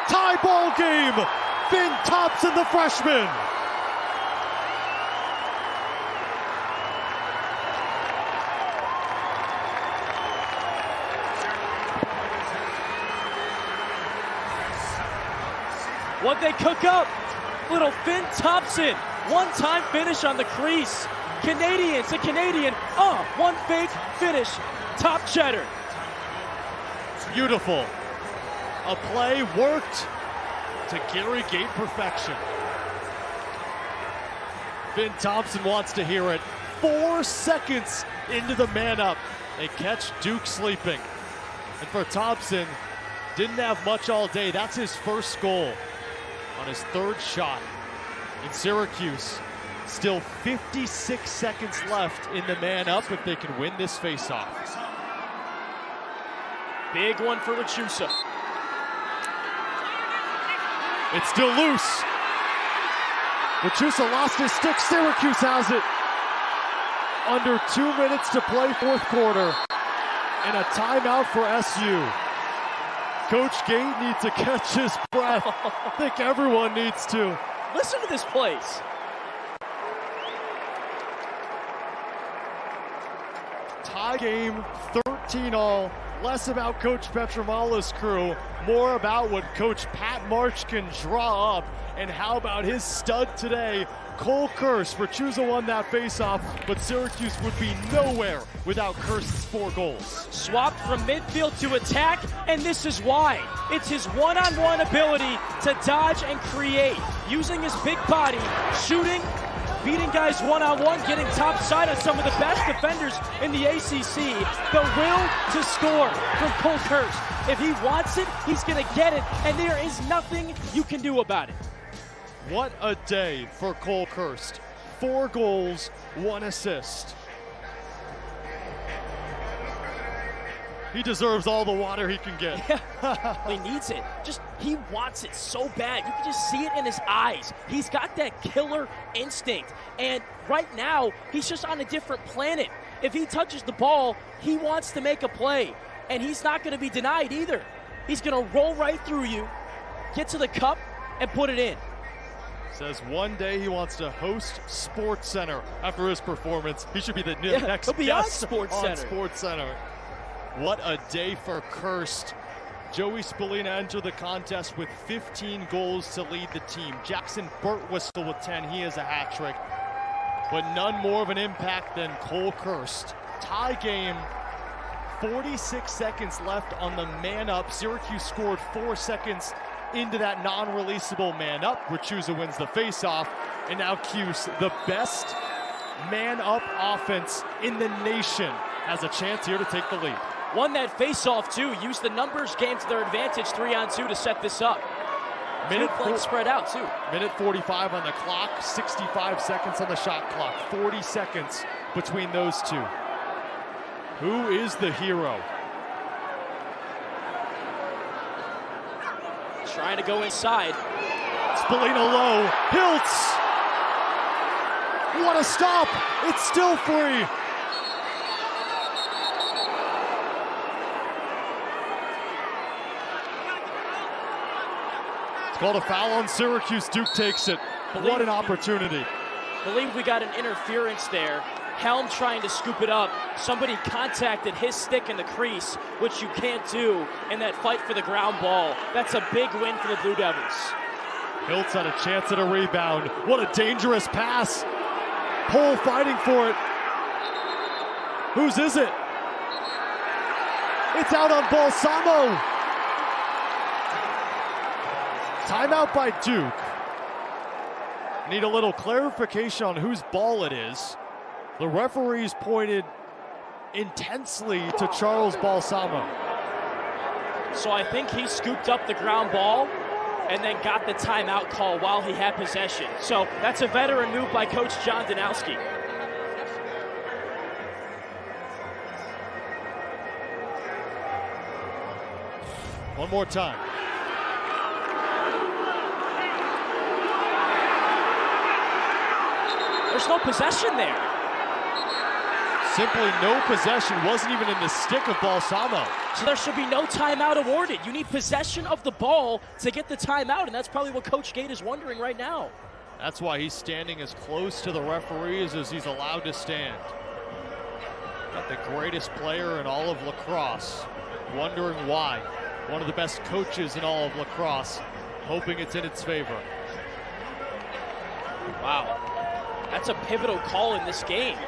Tie ball game! Finn Thomson, the freshman. What'd they cook up? Little Finn Thomson. One-time finish on the crease. Canadian to Canadian. One fake finish. Top cheddar. Beautiful. A play worked to Gary Gate perfection. Finn Thomson wants to hear it. 4 seconds into the man-up. They catch Duke sleeping. And for Thomson, didn't have much all day. That's his first goal on his 3rd shot. In Syracuse, still 56 seconds left in the man-up if they can win this face-off. Big one for Rachusa. It's still loose. Rachusa lost his stick. Syracuse has it. Under 2 minutes to play, 4th quarter. And a timeout for SU. Coach Gate needs to catch his breath. I think everyone needs to. Listen to this place. Tie game, 13-all. Less about Coach Petramala's crew, more about what Coach Pat March can draw up. And how about his stud today, Cole Kirst. Rachusa won that faceoff, but Syracuse would be nowhere without Kirst's 4 goals. Swapped from midfield to attack, and this is why. It's his one-on-one ability to dodge and create, using his big body, shooting, beating guys one-on-one, getting top side on some of the best defenders in the ACC. The will to score from Cole Kirst. If he wants it, he's going to get it, and there is nothing you can do about it. What a day for Cole Kirst. 4 goals, 1 assist. He deserves all the water he can get. Yeah, he needs it. He wants it so bad. You can just see it in his eyes. He's got that killer instinct. And right now, he's just on a different planet. If he touches the ball, he wants to make a play, and he's not going to be denied either. He's going to roll right through you, get to the cup, and put it in. Says one day he wants to host Sports Center after his performance. He should be the next he'll be on guest Sports Center. Sports Center. What a day for Kirst. Joey Spallina entered the contest with 15 goals to lead the team. Jackson Birtwistle with 10. He has a hat trick. But none more of an impact than Cole Kirst. Tie game. 46 seconds left on the man up. Syracuse scored 4 seconds into that non-releasable man up. Rhoa wins the face-off, and now Cuse, the best man-up offense in the nation, has a chance here to take the lead. Won that face-off too. Used the numbers game to their advantage, 3-on-2 to set this up. Minute playing spread out too. Minute 45 on the clock, 65 seconds on the shot clock, 40 seconds between those two. Who is the hero? Trying to go inside. Spallina low. Hiltz. What a stop. It's still free. It's called a foul on Syracuse. Duke takes it. What an opportunity. Believe we got an interference there. Helm trying to scoop it up. Somebody contacted his stick in the crease, which you can't do in that fight for the ground ball. That's a big win for the Blue Devils. Hiltz had a chance at a rebound. What a dangerous pass. Pole fighting for it. Whose is it? It's out on Balsamo. Timeout by Duke. Need a little clarification on whose ball it is. The referees pointed intensely to Charles Balsamo. So I think he scooped up the ground ball and then got the timeout call while he had possession. So that's a veteran move by Coach John Danowski. One more time. There's no possession there. Simply no possession, wasn't even in the stick of Balsamo. So there should be no timeout awarded. You need possession of the ball to get the timeout, and that's probably what Coach Gate is wondering right now. That's why he's standing as close to the referees as he's allowed to stand. Got the greatest player in all of lacrosse, wondering why. One of the best coaches in all of lacrosse, hoping it's in its favor. Wow, that's a pivotal call in this game.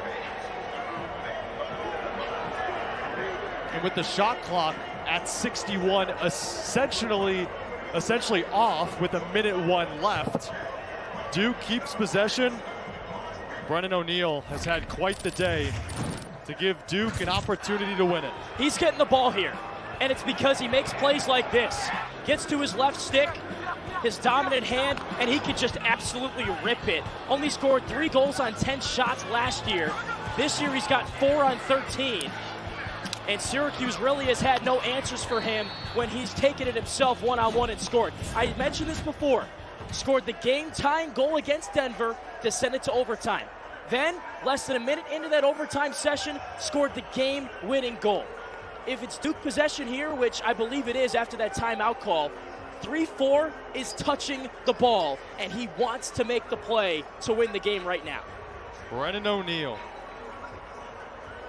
And with the shot clock at 61, essentially off with 1:01 left, Duke keeps possession. Brennan O'Neill has had quite the day to give Duke an opportunity to win it. He's getting the ball here, and it's because he makes plays like this. Gets to his left stick, his dominant hand, and he could just absolutely rip it. Only scored 3 goals on 10 shots last year. This year he's got 4 on 13. And Syracuse really has had no answers for him when he's taken it himself one-on-one and scored. I mentioned this before. Scored the game-tying goal against Denver to send it to overtime. Then, less than a minute into that overtime session, scored the game-winning goal. If it's Duke possession here, which I believe it is after that timeout call, 3-4 is touching the ball, and he wants to make the play to win the game right now. Brennan O'Neill.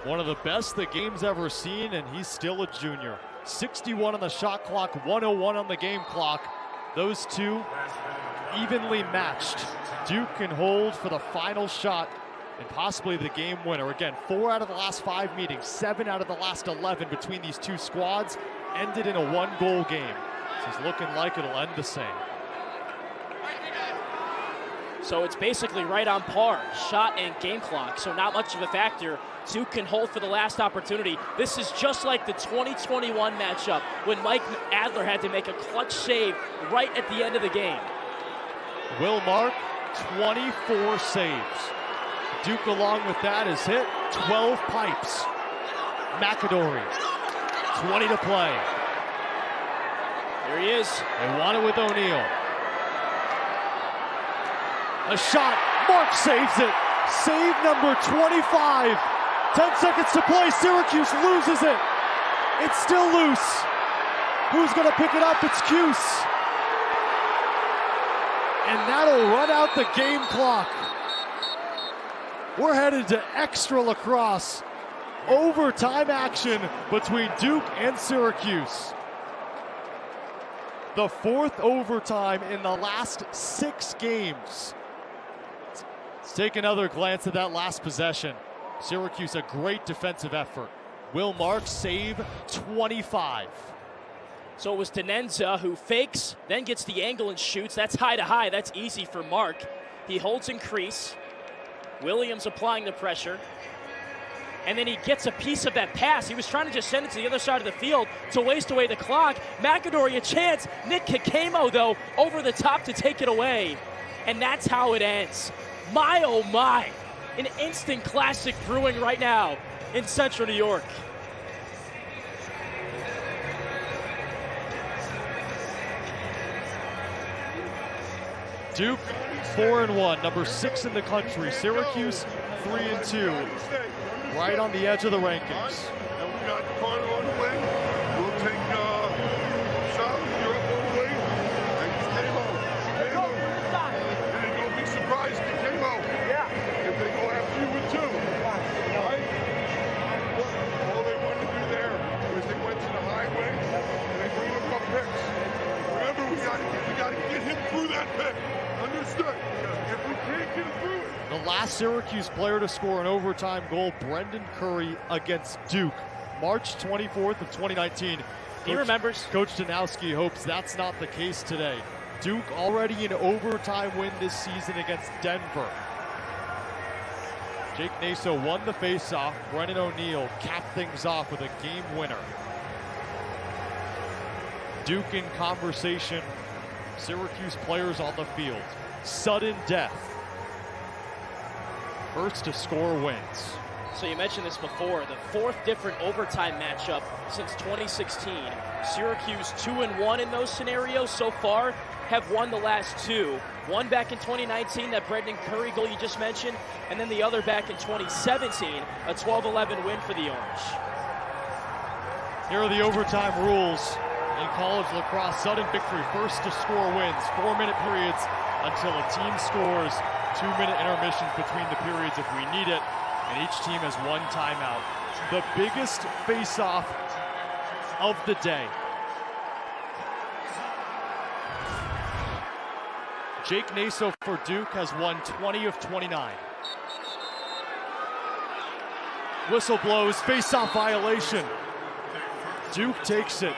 One of the best the game's ever seen, and he's still a junior. 61 on the shot clock, 101 on the game clock. Those two evenly matched. Duke can hold for the final shot and possibly the game winner. Again, 4 out of the last 5 meetings, 7 out of the last 11 between these two squads ended in a 1-goal game. So it's looking like it'll end the same. So it's basically right on par, shot and game clock, so not much of a factor. Duke can hold for the last opportunity. This is just like the 2021 matchup when Mike Adler had to make a clutch save right at the end of the game. Will Mark, 24 saves. Duke along with that has hit 12 pipes. McAdorey, 20 to play. There he is. They want it with O'Neill. A shot, Mark saves it. Save number 25. 10 seconds to play. Syracuse loses it. It's still loose. Who's going to pick it up? It's Cuse. And that'll run out the game clock. We're headed to extra lacrosse. Overtime action between Duke and Syracuse. The 4th overtime in the last 6 games. Let's take another glance at that last possession. Syracuse, a great defensive effort. Will Mark save 25. So it was Danenza who fakes, then gets the angle and shoots. That's high to high. That's easy for Mark. He holds in crease. Williams applying the pressure. And then he gets a piece of that pass. He was trying to just send it to the other side of the field to waste away the clock. McAdorey a chance. Nick Kakemo, though, over the top to take it away. And that's how it ends. My, oh my. An instant classic brewing right now in Central New York. Duke 4-1, number 6 in the country. Syracuse 3-2, right on the edge of the rankings. And we got Carter on the way. We'll take Shop. You're up on the way. And Kamo. And don't be surprised if Kamo. Yeah. If they go after you with 2. All right? All they wanted to do there was they went to the highway and they bring up picks. Remember, we got to get him through that pick. Understood. If we can't get through it. The last Syracuse player to score an overtime goal, Brendan Curry against Duke, March 24th of 2019. He remembers. Coach Danowski hopes that's not the case today. Duke already an overtime win this season against Denver. Jake Naso won the faceoff. Brennan O'Neill capped things off with a game winner. Duke in conversation. Syracuse players on the field. Sudden death. First to score wins. So you mentioned this before, the 4th different overtime matchup since 2016. Syracuse 2-1 in those scenarios so far, have won the last 2. One back in 2019, that Brendan Curry goal you just mentioned, and then the other back in 2017, a 12-11 win for the Orange. Here are the overtime rules in college lacrosse. Sudden victory, first to score wins. 4-minute periods until a team scores. 2-minute intermissions between the periods if we need it. And each team has 1 timeout. The biggest face-off of the day. Jake Naso for Duke has won 20 of 29. Whistle blows, face-off violation. Duke takes it.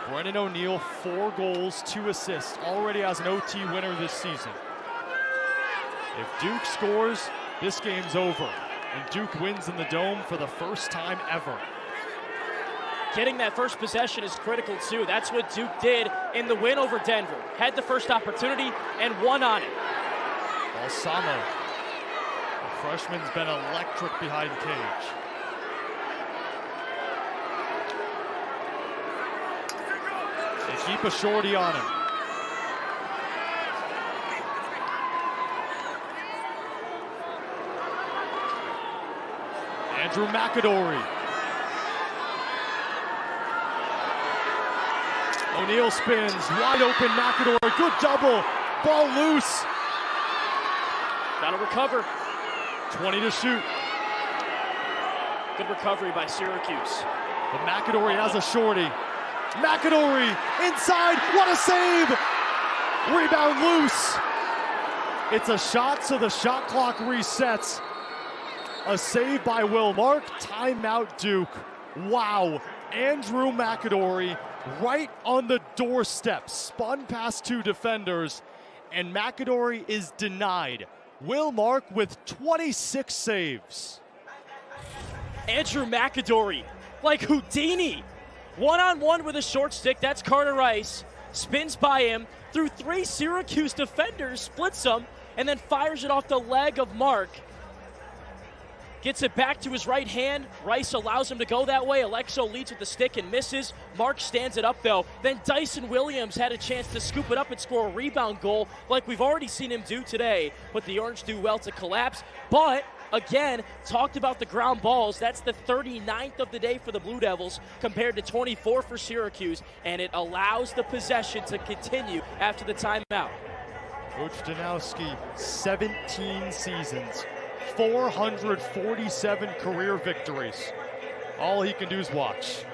Brennan O'Neill, 4 goals, 2 assists, already has an OT winner this season. If Duke scores, this game's over, and Duke wins in the Dome for the first time ever. Getting that first possession is critical too. That's what Duke did in the win over Denver. Had the first opportunity and won on it. Balsamo, the freshman's been electric behind cage. They keep a shorty on him. Andrew McAdorey. O'Neill spins, wide open McAdorey, good double, ball loose. Gotta recover. 20 to shoot. Good recovery by Syracuse. But McAdorey has a shorty. McAdorey inside, what a save! Rebound loose. It's a shot, so the shot clock resets. A save by Will Mark, timeout Duke. Wow, Andrew McAdorey right on the doorstep, spun past 2 defenders, and McAdorey is denied. Will Mark with 26 saves. Andrew McAdorey, like Houdini. One-on-one with a short stick, that's Carter Rice. Spins by him, through 3 Syracuse defenders, splits them, and then fires it off the leg of Mark. Gets it back to his right hand. Rice allows him to go that way. Alexo leads with the stick and misses. Mark stands it up, though. Then Dyson Williams had a chance to scoop it up and score a rebound goal like we've already seen him do today. But the Orange do well to collapse. But Again, talked about the ground balls. That's the 39th of the day for the Blue Devils compared to 24 for Syracuse, and it allows the possession to continue after the timeout. Coach Danowski, 17 seasons, 447 career victories. All he can do is watch.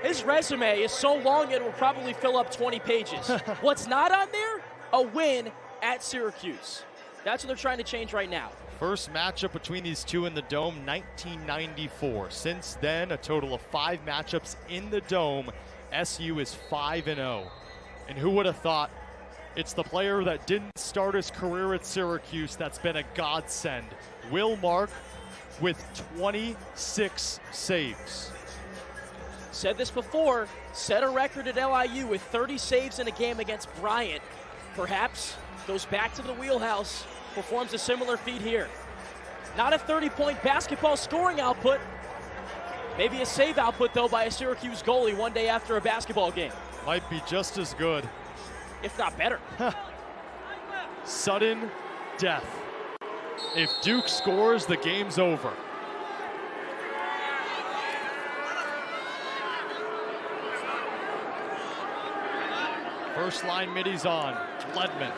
His resume is so long it will probably fill up 20 pages. What's not on there? A win at Syracuse. That's what they're trying to change right now. First matchup between these two in the Dome, 1994. Since then, a total of 5 matchups in the Dome. SU is 5-0. And who would have thought it's the player that didn't start his career at Syracuse that's been a godsend. Will Mark with 26 saves. Said this before, set a record at LIU with 30 saves in a game against Bryant. Perhaps goes back to the wheelhouse, performs a similar feat here. Not a 30-point basketball scoring output. Maybe a save output, though, by a Syracuse goalie one day after a basketball game. Might be just as good. If not better. Sudden death. If Duke scores, the game's over. First line middies on. Leadmon.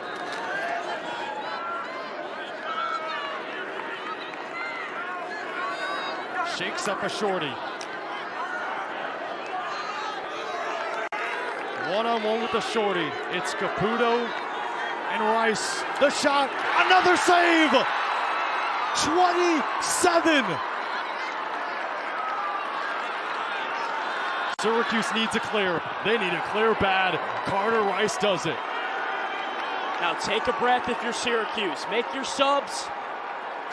Shakes up a shorty. One-on-one with the shorty. It's Caputo and Rice. The shot, another save! 27! Syracuse needs a clear. They need a clear bad. Carter Rice does it. Now take a breath if you're Syracuse. Make your subs.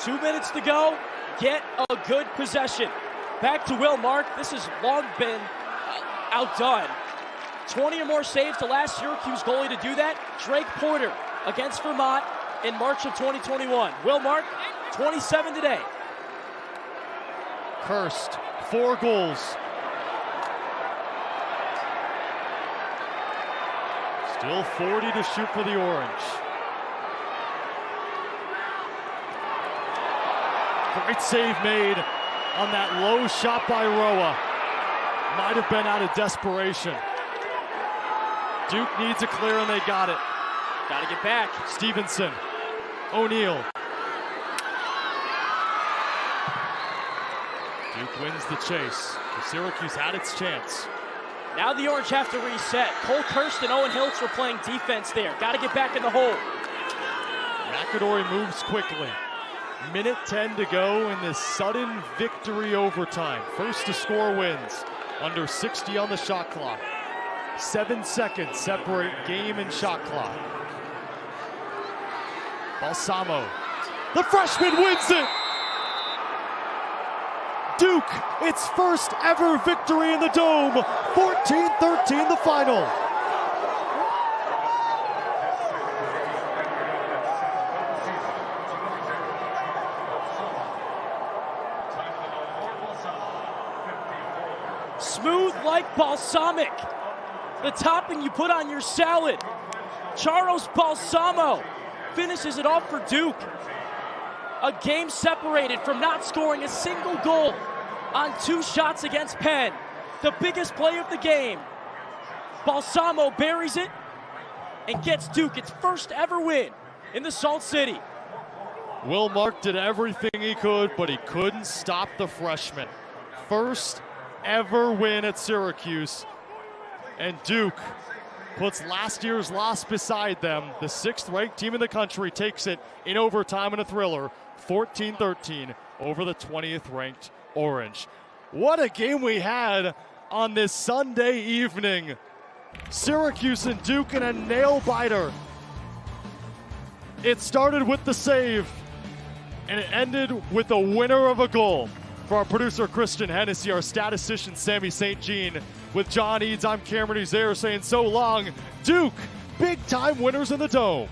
2 minutes to go. Get a good possession. Back to Will Mark. This has long been outdone. 20 or more saves to last Syracuse goalie to do that. Drake Porter against Vermont in March of 2021. Will Mark, 27 today. Kirst, 4 goals. Still 40 to shoot for the Orange. Great save made on that low shot by Rhoa. Might have been out of desperation. Duke needs a clear and they got it. Got to get back. Stevenson. O'Neal. Duke wins the chase. Syracuse had its chance. Now the Orange have to reset. Cole Kirst and Owen Hiltz were playing defense there. Got to get back in the hole. McAdorey moves quickly. Minute 10 to go in this sudden victory overtime. First to score wins. Under 60 on the shot clock. 7 seconds separate game and shot clock. Balsamo. The freshman wins it! Duke, its first ever victory in the Dome. 14-13 the final. Smooth like balsamic. The topping you put on your salad. Charles Balsamo finishes it off for Duke. A game separated from not scoring a single goal on 2 shots against Penn. The biggest play of the game. Balsamo buries it and gets Duke its first ever win in the Salt City. Will Mark did everything he could, but he couldn't stop the freshman. First ever win at Syracuse. And Duke puts last year's loss beside them. The 6th-ranked team in the country takes it in overtime in a thriller, 14-13 over the 20th-ranked Orange. What a game we had on this Sunday evening. Syracuse and Duke in a nail-biter. It started with the save, and it ended with the winner of a goal. For our producer, Christian Hennessy, our statistician, Sammy St. Jean, with John Eads, I'm Cameron Ezeir saying so long. Duke, big-time winners in the Dome.